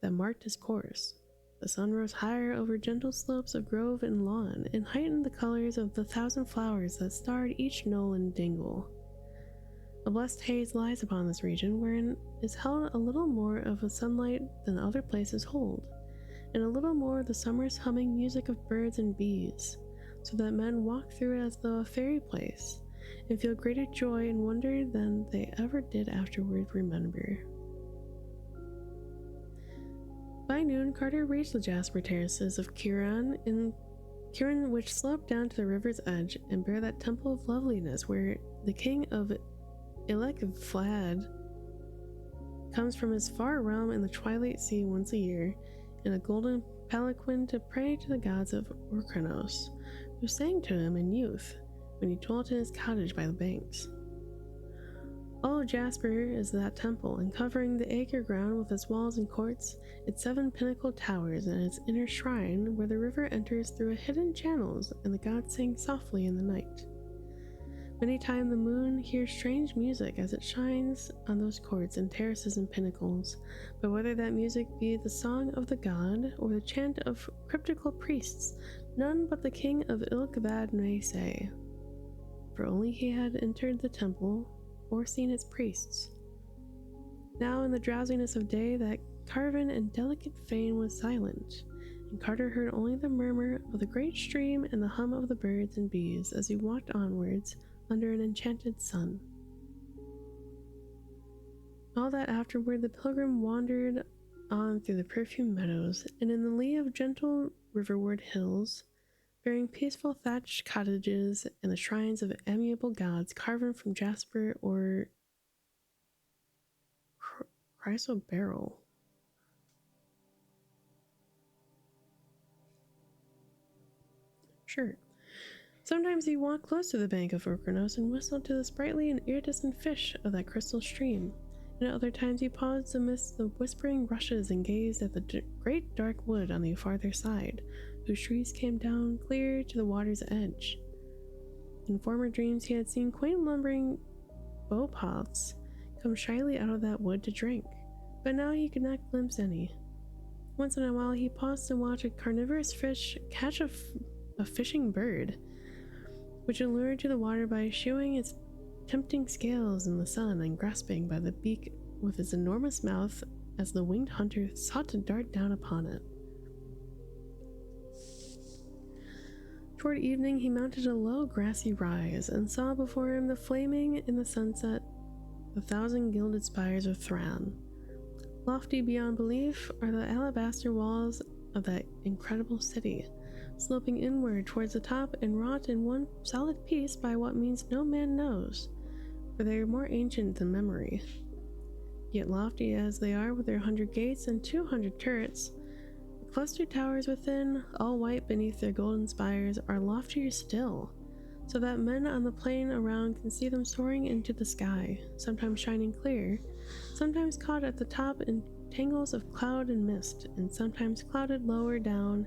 that marked his course. The sun rose higher over gentle slopes of grove and lawn, and heightened the colors of the thousand flowers that starred each knoll and dingle. A blessed haze lies upon this region, wherein is held a little more of a sunlight than other places hold, and a little more of the summer's humming music of birds and bees, so that men walk through it as though a fairy place, and feel greater joy and wonder than they ever did afterward remember. By noon, Carter reached the jasper terraces of Kiran, which sloped down to the river's edge and bear that temple of loveliness where the king of Vlad comes from his far realm in the twilight sea once a year in a golden palanquin to pray to the gods of Orkranos, who sang to him in youth when he dwelt in his cottage by the banks. All of Jasper is that temple, and covering the acre ground with its walls and courts, its 7 pinnacled towers, and its inner shrine where the river enters through hidden channels and the gods sing softly in the night. Many times the moon hears strange music as it shines on those courts and terraces and pinnacles, but whether that music be the song of the god or the chant of cryptical priests, none but the king of Ilkvad may say, for only he had entered the temple or seen its priests. Now in the drowsiness of day that carven and delicate fane was silent, and Carter heard only the murmur of the great stream and the hum of the birds and bees as he walked onwards under an enchanted sun. All that afterward the pilgrim wandered on through the perfumed meadows, and in the lee of gentle riverward hills, bearing peaceful thatched cottages and the shrines of amiable gods carven from jasper or chrysoberyl. Sure. Sometimes he walked close to the bank of Orkranos and whistled to the sprightly and iridescent fish of that crystal stream, and at other times he paused amidst the whispering rushes and gazed at the great dark wood on the farther side, whose trees came down clear to the water's edge. In former dreams he had seen quaint lumbering bowpoths come shyly out of that wood to drink, but now he could not glimpse any. Once in a while he paused to watch a carnivorous fish catch a fishing bird, which allured to the water by shewing its tempting scales in the sun and grasping by the beak with its enormous mouth as the winged hunter sought to dart down upon it. Toward evening he mounted a low grassy rise and saw before him the flaming in the sunset the 1,000 gilded spires of Thran. Lofty beyond belief are the alabaster walls of that incredible city, sloping inward towards the top and wrought in one solid piece by what means no man knows, for they are more ancient than memory. Yet lofty as they are with their 100 gates and 200 turrets, the clustered towers within, all white beneath their golden spires, are loftier still, so that men on the plain around can see them soaring into the sky, sometimes shining clear, sometimes caught at the top in tangles of cloud and mist, and sometimes clouded lower down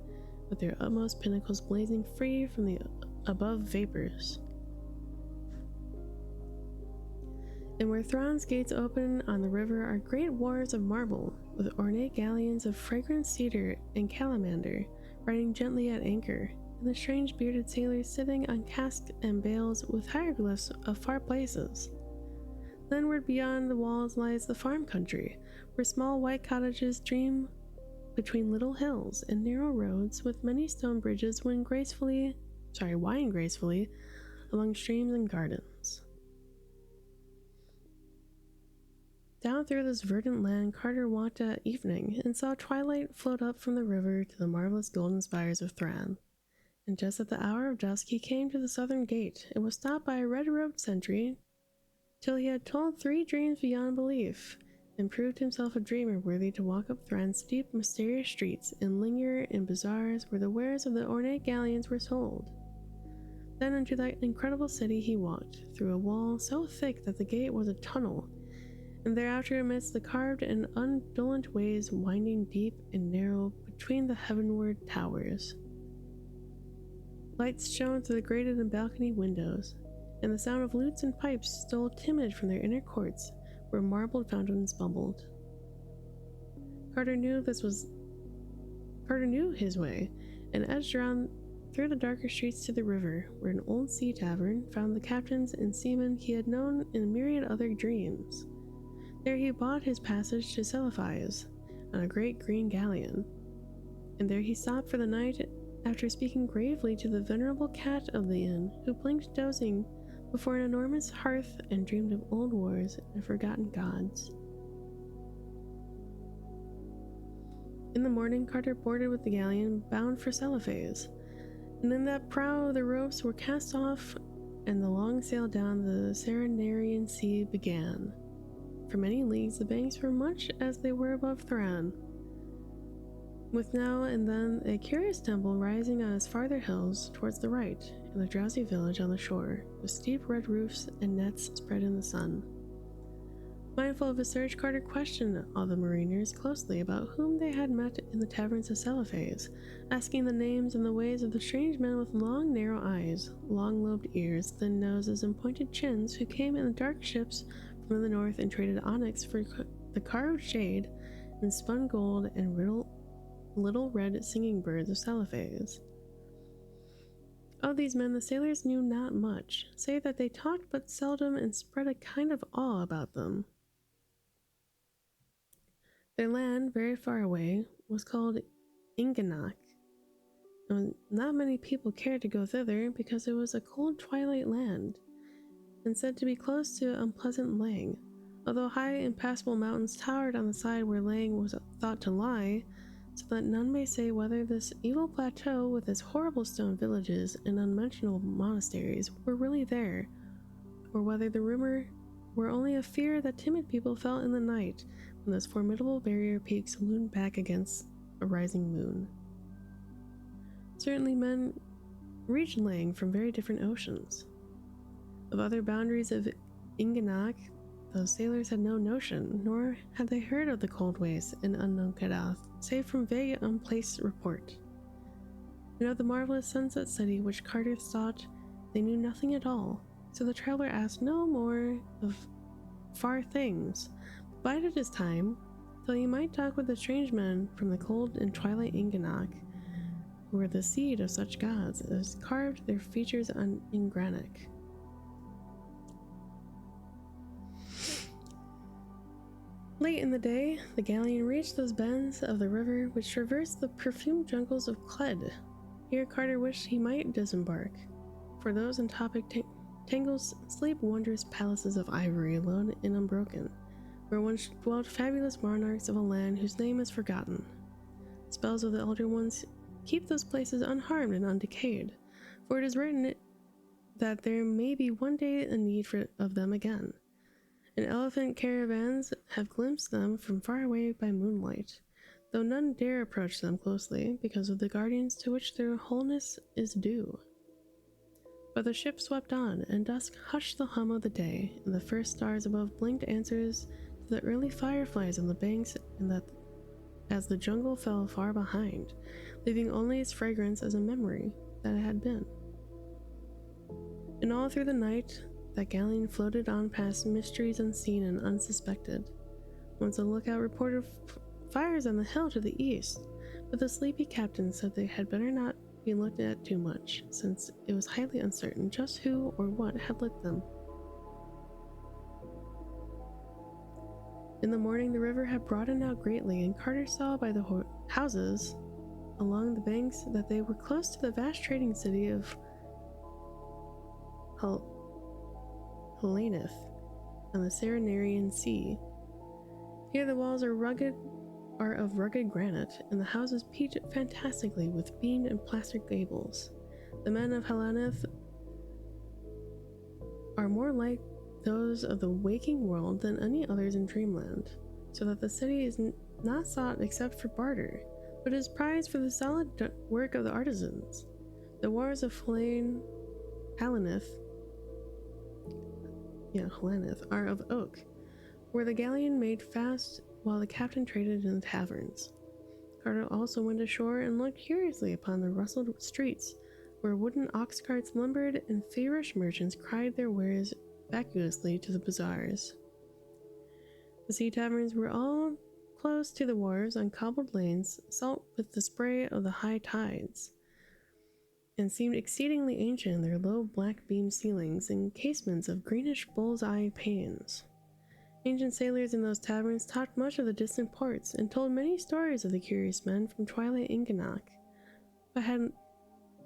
with their utmost pinnacles blazing free from the above vapors. And where Thrawn's gates open on the river are great wharves of marble, with ornate galleons of fragrant cedar and calamander riding gently at anchor, and the strange bearded sailors sitting on casks and bales with hieroglyphs of far places. Landward beyond the walls lies the farm country, where small white cottages dream between little hills and narrow roads, with many stone bridges wind gracefully among streams and gardens. Down through this verdant land Carter walked at evening, and saw twilight float up from the river to the marvelous golden spires of Thran. And just at the hour of dusk he came to the southern gate, and was stopped by a red-robed sentry, till he had told 3 dreams beyond belief, and proved himself a dreamer worthy to walk up Thran's steep, mysterious streets, and linger in bazaars where the wares of the ornate galleons were sold. Then into that incredible city he walked, through a wall so thick that the gate was a tunnel, and thereafter amidst the carved and undulant ways winding deep and narrow between the heavenward towers. Lights shone through the grated and balcony windows, and the sound of lutes and pipes stole timid from their inner courts, where marbled fountains bubbled. Carter knew his way, and edged around through the darker streets to the river, where an old sea tavern found the captains and seamen he had known in a myriad other dreams. There he bought his passage to Celephies on a great green galleon, and there he stopped for the night after speaking gravely to the venerable cat of the inn, who blinked dozing before an enormous hearth and dreamed of old wars and forgotten gods. In the morning, Carter boarded with the galleon bound for Celephies, and in that prow the ropes were cast off, and the long sail down the Serenarian Sea began. For many leagues the banks were much as they were above Thran, with now and then a curious temple rising on its farther hills towards the right, and a drowsy village on the shore, with steep red roofs and nets spread in the sun. Mindful of his search, Carter questioned all the mariners closely about whom they had met in the taverns of Celephies, asking the names and the ways of the strange men with long, narrow eyes, long-lobed ears, thin noses, and pointed chins, who came in the dark ships from the north and traded onyx for the carved jade and spun gold and little red singing birds of Celephies. Of these men the sailors knew not much, save that they talked but seldom and spread a kind of awe about them. Their land, very far away, was called Inganak, and not many people cared to go thither because it was a cold twilight land, and said to be close to unpleasant Lang, although high impassable mountains towered on the side where Lang was thought to lie, so that none may say whether this evil plateau with its horrible stone villages and unmentionable monasteries were really there, or whether the rumor were only a fear that timid people felt in the night when those formidable barrier peaks loomed back against a rising moon. Certainly men reached Lang from very different oceans. Of other boundaries of Inganak, those sailors had no notion, nor had they heard of the cold wastes in unknown Kadath, save from vague, unplaced report. And of the marvelous sunset city which Carter thought they knew nothing at all, so the traveler asked no more of far things, but bided his time, till he might talk with the strange men from the cold and twilight Inganak, who were the seed of such gods as carved their features in granite. Late in the day, the galleon reached those bends of the river which traversed the perfumed jungles of Cled. Here Carter wished he might disembark, for those in topic tangles sleep wondrous palaces of ivory alone and unbroken, where once dwelt fabulous monarchs of a land whose name is forgotten. Spells of the Elder Ones keep those places unharmed and undecayed, for it is written that there may be one day a need of them again. and elephant caravans have glimpsed them from far away by moonlight, though none dare approach them closely because of the guardians to which their wholeness is due. But the ship swept on, and dusk hushed the hum of the day, and the first stars above blinked answers to the early fireflies on the banks, and that as the jungle fell far behind, leaving only its fragrance as a memory that it had been. And all through the night, that galleon floated on past mysteries unseen and unsuspected. Once a lookout reported fires on the hill to the east, but the sleepy captain said they had better not be looked at too much, since it was highly uncertain just who or what had lit them. In the morning, the river had broadened out greatly, and Carter saw by the houses along the banks that they were close to the vast trading city of Helenith on the Serenarian Sea. Here the walls are of rugged granite, and the houses peaked fantastically with beamed and plastered gables. The men of Helenith are more like those of the waking world than any others in Dreamland, so that the city is not sought except for barter, but is prized for the solid work of the artisans. The wars of Helenith are of oak, where the galleon made fast while the captain traded in the taverns. Carter also went ashore and looked curiously upon the rustled streets, where wooden ox carts lumbered and feverish merchants cried their wares vacuously to the bazaars. The sea taverns were all close to the wharves on cobbled lanes, salt with the spray of the high tides, and seemed exceedingly ancient in their low black beam ceilings and casements of greenish bull's-eye panes. Ancient sailors in those taverns talked much of the distant ports and told many stories of the curious men from Twilight Inganak, but had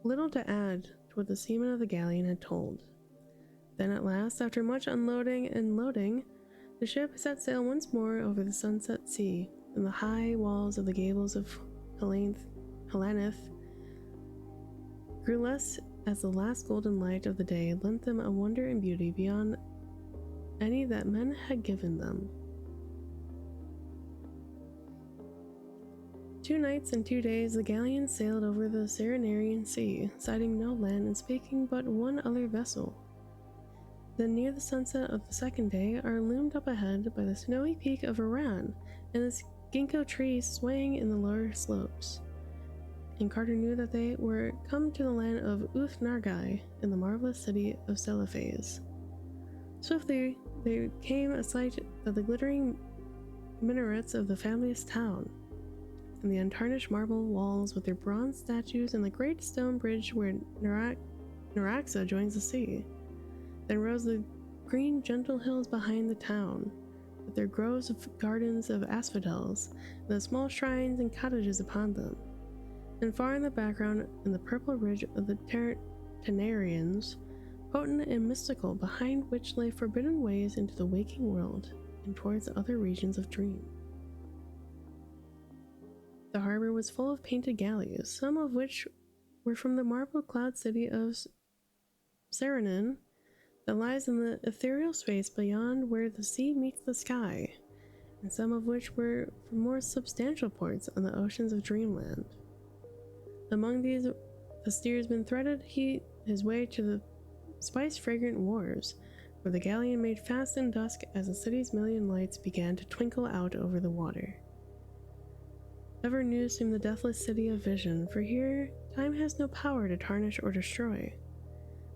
little to add to what the seamen of the galleon had told. Then at last, after much unloading and loading, the ship set sail once more over the sunset sea, and the high walls of the gables of Helenith grew less as the last golden light of the day lent them a wonder and beauty beyond any that men had given them. 2 nights and 2 days the galleon sailed over the Serenarian Sea, sighting no land and speaking but one other vessel. Then near the sunset of the second day are loomed up ahead by the snowy peak of Iran and the ginkgo trees swaying in the lower slopes. And Carter knew that they were come to the land of Uth-Nargai in the marvelous city of Seliphaz. Swiftly there came a sight of the glittering minarets of the family's town, and the untarnished marble walls with their bronze statues and the great stone bridge where Naraxa joins the sea. Then rose the green gentle hills behind the town, with their groves of gardens of asphodels, and the small shrines and cottages upon them. And far in the background, in the purple ridge of the Tenarians, potent and mystical, behind which lay forbidden ways into the waking world and towards other regions of dream. The harbor was full of painted galleys, some of which were from the marble cloud city of Serenin, that lies in the ethereal space beyond where the sea meets the sky, and some of which were from more substantial ports on the oceans of Dreamland. Among these, the steersman threaded his way to the spice-fragrant wharves, where the galleon made fast in dusk as the city's million lights began to twinkle out over the water. Ever new seemed the deathless city of vision, for here time has no power to tarnish or destroy.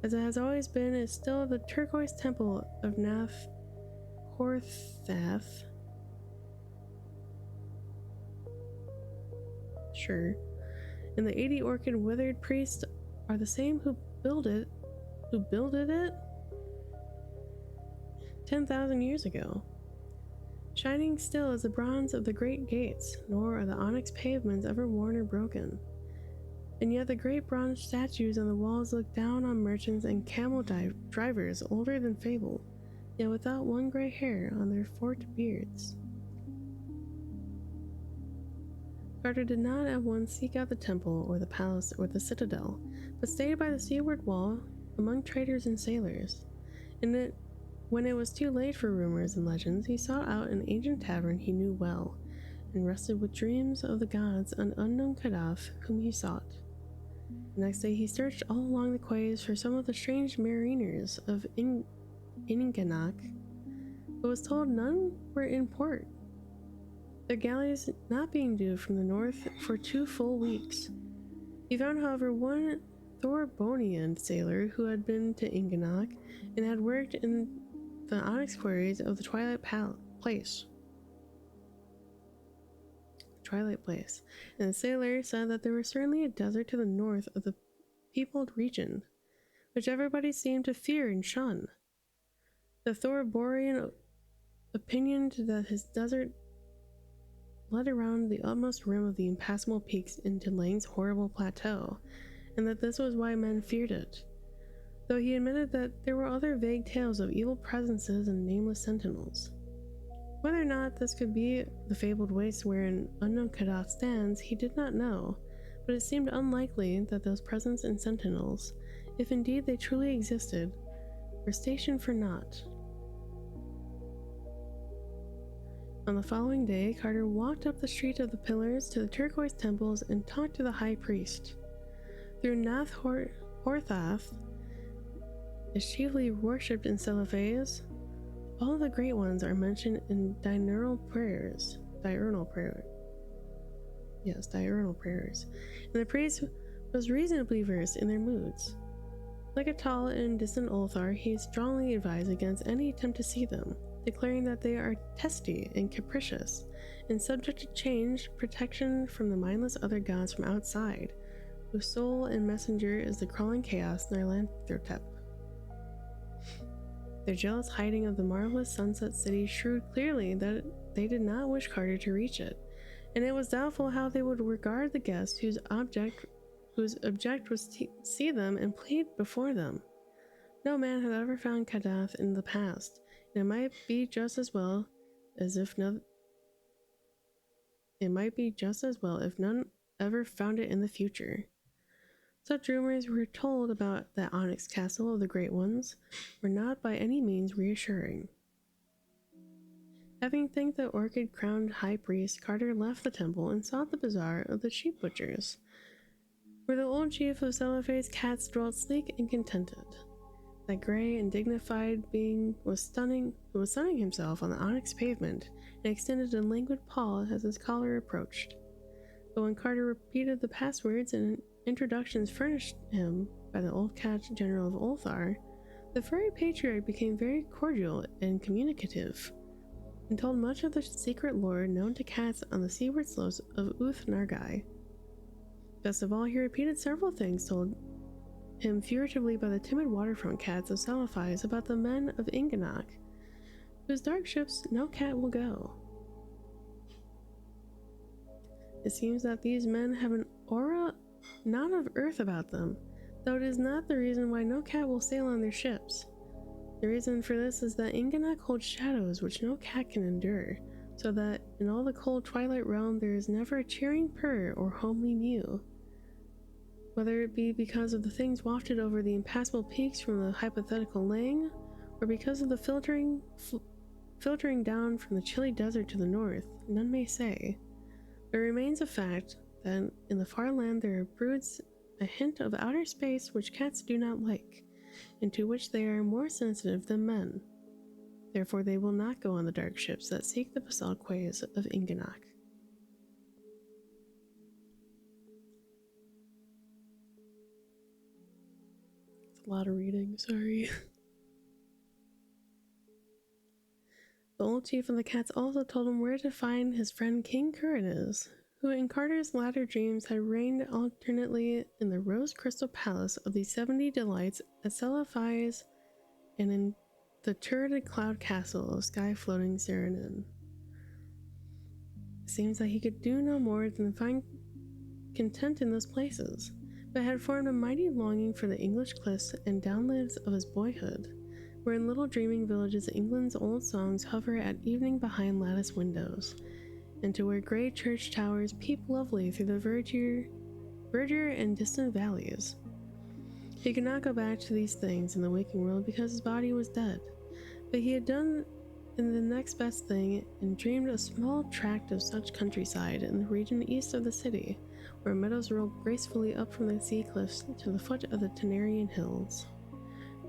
As it has always been, is still the turquoise temple of Nath Horthath. Sure. And the 80 orchid withered priests are the same who builded it 10,000 years ago. Shining still is the bronze of the great gates, nor are the onyx pavements ever worn or broken. And yet the great bronze statues on the walls look down on merchants and camel drivers older than fable, yet without one gray hair on their forked beards. Carter did not at once seek out the temple or the palace or the citadel, but stayed by the seaward wall among traders and sailors, and it When it was too late for rumors and legends, he sought out an ancient tavern he knew well, and rested with dreams of the gods and unknown Kadath whom he sought. The next day he searched all along the quays for some of the strange mariners of Inganak, but was told none were in port, their galleys not being due from the north for 2 full weeks. He found, however, one Thorbonian sailor who had been to Inganak and had worked in the onyx quarries of the Twilight Place. And the sailor said that there was certainly a desert to the north of the peopled region, which everybody seemed to fear and shun. The Thorborian opinioned that his desert led around the utmost rim of the impassable peaks into Lang's horrible plateau, and that this was why men feared it, though he admitted that there were other vague tales of evil presences and nameless sentinels. Whether or not this could be the fabled waste wherein unknown Kadath stands, he did not know, but it seemed unlikely that those presence and sentinels, if indeed they truly existed, were stationed for naught. On the following day, Carter walked up the street of the pillars to the turquoise temples and talked to the high priest. Through Nath Horthath is chiefly worshipped in Celophae. All of the great ones are mentioned in diurnal prayers. And the priest was reasonably versed in their moods. Like a tall and distant Ulthar, he strongly advised against any attempt to see them, declaring that they are testy and capricious, and subject to change, protection from the mindless other gods from outside, whose soul and messenger is the crawling chaos Nyarlathotep. Their jealous hiding of the marvelous sunset city showed clearly that they did not wish Carter to reach it, and it was doubtful how they would regard the guest whose object was to see them and plead before them. No man had ever found Kadath in the past, and it might be just as well if none ever found it in the future. Such rumors were told about that onyx castle of the Great Ones were not by any means reassuring. Having thanked the orchid-crowned high priest, Carter left the temple and sought the bazaar of the sheep butchers, where the old chief of Celophae's cats dwelt sleek and contented. That gray and dignified being was sunning himself on the onyx pavement and extended a languid paw as his caller approached. But when Carter repeated the passwords and introductions furnished him by the old cat general of Ulthar, the furry patriarch became very cordial and communicative, and told much of the secret lore known to cats on the seaward slopes of Uth-Nargai. Best of all, he repeated several things told him furtively by the timid waterfront cats of Celophae about the men of Inganak, whose dark ships no cat will go. It seems that these men have an aura not of earth about them, though it is not the reason why no cat will sail on their ships. The reason for this is that Inganak holds shadows which no cat can endure, so that in all the cold twilight realm there is never a cheering purr or homely mew. Whether it be because of the things wafted over the impassable peaks from the hypothetical Lang, or because of the filtering down from the chilly desert to the north, none may say. But it remains a fact that in the far land there broods a hint of outer space which cats do not like, and to which they are more sensitive than men. Therefore they will not go on the dark ships that seek the basalt quays of Inganak. It's a lot of reading, sorry. The old chief of the cats also told him where to find his friend King Kuranus, who in Carter's latter dreams had reigned alternately in the rose crystal palace of the 70 delights at Celophae and in the turreted cloud castle of sky-floating Serenin. It seems that he could do no more than find content in those places, but had formed a mighty longing for the English cliffs and downlands of his boyhood, where in little dreaming villages England's old songs hover at evening behind lattice windows, and to where grey church towers peep lovely through the verdure and distant valleys. He could not go back to these things in the waking world because his body was dead, But he had done in the next best thing and dreamed a small tract of such countryside in the region east of the city, where meadows rolled gracefully up from the sea cliffs to the foot of the Tenarian hills.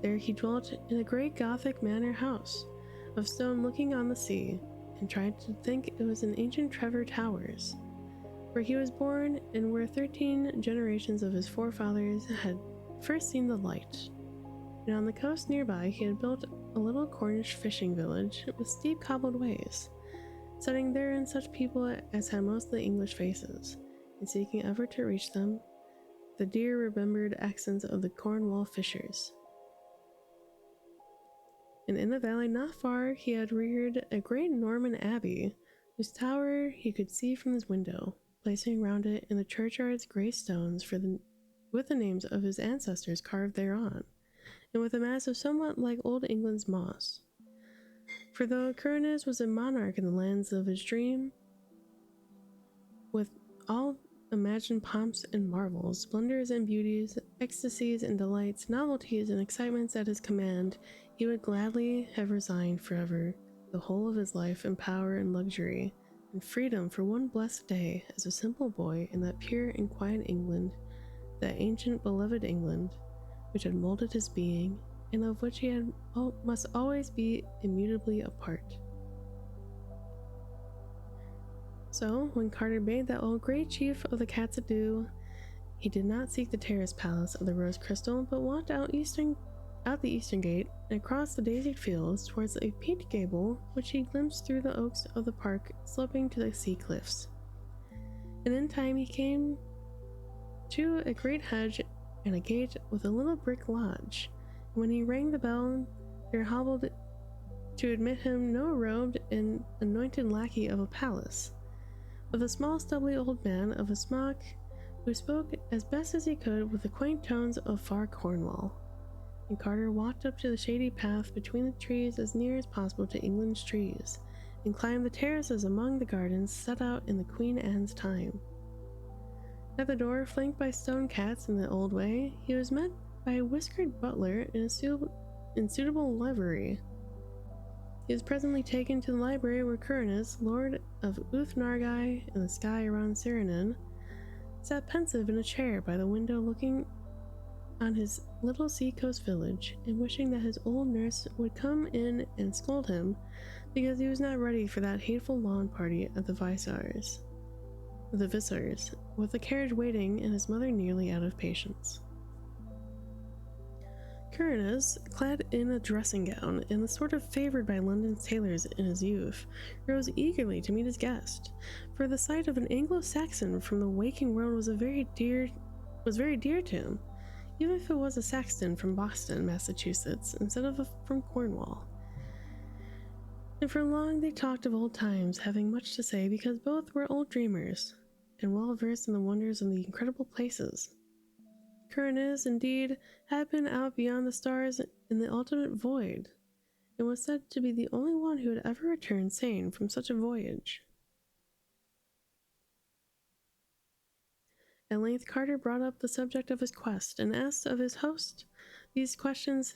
There he dwelt in a great Gothic manor house of stone looking on the sea, and tried to think it was an ancient Trevor Towers, where he was born and where 13 generations of his forefathers had first seen the light. And on the coast nearby he had built a little Cornish fishing village with steep cobbled ways, setting therein such people as had mostly English faces, and seeking ever to reach them, the dear remembered accents of the Cornwall fishers. And in the valley not far he had reared a great Norman abbey, whose tower he could see from his window, placing round it in the churchyard's grey stones with the names of his ancestors carved thereon, and with a mass of somewhat like old England's moss. For though Cernunnos was a monarch in the lands of his dream, with all imagined pomps and marvels, splendors and beauties, ecstasies and delights, novelties and excitements at his command, he would gladly have resigned forever the whole of his life in power and luxury, and freedom for one blessed day as a simple boy in that pure and quiet England, that ancient beloved England, which had molded his being, and of which he must always be immutably a part. So, when Carter bade that old great chief of the cats adieu, he did not seek the terrace palace of the rose crystal, but walked out the eastern gate and across the daisied fields towards a peaked gable which he glimpsed through the oaks of the park sloping to the sea cliffs. And in time he came to a great hedge and a gate with a little brick lodge. And when he rang the bell, there hobbled to admit him no robed and anointed lackey of a palace, but a small stubbly old man of a smock, who spoke as best as he could with the quaint tones of far Cornwall. And Carter walked up to the shady path between the trees as near as possible to England's trees, and climbed the terraces among the gardens set out in the Queen Anne's time. At the door, flanked by stone cats in the old way, he was met by a whiskered butler in suitable livery. He was presently taken to the library where Cernunnos, lord of Uth-Nargai and the sky around Serenin, sat pensive in a chair by the window looking on his little seacoast village, and wishing that his old nurse would come in and scold him because he was not ready for that hateful lawn party at the Visars, with the carriage waiting and his mother nearly out of patience. Cernunnos, clad in a dressing gown and the sort of favored by London's tailors in his youth, rose eagerly to meet his guest, for the sight of an Anglo-Saxon from the waking world was very dear to him, even if it was a Saxton from Boston, Massachusetts, instead of from Cornwall. And for long they talked of old times, having much to say because both were old dreamers, and well versed in the wonders of the incredible places. Cernunnos, indeed, had been out beyond the stars in the ultimate void, and was said to be the only one who had ever returned sane from such a voyage. At length Carter brought up the subject of his quest, and asked of his host these questions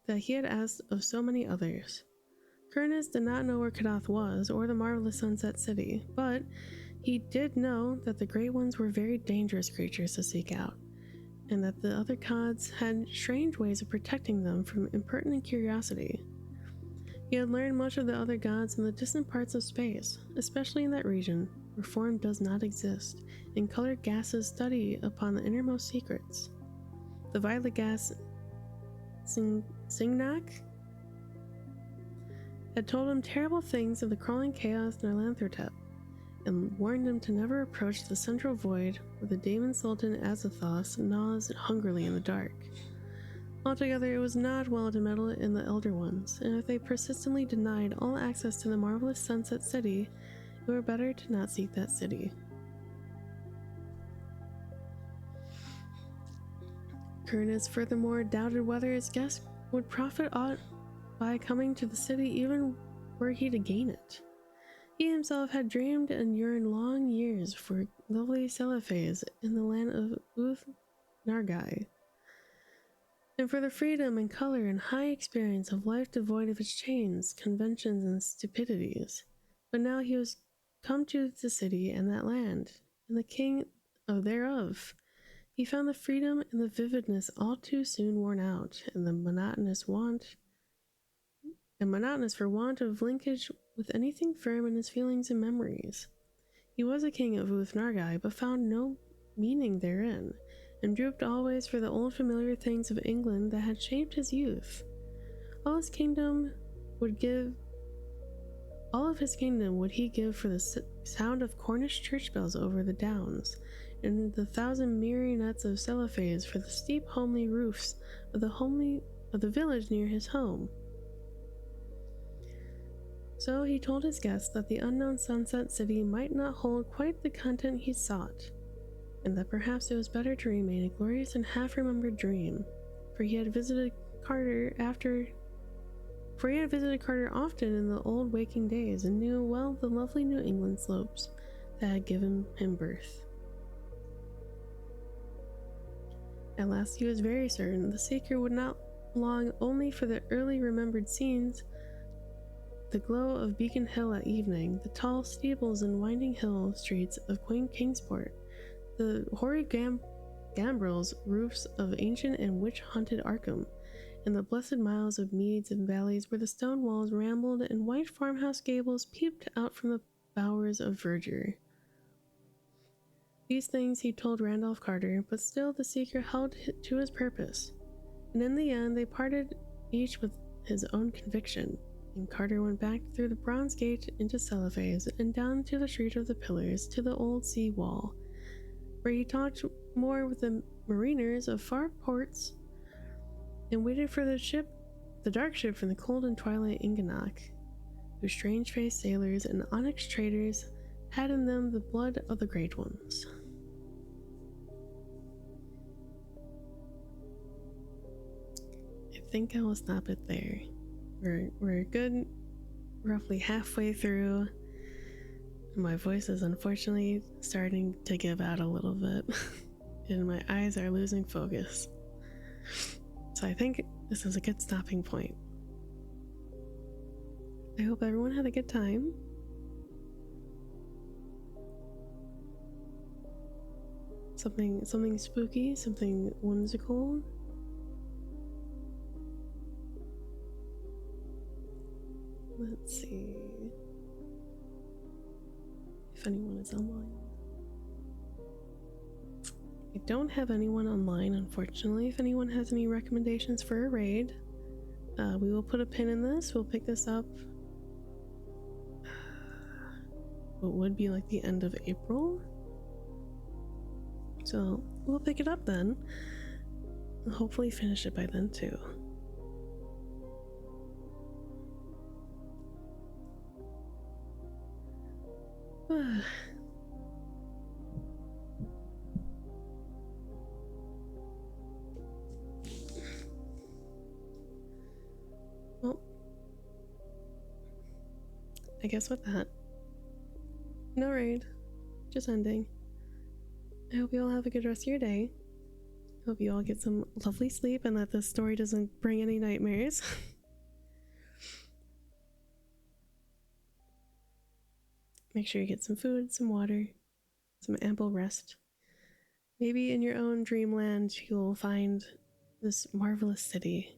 that he had asked of so many others. Cernunnos did not know where Kadath was, or the marvelous Sunset City, but he did know that the Great Ones were very dangerous creatures to seek out, and that the other gods had strange ways of protecting them from impertinent curiosity. He had learned much of the other gods in the distant parts of space, especially in that region where form does not exist, and colored gases study upon the innermost secrets. The violet gas Signac had told him terrible things of the crawling chaos Nyarlathotep, and warned him to never approach the central void where the Daemon Sultan Azathoth gnaws hungrily in the dark. Altogether, it was not well to meddle in the Elder Ones, and if they persistently denied all access to the marvelous Sunset City, it were better to not seek that city. Cernunnos furthermore doubted whether his guest would profit aught by coming to the city even were he to gain it. He himself had dreamed and yearned long years for lovely Celophae in the land of Uth-Nargai, and for the freedom and color and high experience of life devoid of its chains, conventions, and stupidities. But now he was come to the city and that land, and the king of thereof. He found the freedom and the vividness all too soon worn out, and the monotonous for want of linkage with anything firm in his feelings and memories. He was a king of Uth-Nargai, but found no meaning therein, and drooped always for the old familiar things of England that had shaped his youth. All of his kingdom would he give for the sound of Cornish church bells over the downs, and the thousand marionettes of cellophades for the steep homely roofs of the village near his home. So he told his guests that the unknown Sunset City might not hold quite the content he sought, and that perhaps it was better to remain a glorious and half-remembered dream, for he had visited Carter often in the old waking days and knew well the lovely New England slopes that had given him birth. At last he was very certain the seeker would not long only for the early remembered scenes, the glow of Beacon Hill at evening, the tall steeples and winding hill streets of quaint Kingsport, the hoary gambrels roofs of ancient and witch-haunted Arkham, and the blessed miles of meads and valleys where the stone walls rambled and white farmhouse gables peeped out from the bowers of verdure. These things he told Randolph Carter, but still the seeker held to his purpose, and in the end they parted each with his own conviction, and Carter went back through the bronze gate into Cellophades and down to the Street of the Pillars to the old sea wall, where he talked more with the mariners of far ports and waited for the dark ship from the cold and twilight Ingannock, whose strange-faced sailors and onyx traders had in them the blood of the great ones. I think I will stop it there. We're good, roughly halfway through. My voice is unfortunately starting to give out a little bit, and my eyes are losing focus. So I think this is a good stopping point. I hope everyone had a good time. Something spooky, something whimsical. Let's see if anyone is online. I don't have anyone online, unfortunately. If anyone has any recommendations for a raid, we will put a pin in this. We'll pick this up what would be like the end of April. So we'll pick it up then. We'll hopefully finish it by then too. Well, I guess with that, no raid, just ending. I hope you all have a good rest of your day. Hope you all get some lovely sleep and that this story doesn't bring any nightmares. Make sure you get some food, some water, some ample rest. Maybe in your own dreamland you'll find this marvelous city.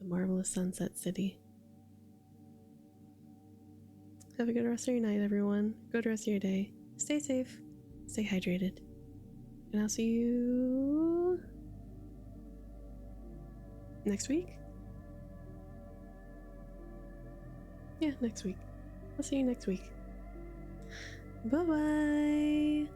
The marvelous Sunset City. Have a good rest of your night, everyone. Good rest of your day. Stay safe. Stay hydrated. And I'll see you next week. Yeah, next week. I'll see you next week. Bye-bye.